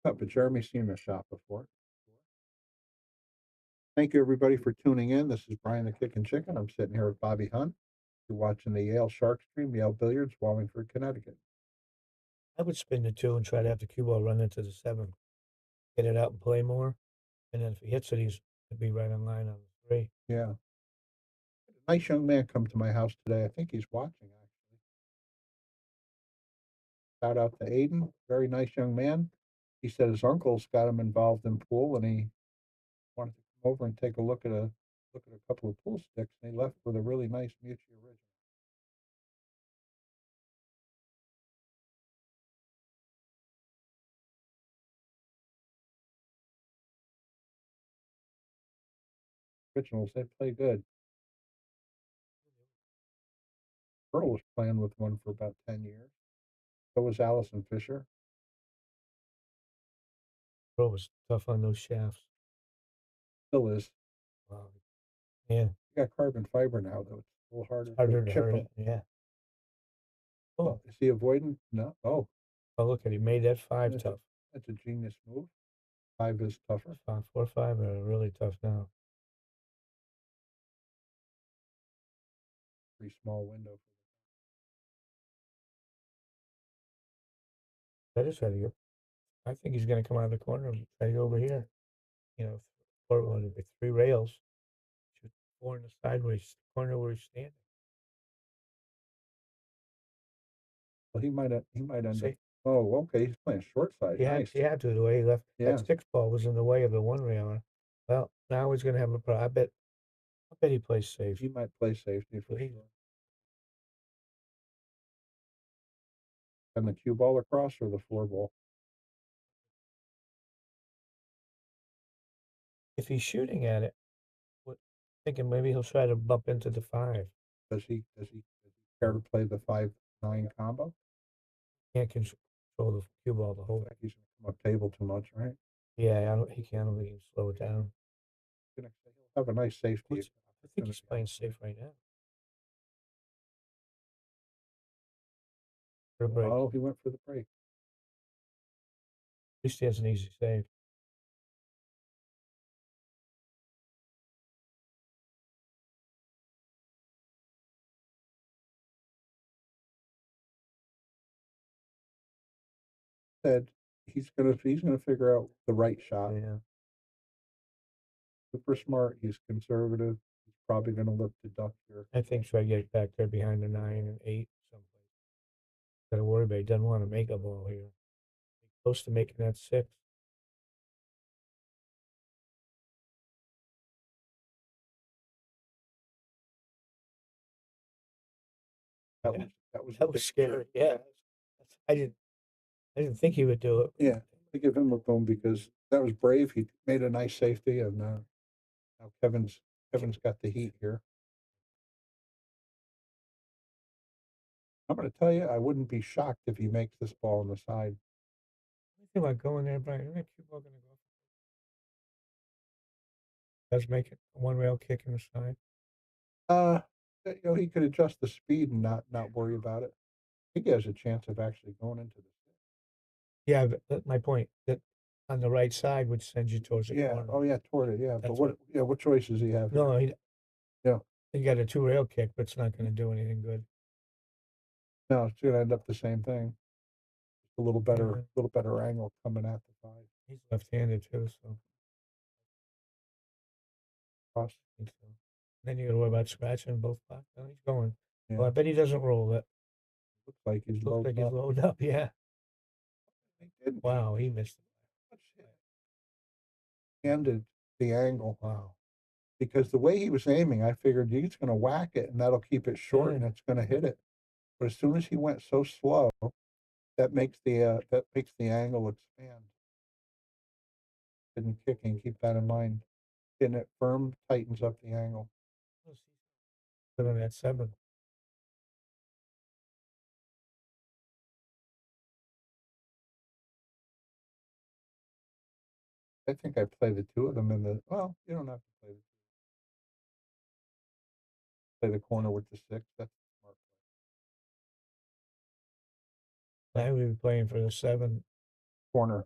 Oh, but Jeremy's seen the shot before. Thank you, everybody, for tuning in. This is Brian the Kickin' Chicken. I'm sitting here with Bobby Hunt. You're watching the Yale Shark Stream, Yale Billiards, Wallingford, Connecticut. I would spin the 2 and try to have the cue ball run into the 7. Get it out and play more. And then if he hits it, he'd be right on line on the 3. Yeah. A nice young man come to my house today. I think he's watching, actually. Shout out to Aiden. Very nice young man. He said his uncle's got him involved in pool, and he wanted to come over and take a look at a couple of pool sticks, and he left with a really nice Mucci original. Originals, they play good. Earl was playing with one for about 10 years. So was Allison Fisher. Earl was tough on those shafts. Still is. Wow. Yeah. You got carbon fiber now, though. It's a little harder, Harder to to chip hurt them. it. Yeah. Oh, is he avoiding? No. Oh, look at he made that 5 tough. That's a genius move. 5 is tougher. 4, 5 are really tough now. Pretty small window. That is how to go. I think he's going to come out of the corner and try to go over here. You know, 4 would be 3 rails. Shoot 4 in the sideways corner where he's standing. Well, he might end up. Oh, okay. He's playing short side. Nice. He had to the way he left. Yeah. That 6 ball was in the way of the 1 railer. Well, now he's going to have a problem. I bet he plays safe. He might play safety for sure. And the cue ball across or the 4 ball? If he's shooting at it, thinking maybe he'll try to bump into the 5. Does he care to play the 5-9 combo? Can't control the cue ball the whole. He's going to come up table too much, right? Yeah, he can't even slow it down. He'll have a nice safety. I think he's playing safe right now. For a break. Oh, he went for the break. At least he has an easy save. Said he's gonna figure out the right shot. Yeah. Super smart. He's conservative. He's probably gonna look to duck here. I think try to get it back there behind the 9 and 8 someplace. Got to worry about he doesn't want to make a ball here. He's close to making that 6. That was scary. Yeah. I didn't think he would do it. Yeah, I give him a boom because that was brave. He made a nice safety, and now Kevin's got the heat here. I'm going to tell you, I wouldn't be shocked if he makes this ball on the side. I think about going there, Brian. Isn't that cue ball gonna go? Does make it a one rail kick in the side. He could adjust the speed and not worry about it. I think he has a chance of actually going into the six. Yeah, but that's my point. That on the right side, which sends you towards the corner. Oh yeah, toward it. Yeah, but That's what? Yeah, what choice does he have? No, Yeah. he got a two rail kick, but it's not going to do anything good. No, it's going to end up the same thing. Just a little better angle coming at the five. He's left-handed too, so. Cross. I think so. Then you got to worry about scratching both spots. No, he's going. Yeah. Well, I bet he doesn't roll it. Looks like he's Looks like he's loaded up. loaded up. Yeah. He didn't. Wow, he missed it. Handed the angle. Wow. Because the way he was aiming, I figured he's going to whack it and that'll keep it short and it's going to hit it. But as soon as he went so slow, that makes the angle expand. And kicking, keep that in mind. Getting it firm tightens up the angle. Put on that 7. I think I play the two of them in the. Well, you don't have to play the corner with the 6. That's smart. I would be playing for the 7 Corner.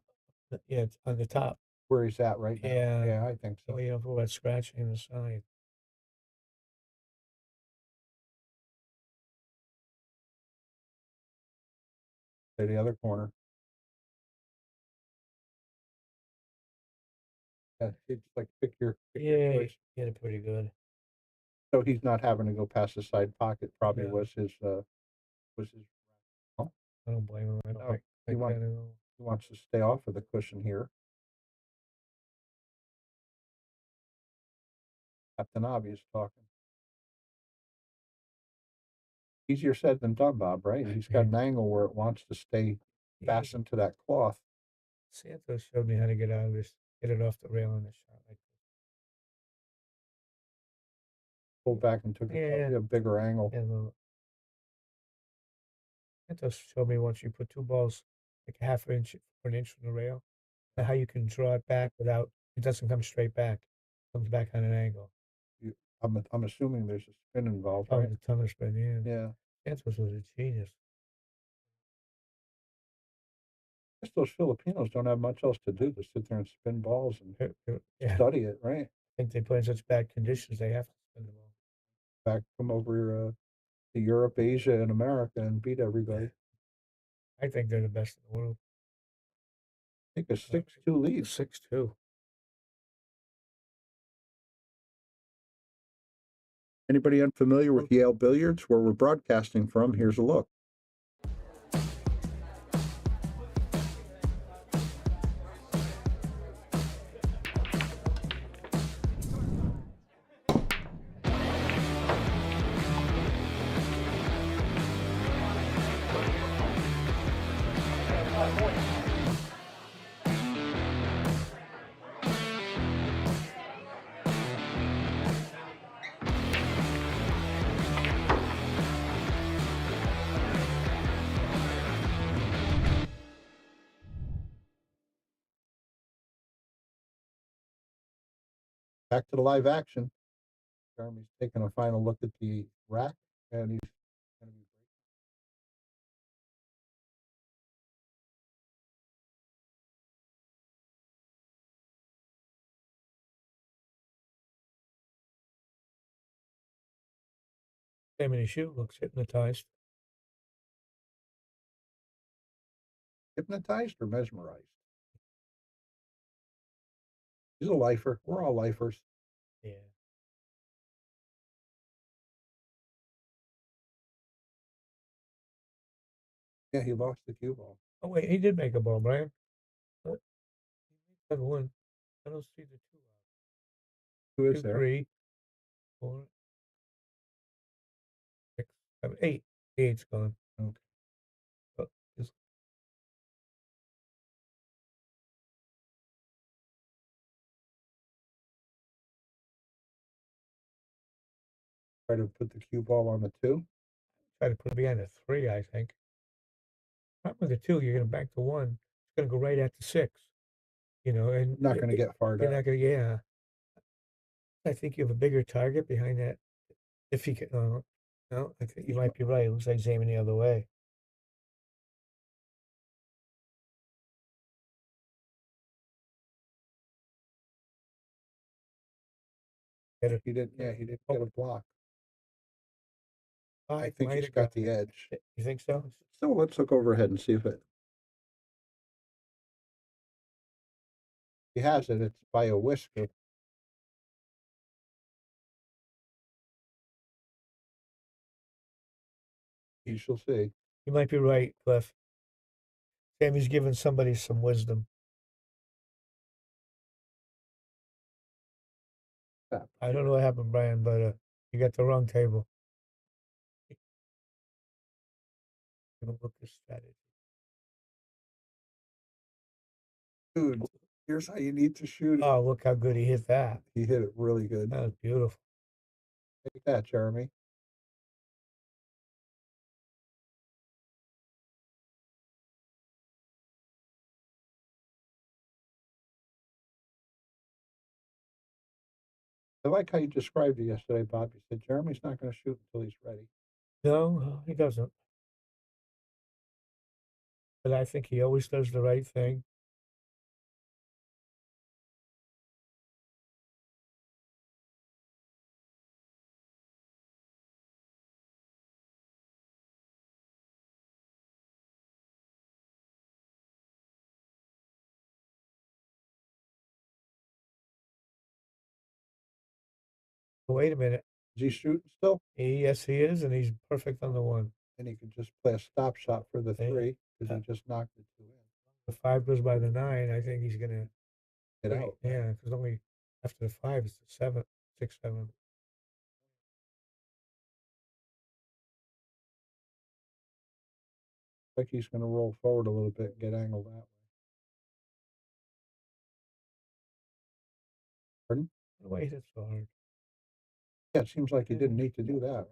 Yeah, it's on the top. Where he's at right now. Yeah, I think so. So you don't feel about scratching the side. Play the other corner. Yeah, it's like pick your choice. Get it pretty good. So he's not having to go past the side pocket. Probably was his. I don't blame him. I don't like he that at all. wants to stay off of the cushion here. Captain Obvious talking. Easier said than done, Bob, right? He's got an angle where it wants to stay fastened to that cloth. Santos showed me how to get out of this, get it off the rail in the shot. Like Pulled back and took a bigger angle. Santos showed me once you put two balls like a half inch or an inch from the rail, how you can draw it back without it doesn't come straight back. It comes back on an angle. I'm assuming there's a spin involved. Oh, right? the ton of spin, Yeah. Santos was a genius. I guess those Filipinos don't have much else to do to sit there and spin balls and study it, right? I think they play in such bad conditions they have to spin the ball. Back come over to Europe, Asia, and America and beat everybody. I think they're the best in the world. I think a 6-2 lead. 6-2. Anybody unfamiliar with Yale Billiards, where we're broadcasting from? Here's a look. Back to the live action. Jeremy's taking a final look at the rack, and he's going to be Simonis Cloth looks hypnotized. hypnotized or mesmerized. He's a lifer. We're all lifers. Yeah. Yeah, he lost the cue ball. Oh wait, he did make a ball, Brian. What? He made one. I don't see the two. Who is there? 3, 4, 6, 7, 8. The 8's gone. Okay. But just Try to put the cue ball on the 2. try to put it behind a 3, I think. Not with the 2, you're going to back to 1. going to go right at the 6. You know, and Not going to get far you're down. not going to, yeah. I think you have a bigger target behind that. If he can, no, I think you might be right. It looks like he's aiming the other way. He didn't. Yeah, he didn't get a block. I think might he's have got the edge. You think so? So let's look overhead and see if it. He has it. It's by a whisker. You shall see. You might be right, Cliff. Sammy's giving somebody some wisdom. I don't know what happened, Brian, but you got the wrong table. Lukas strategy. Dude, here's how you need to shoot it. Oh, look how good he hit that. He hit it really good. That was beautiful. Take that, Jeremy. I like how you described it yesterday, Bob. You said Jeremy's not going to shoot until he's ready. No, he doesn't. But I think he always does the right thing. Wait a minute. Is he shooting still? Yes, he is, and he's perfect on the 1. And he can just play a stop shot for the 3 because he just knocked the 2 in. The 5 goes by the 9. I think he's gonna Get out. Yeah, because only after the 5 it's the 7, 6, 7. Like he's going to roll forward a little bit and get angled that way. Pardon? Why he hit so hard? Yeah, it seems like he didn't need to do that. Right?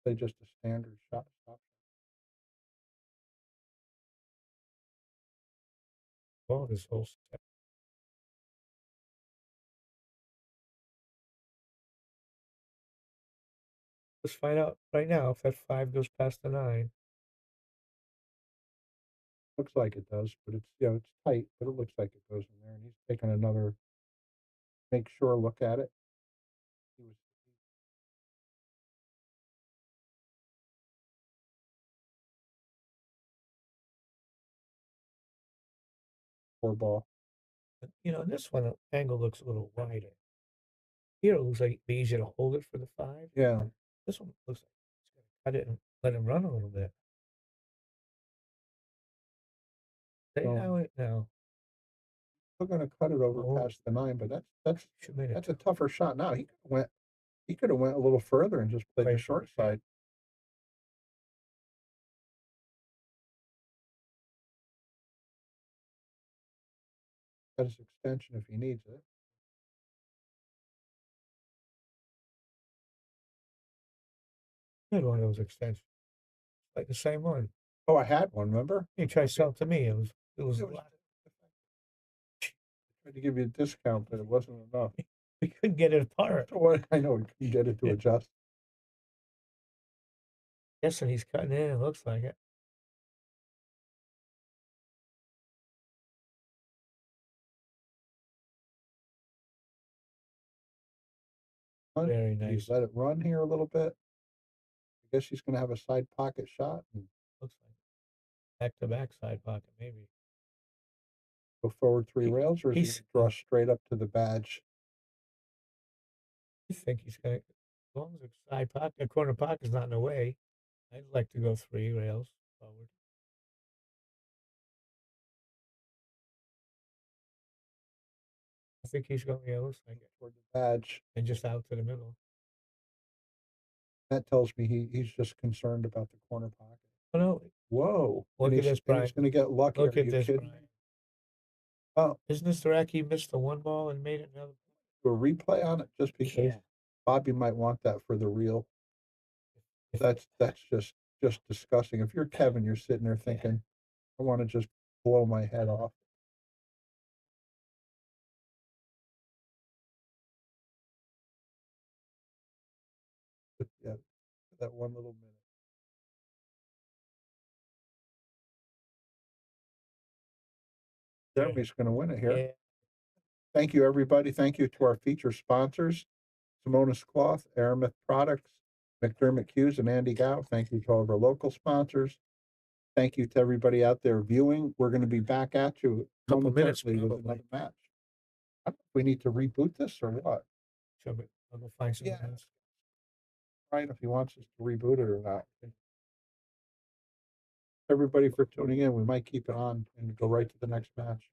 They just a standard shot stop. Oh, this whole step. Let's find out right now if that 5 goes past the 9. Looks like it does, but it's it's tight, but it looks like it goes in there. And he's taking another make sure look at it. He was poor ball. You know, this one angle looks a little wider. Here it looks like it'd be easier to hold it for the 5. Yeah. This one looks like it's gonna cut it and let him run a little bit. Say now it now. We're going to cut it over past the 9, but that's a tougher shot. Now he could have went a little further and just played the short side. Got his extension if he needs it. Good one of those extensions. Like the same one. Oh, I had one, remember? You tried to sell it to me. It was tried to give you a discount, but it wasn't enough. We couldn't get it apart. I know, we couldn't get it to adjust. Yes, and he's cutting in. It looks like it. Very nice. Let it run here a little bit. I guess he's going to have a side pocket shot. And looks like back-to-back side pocket, maybe. Go forward 3 rails, or is he going to draw straight up to the badge? I think he's going to, as long as the side pocket, the corner pocket's not in the way, I'd like to go 3 rails forward. I think he's going, looks like it. Toward the badge. And just out to the middle. That tells me he's just concerned about the corner pocket. Oh, no. Whoa. Look at this, Brian. He's going to get lucky. Look at this, Brian. Oh. Isn't this the rack he missed the 1 ball and made it another? Do a replay on it just because Bobby might want that for the reel. That's just disgusting. If you're Kevin, you're sitting there thinking, I want to just blow my head off. But yeah, that one little minute. Jeremy's going to win it here. Yeah. Thank you, everybody. Thank you to our feature sponsors, Simonis Cloth, Aramith Products, McDermott Cues, and Andy Gow. Thank you to all of our local sponsors. Thank you to everybody out there viewing. We're going to be back at you Couple minutes, momentarily with probably. another match. I don't know if we need to reboot this or what. Sure, but I'll go find someone Yeah. else. Brian, if he wants us to reboot it or not. Everybody for tuning in. We might keep it on and go right to the next match.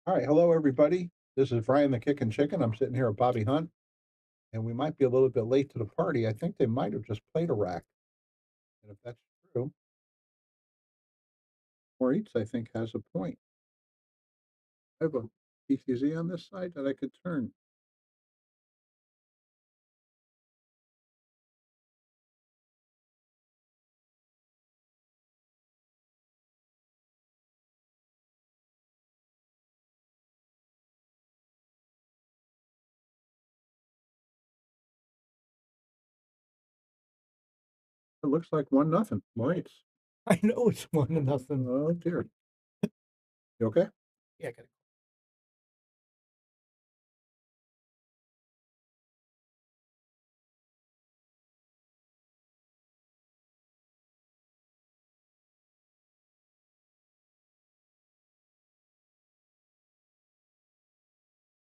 All right, hello everybody. This is Brian the Kickin' Chicken. I'm sitting here with Bobby Hunt, and we might be a little bit late to the party. I think they might have just played a rack, and if that's true, Moritz I think has a point. I have a PTZ on this side that I could turn. It looks like 1-0, Moritz. I know it's 1-0. Oh dear. You okay? Yeah, I got it.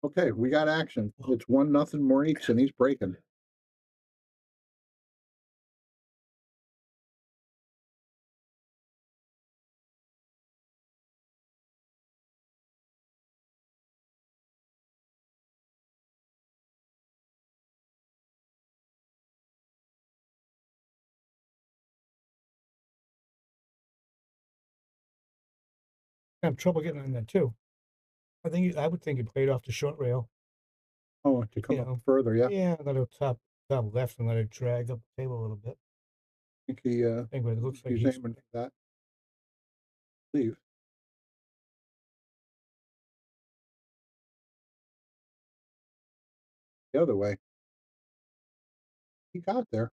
Okay, we got action. It's 1-0 Moritz, and he's breaking. I have trouble getting on that too. I would think he played off the short rail. Oh, to come up further, yeah. Yeah, let it top left and let it drag up the table a little bit. I think he Anyway, it looks like he's aiming for that. Leave. The other way. He got there.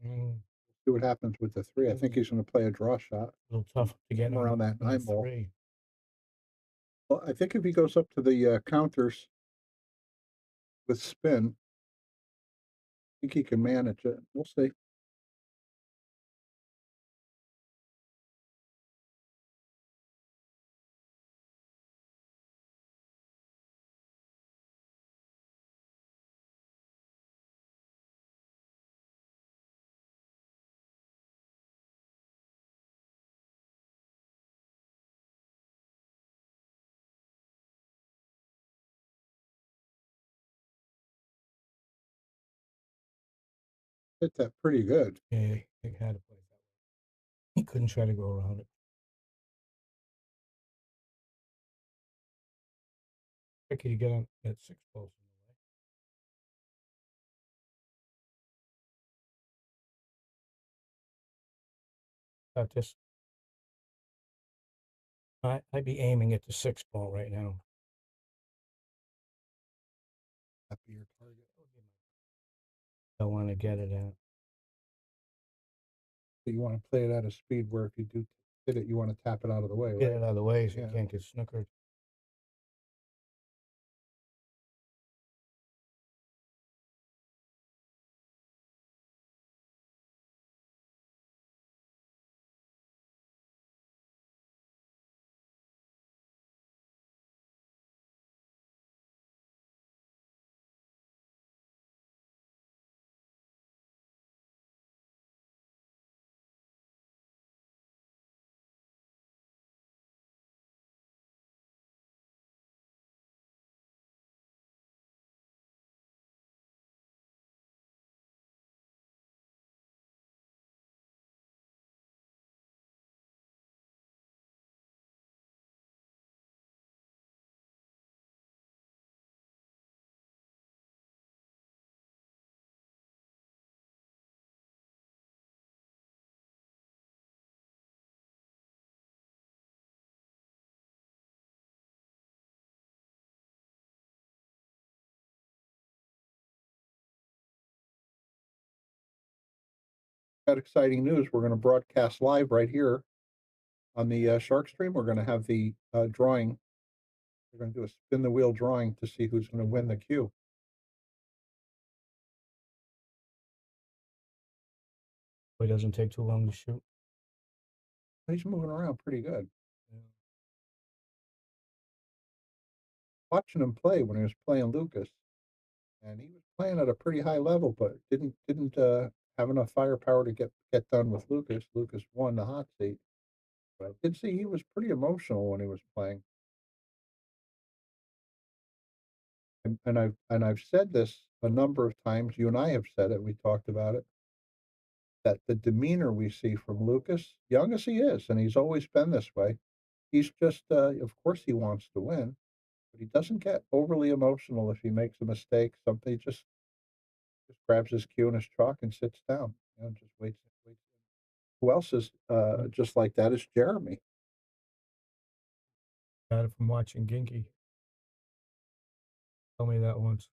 See what happens with the 3. I think he's going to play a draw shot. A little tough to get around that on 9 ball. 3. Well, I think if he goes up to the counters with spin, I think he can manage it. We'll see. Hit that pretty good. Yeah, he had to play that way. He couldn't try to go around it. Tricky to get on that 6 balls in the way. Got this. I'd be aiming at the 6 ball right now. That'd be your target. I want to get it at. So you want to play it at a speed where if you do hit it, you want to tap it out of the way, Get right? it out of the way so Yeah. you can't get snookered. Got exciting news. We're going to broadcast live right here on the Shark Stream. We're going to have the drawing. We're going to do a spin the wheel drawing to see who's going to win the cue. It doesn't take too long to shoot. He's moving around pretty good. Yeah. Watching him play when he was playing Lukas, and he was playing at a pretty high level, but didn't have enough firepower to get done with Lukas. Lukas won the hot seat, but I did see he was pretty emotional when he was playing. and I've said this a number of times. You and I have said it. We talked about it. That the demeanor we see from Lukas, young as he is, and he's always been this way, he's just, of course, he wants to win, but he doesn't get overly emotional if he makes a mistake. Something just grabs his cue and his chalk and sits down. Just waits. Who else is just like that is Jeremy. Got it from watching Ginky. Tell me that once.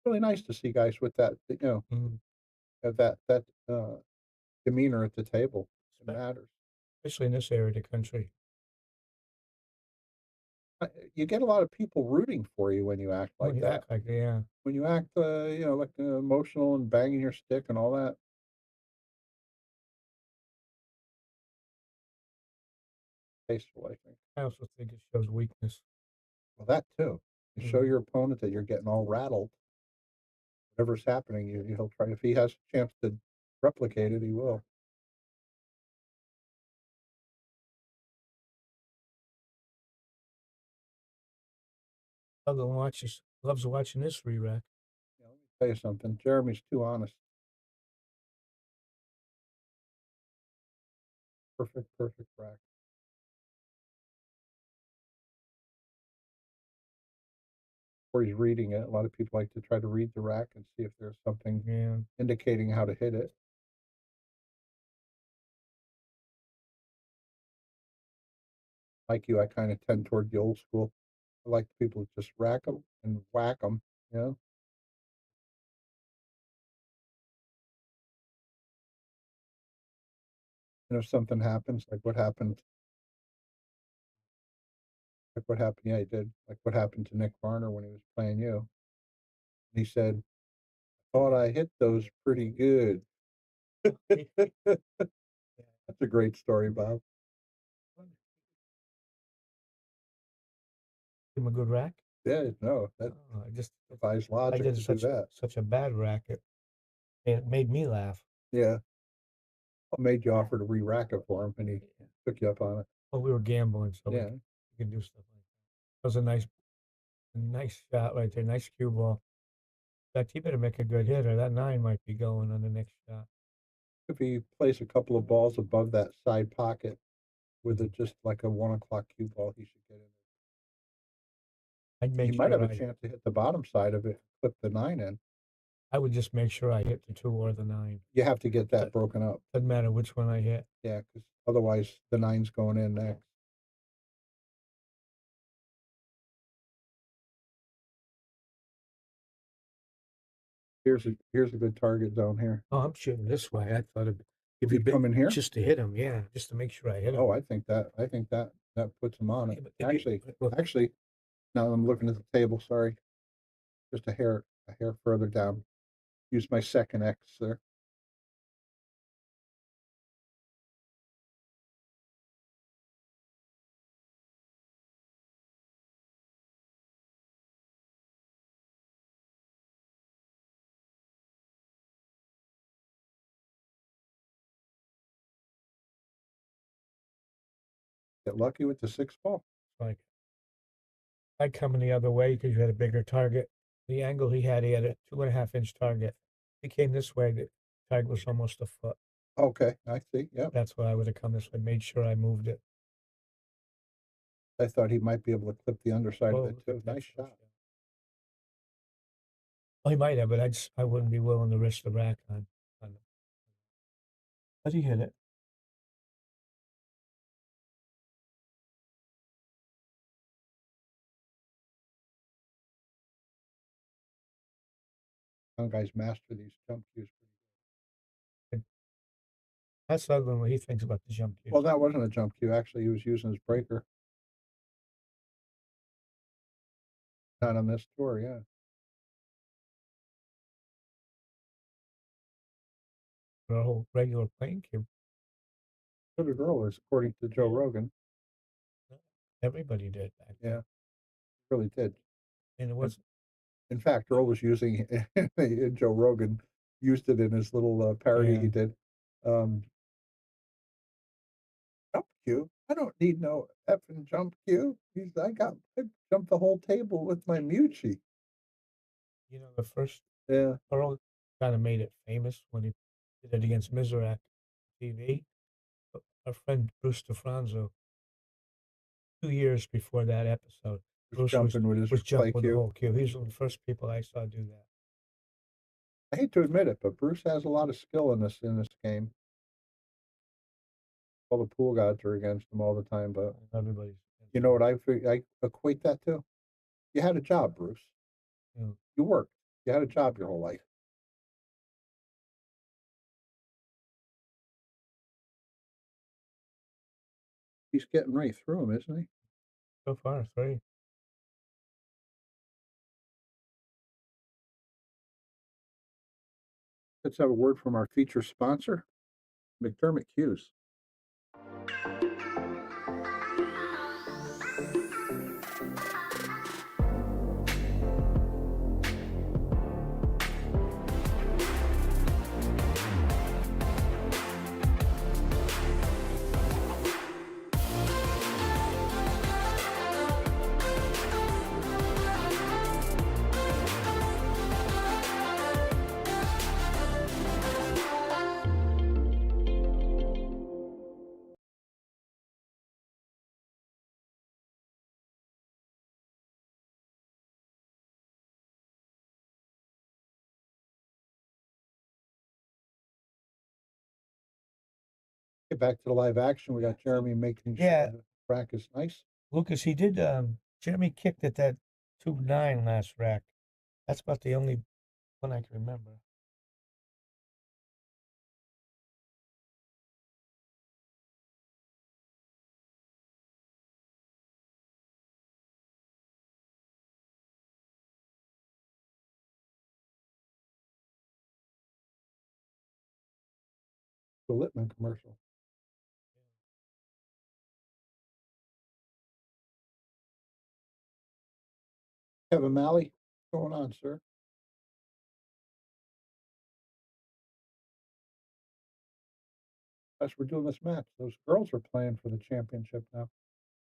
Really nice to see guys with that, have that demeanor at the table. It matters. Especially in this area of the country. You get a lot of people rooting for you when you act like that. Act like, yeah. When you act, like emotional and banging your stick and all that. Tasteful, I think. I also think it shows weakness. Well, that too. You show your opponent that you're getting all rattled. Whatever's happening, he'll try. If he has a chance to replicate it, he will. Zuglan loves watching this re-rack. Let me tell you something. Jeremy's too honest. Perfect rack. Or he's reading it. A lot of people like to try to read the rack and see if there's something indicating how to hit it. Like you, I kind of tend toward the old school. I like people to just rack them and whack them, And if something happens, like what happened, yeah, he did. Like what happened to Nick Varner when he was playing you. He said, I thought I hit those pretty good. That's a great story, Bob. Give him a good rack? Yeah, no, that defies logic to do that. Such a bad racket. It made me laugh. Yeah. What made you offer to re-rack it for him, and he took you up on it? Well, we were gambling, so Yeah. we could do stuff like that. It was a nice shot right there. Nice cue ball. That he better make a good hit, or that 9 might be going on the next shot. If he plays a couple of balls above that side pocket with just like a 1 o'clock cue ball, he should get in. He might have a chance to hit the bottom side of it, clip the 9 in. I would just make sure I hit the 2 or the 9. You have to get that broken up. Doesn't matter which one I hit. Yeah, because otherwise the 9's going in next. Here's a good target zone here. Oh, I'm shooting this way. I thought if you come in here, just to hit him, just to make sure I hit him. Oh, I think that puts him on it. Actually, now I'm looking at the table. Sorry, just a hair further down. Use my second X there. Get lucky with the 6 ball. Like, I'd come in the other way because you had a bigger target. The angle he had a 2.5-inch target. He came this way, the target was almost a foot. Okay, I see. Yeah, that's why I would have come this way. Made sure I moved it. I thought he might be able to clip the underside of it too. Nice shot. Oh, he might have, but I wouldn't be willing to risk the rack on. But he hit it. Young guys master these jump cues pretty good. That's Zuglan what he thinks about the jump cue. Well, that wasn't a jump cue. Actually, he was using his breaker. Not on this tour, yeah. A whole regular playing cue. So did Earl, according to Joe Rogan. Everybody did back then. Yeah, really did. And it was, in fact, Earl was using Joe Rogan used it in his little parody he did. Jump cue. I don't need no effing jump cue. I jumped the whole table with my Mucci. You know, the first Yeah. Earl kind of made it famous when he did it against Mizrak TV. But our friend Bruce DeFranzo, 2 years before that episode, Bruce jumping with his was jumping play with the cue. whole cue. He's one of the first people I saw do that. I hate to admit it, but Bruce has a lot of skill in this game. All the pool gods are against him all the time, but Everybody's. you know what I equate that to? You had a job, Bruce. Yeah. You worked. You had a job your whole life. He's getting right through him, isn't he? So far, 3. Let's have a word from our feature sponsor, McDermott Cues. Get back to the live action. We got Jeremy making sure the rack is nice. Lukas, he did. Jeremy kicked at that 2-9 last rack. That's about the only one I can remember. The Littman commercial. Kevin Malley, what's going on, sir? As we're doing this match, those girls are playing for the championship now.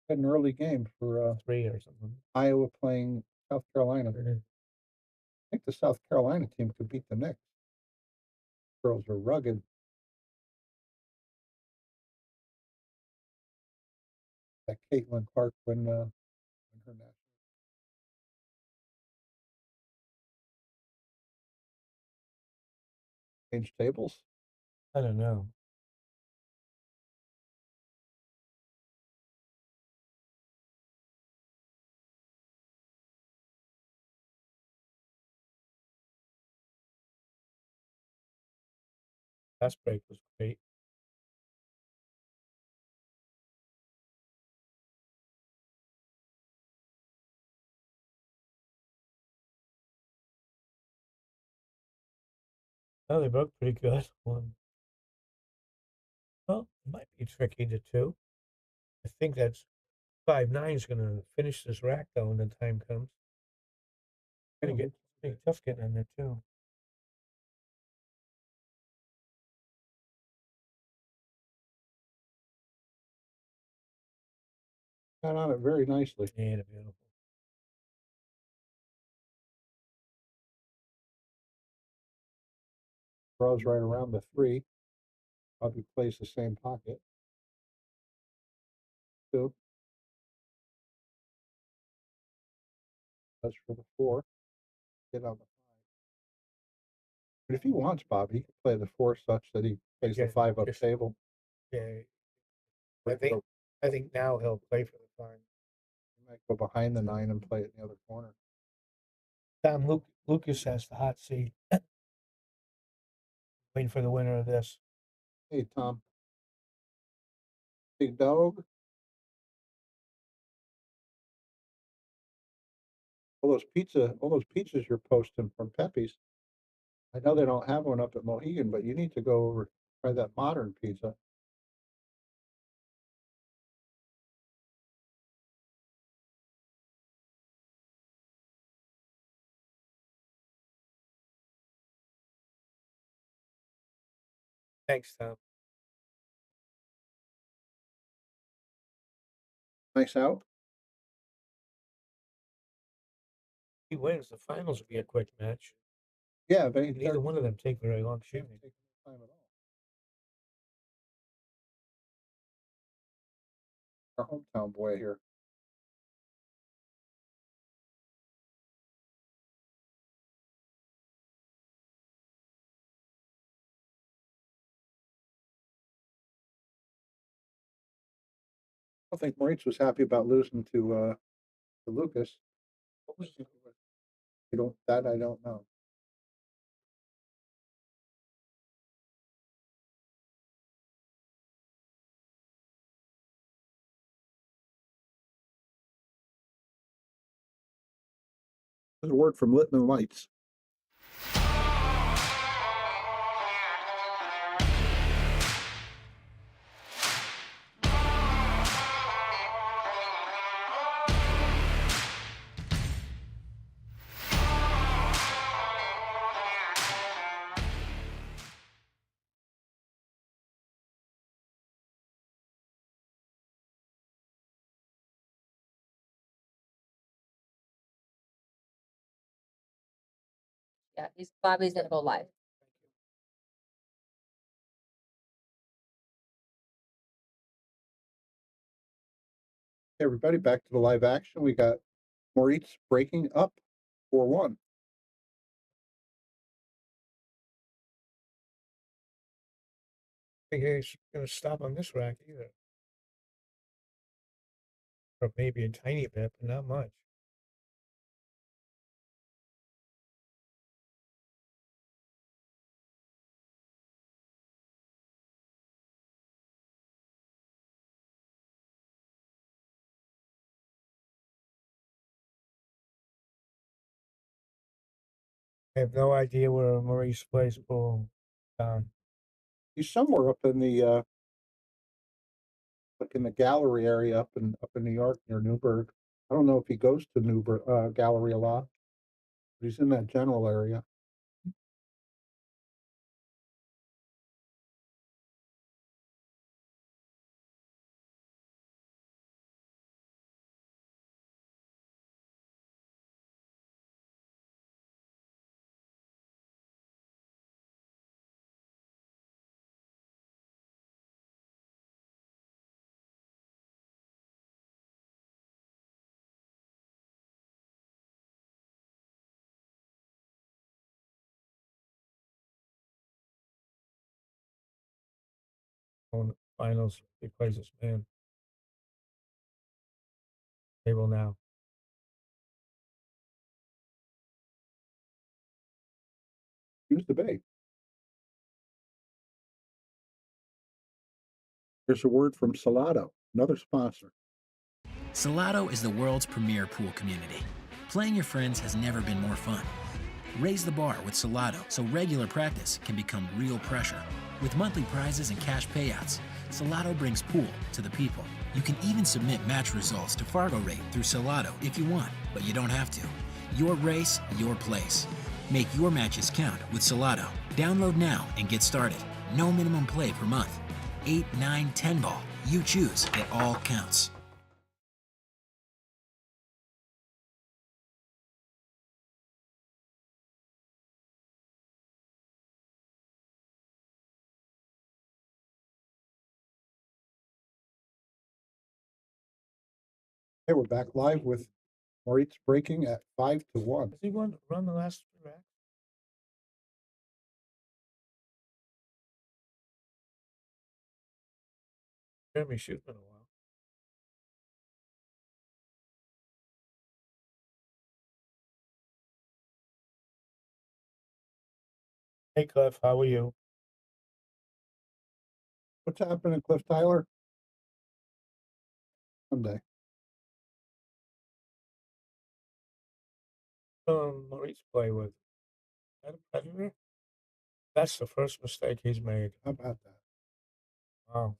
Had an early game for 3 or something. Iowa playing South Carolina. I think the South Carolina team could beat the Knicks. Girls are rugged. That Caitlin Clark win her national. Change tables. I don't know. Last break was great. Oh, they broke pretty good. One. Well, it might be tricky to 2. I think that's 5-9 is going to finish this rack though when the time comes. Gonna get pretty tough getting in there too. Got on it very nicely. Yeah, beautiful. Throws right around the 3. Probably plays the same pocket. 2. That's for the 4. Get on the 5. But if he wants, Bob, he can play the 4 such that he plays the 5 up table. Yeah, I think now he'll play for the 5. He might go behind the 9 and play it in the other corner. Tom Lukas has the hot seat. Waiting for the winner of this. Hey, Tom. Big dog. All those pizzas you're posting from Pepe's. I know they don't have one up at Mohegan, but you need to go over try that modern pizza. Thanks, Tom. Nice out. He wins. The finals will be a quick match. Yeah, they Neither one of them take very long shooting. Take no time at all. Our hometown boy here. I don't think Moritz was happy about losing to Lukas. What was it? I don't know. There's a word from Littman Lights. Yeah, Bobby's gonna go live. Hey, everybody, back to the live action. We got Moritz breaking up 4-1. I think he's going to stop on this rack either. Or maybe a tiny bit, but not much. I have no idea where Maurice plays ball down. He's somewhere up in the like in the gallery area up in New York near Newburgh. I don't know if he goes to Newburgh gallery a lot, but he's in that general area. On the finals, he plays this man. Table now. Use the bait. There's a word from Solato, another sponsor. Solato is the world's premier pool community. Playing your friends has never been more fun. Raise the bar with Solato so regular practice can become real pressure. With monthly prizes and cash payouts, Solato brings pool to the people. You can even submit match results to Fargo Rate through Solato if you want, but you don't have to. Your race, your place. Make your matches count with Solato. Download now and get started. No minimum play per month. 8, 9, 10 ball. You choose. It all counts. Hey, we're back live with Moritz breaking at 5-1. Has he run the last rack? Jeremy shooting in a while. Hey, Cliff, how are you? What's happening, Cliff Tyler? Someday. Maurice play with? Is that a predator? That's the first mistake he's made. How about that? Wow.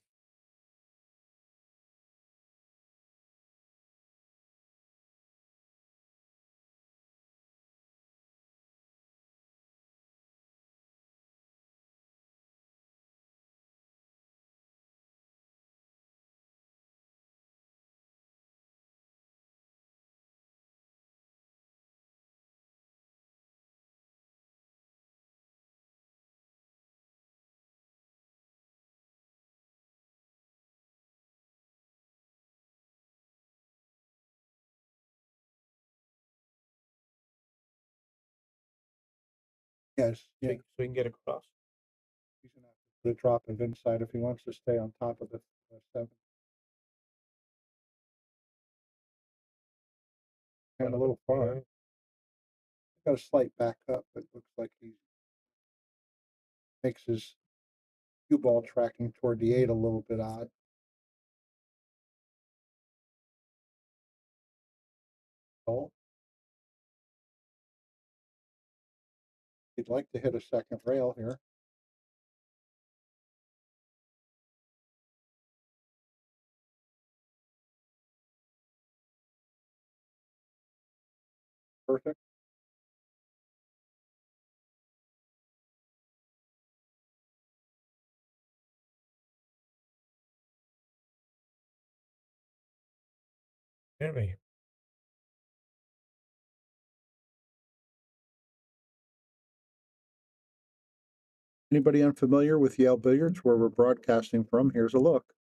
Yes, yeah. So he can get across. He's gonna have to put a drop of inside if he wants to stay on top of the 7. And a little far. Got a slight back up, but looks like he makes his cue ball tracking toward the 8 a little bit odd. Oh. He'd like to hit a second rail here. Perfect. Henry. Anybody unfamiliar with Yale Billiards, where we're broadcasting from? Here's a look.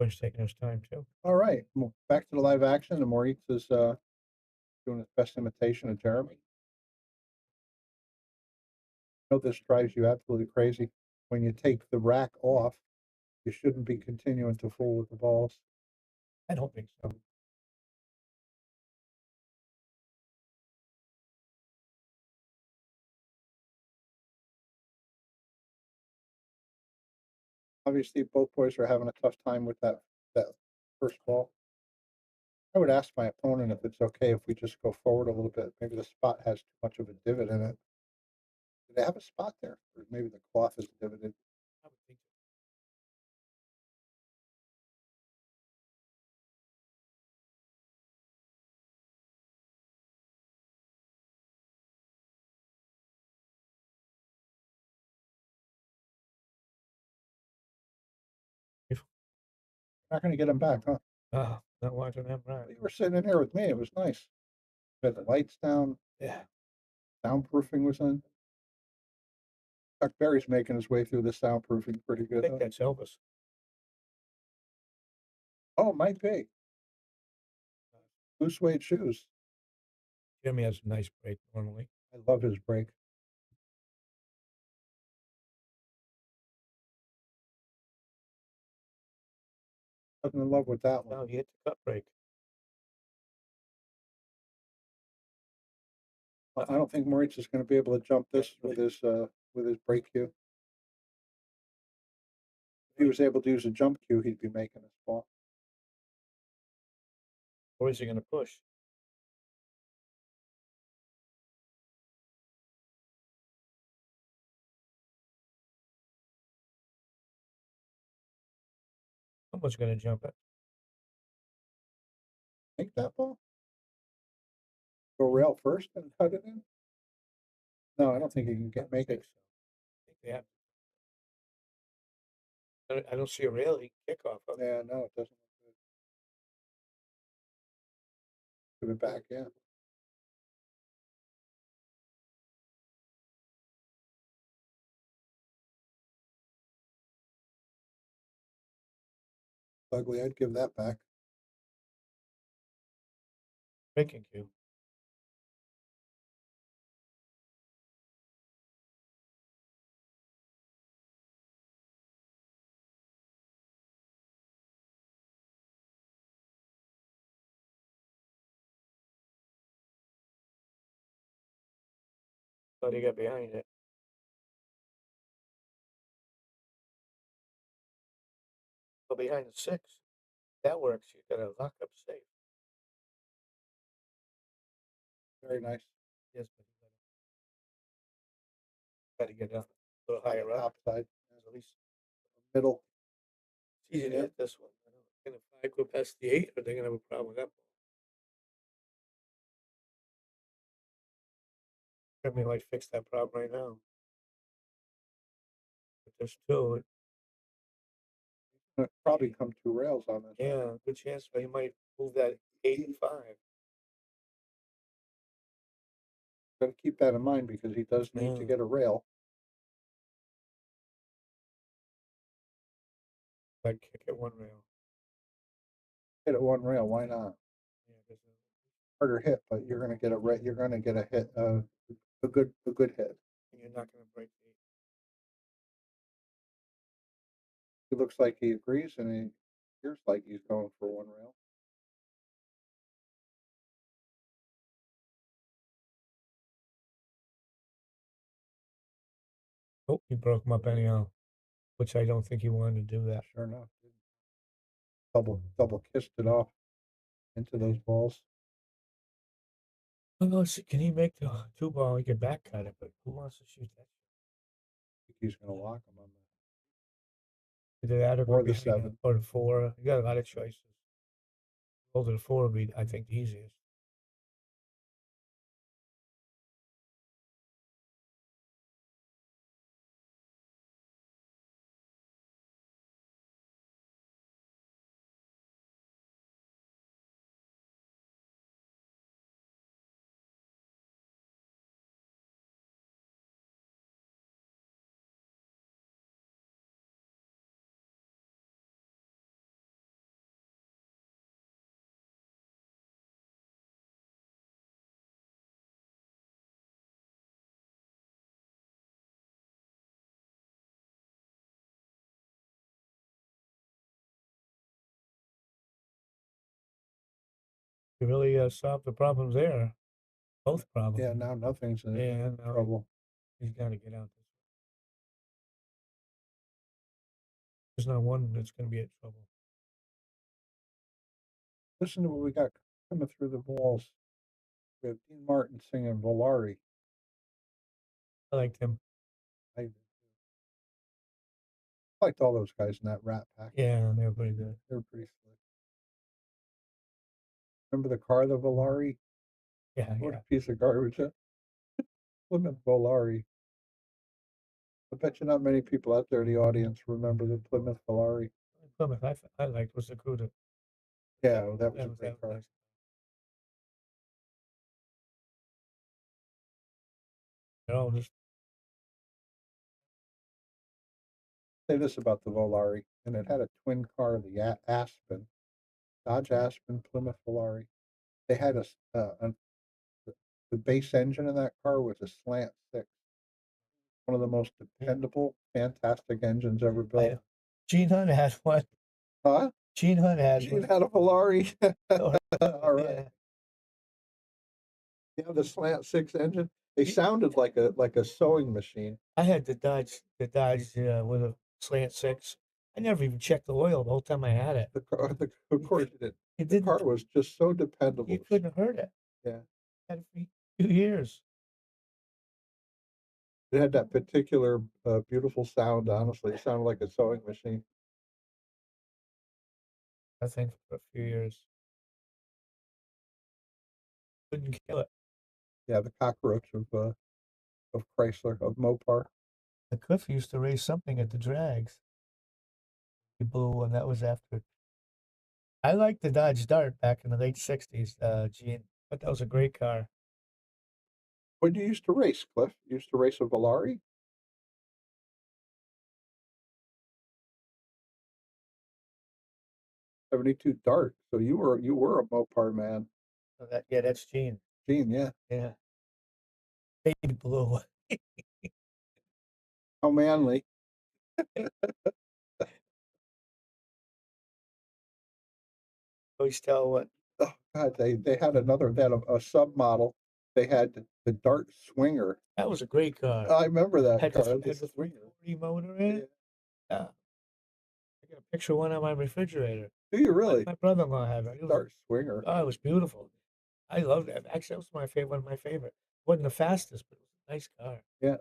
He's taking his time too. All right, back to the live action. And Moritz is doing his best imitation of Jeremy. I know this drives you absolutely crazy. When you take the rack off, you shouldn't be continuing to fool with the balls. I don't think so. Obviously, both boys are having a tough time with that first ball. I would ask my opponent if it's okay if we just go forward a little bit. Maybe the spot has too much of a divot in it. Do they have a spot there? Or maybe the cloth is divoted. I would think so. Not going to get them back, huh? Not watching them right. You were sitting in here with me. It was nice. We had the lights down. Yeah. Soundproofing was in. Chuck Berry's making his way through the soundproofing pretty I good. think that's Elvis. Oh, might be. Blue suede shoes. Jimmy has a nice break normally. I love his break. I'm in love with that one. Now he hit the cut break. I don't think Moritz is going to be able to jump this with his break cue. If he was able to use a jump cue, he'd be making this ball. Or is he going to push? Someone's going to jump it. Make that ball? Go rail first and cut it in? No, I don't think he can make it. I think they have. I don't see a rail he can kick off of. Yeah, no, it doesn't look good. Give it back, yeah. Ugly, I'd give that back. Breaking cue. Thought he got behind it. Well, behind the 6. That works. You got a lock up safe. Very nice. Yes, but you got to get up a little higher up. Top side, At least middle. He didn't hit this one. I don't know. Can the 5 go past the 8, or they're gonna have a problem with that ball? Certainly might fix that problem right now. But there's two. Probably come 2 rails on this. Yeah, good chance. But he might move that 8 and 5. Gotta keep that in mind because he does need to Yeah. get a rail. I'd kick it 1 rail. Hit it 1 rail, why not? Yeah, there's Harder hit, but you're gonna get you're gonna get a hit, a good hit. and you're not gonna break the 8. He looks like he agrees, and he appears like he's going for 1 rail. Oh, he broke him up anyhow, which I don't think he wanted to do that. Sure enough, double kissed it off into those balls. Well, let's see, can he make the 2 ball? He could back cut it, but who wants to shoot that? I think he's gonna lock him on Either that or Or go the behind 7. or the 4. You got a lot of choices. Roll to the 4 would be, I think, the easiest. He really solved the problems there. Both problems. Yeah, now nothing's in Yeah, now trouble. he's got to get out this way. There's not one that's going to be in trouble. Listen to what we got coming through the balls. We have Dean Martin singing Volare. I liked him. I liked all those guys in that Rat Pack. Yeah, they were pretty good. They were pretty slick. Remember the car, the Volare? Yeah, What yeah. a piece of garbage. Plymouth Volare. I bet you not many people out there in the audience remember the Plymouth Volare. Plymouth, I liked was the Cuda. Yeah, that was a great car. nice. They're all just Say this about the Volare, and it had a twin car, the Aspen, Dodge Aspen, Plymouth Volare. They had the base engine in that car was a slant 6. One of the most dependable, fantastic engines ever built. Gene Hunt had one. Huh? Gene Hunt had Gene one. had a Volare. Oh, All right. Yeah, the slant 6 engine. They sounded like a sewing machine. I had the Dodge with a slant 6. I never even checked the oil the whole time I had it. The car, of course you did. It The didn't. car was just so dependable. You couldn't hurt it. Yeah. Had it for 2 years. It had that particular beautiful sound, honestly. It sounded like a sewing machine. I think for a few years. Couldn't kill it. Yeah, the cockroach of Chrysler, of Mopar. The Cliff used to race something at the drags. He blew one. That was after. I liked the Dodge Dart back in the late 60s, Gene. But that was a great car. What did you used to race, Cliff? You used to race a Volare? '72 Dart. So you were a Mopar man. So that's Gene. Gene, yeah. Yeah. Baby blue. How manly. Always tell what. Oh God, they had another a sub model. They had the Dart Swinger. That was a great car. I remember that Had car. the 340 motor in it. Yeah. I got a picture of one on my refrigerator. Do you really? My brother-in-law had it. Dart Swinger. Oh, it was beautiful. I loved it. Actually, that was my favorite. One of my favorite. Wasn't the fastest, but it was a nice car. Yeah.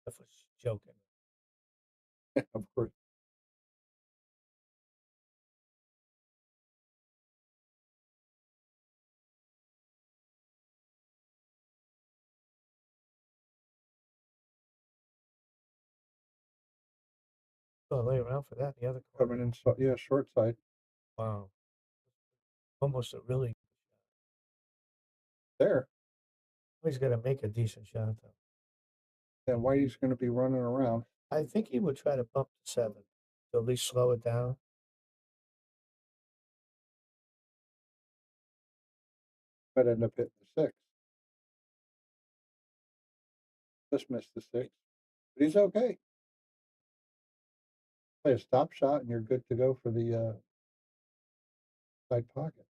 I was joking. Of course. Oh, lay around for that. The other corner. Coming in, yeah, short side. Wow. Almost a really There. he's got to make a decent shot though. And Whitey's going to be running around. I think he would try to bump to 7 to at least slow it down. Might end up hitting the 6. Just missed the 6. But he's okay. Play a stop shot and you're good to go for the side pocket.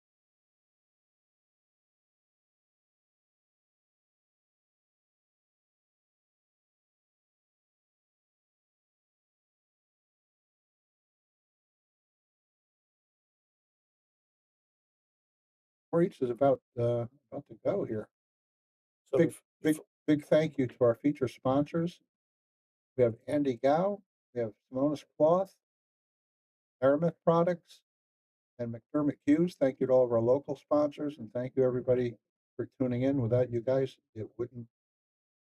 Moritz is about to go here. So Big thank you to our feature sponsors. We have Andy Gow, we have Simonis Cloth, Aramith Products, and McDermott Cues. Thank you to all of our local sponsors, and thank you everybody for tuning in. Without you guys, it wouldn't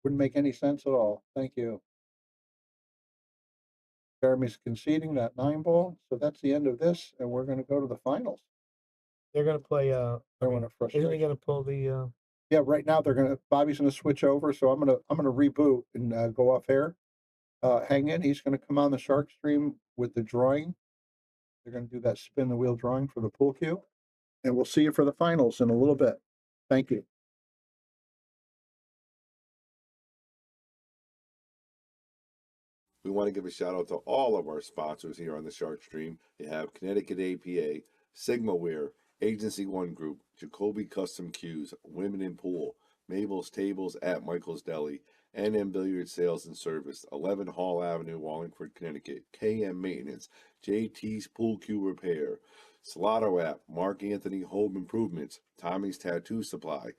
make any sense at all. Thank you. Jeremy's conceding that 9 ball, so that's the end of this, and we're going to go to the finals. they're going to play. I want to frustrate. Isn't he going to pull the? Yeah, right now Bobby's going to switch over, so I'm going to reboot and go off air. Hang in. He's going to come on the Shark Stream with the drawing. They're going to do that spin the wheel drawing for the pool cue, and we'll see you for the finals in a little bit. Thank you. We want to give a shout out to all of our sponsors here on the Shark Stream. They have Connecticut APA, Sigmaware, Agency One Group, Jacoby Custom Cues, Women in Pool, Mabel's Tables at Michael's Deli, NM Billiard Sales and Service, 11 Hall Avenue, Wallingford, Connecticut, KM Maintenance, JT's Pool Cue Repair, Solato app, Mark Anthony Home Improvements, Tommy's Tattoo Supply,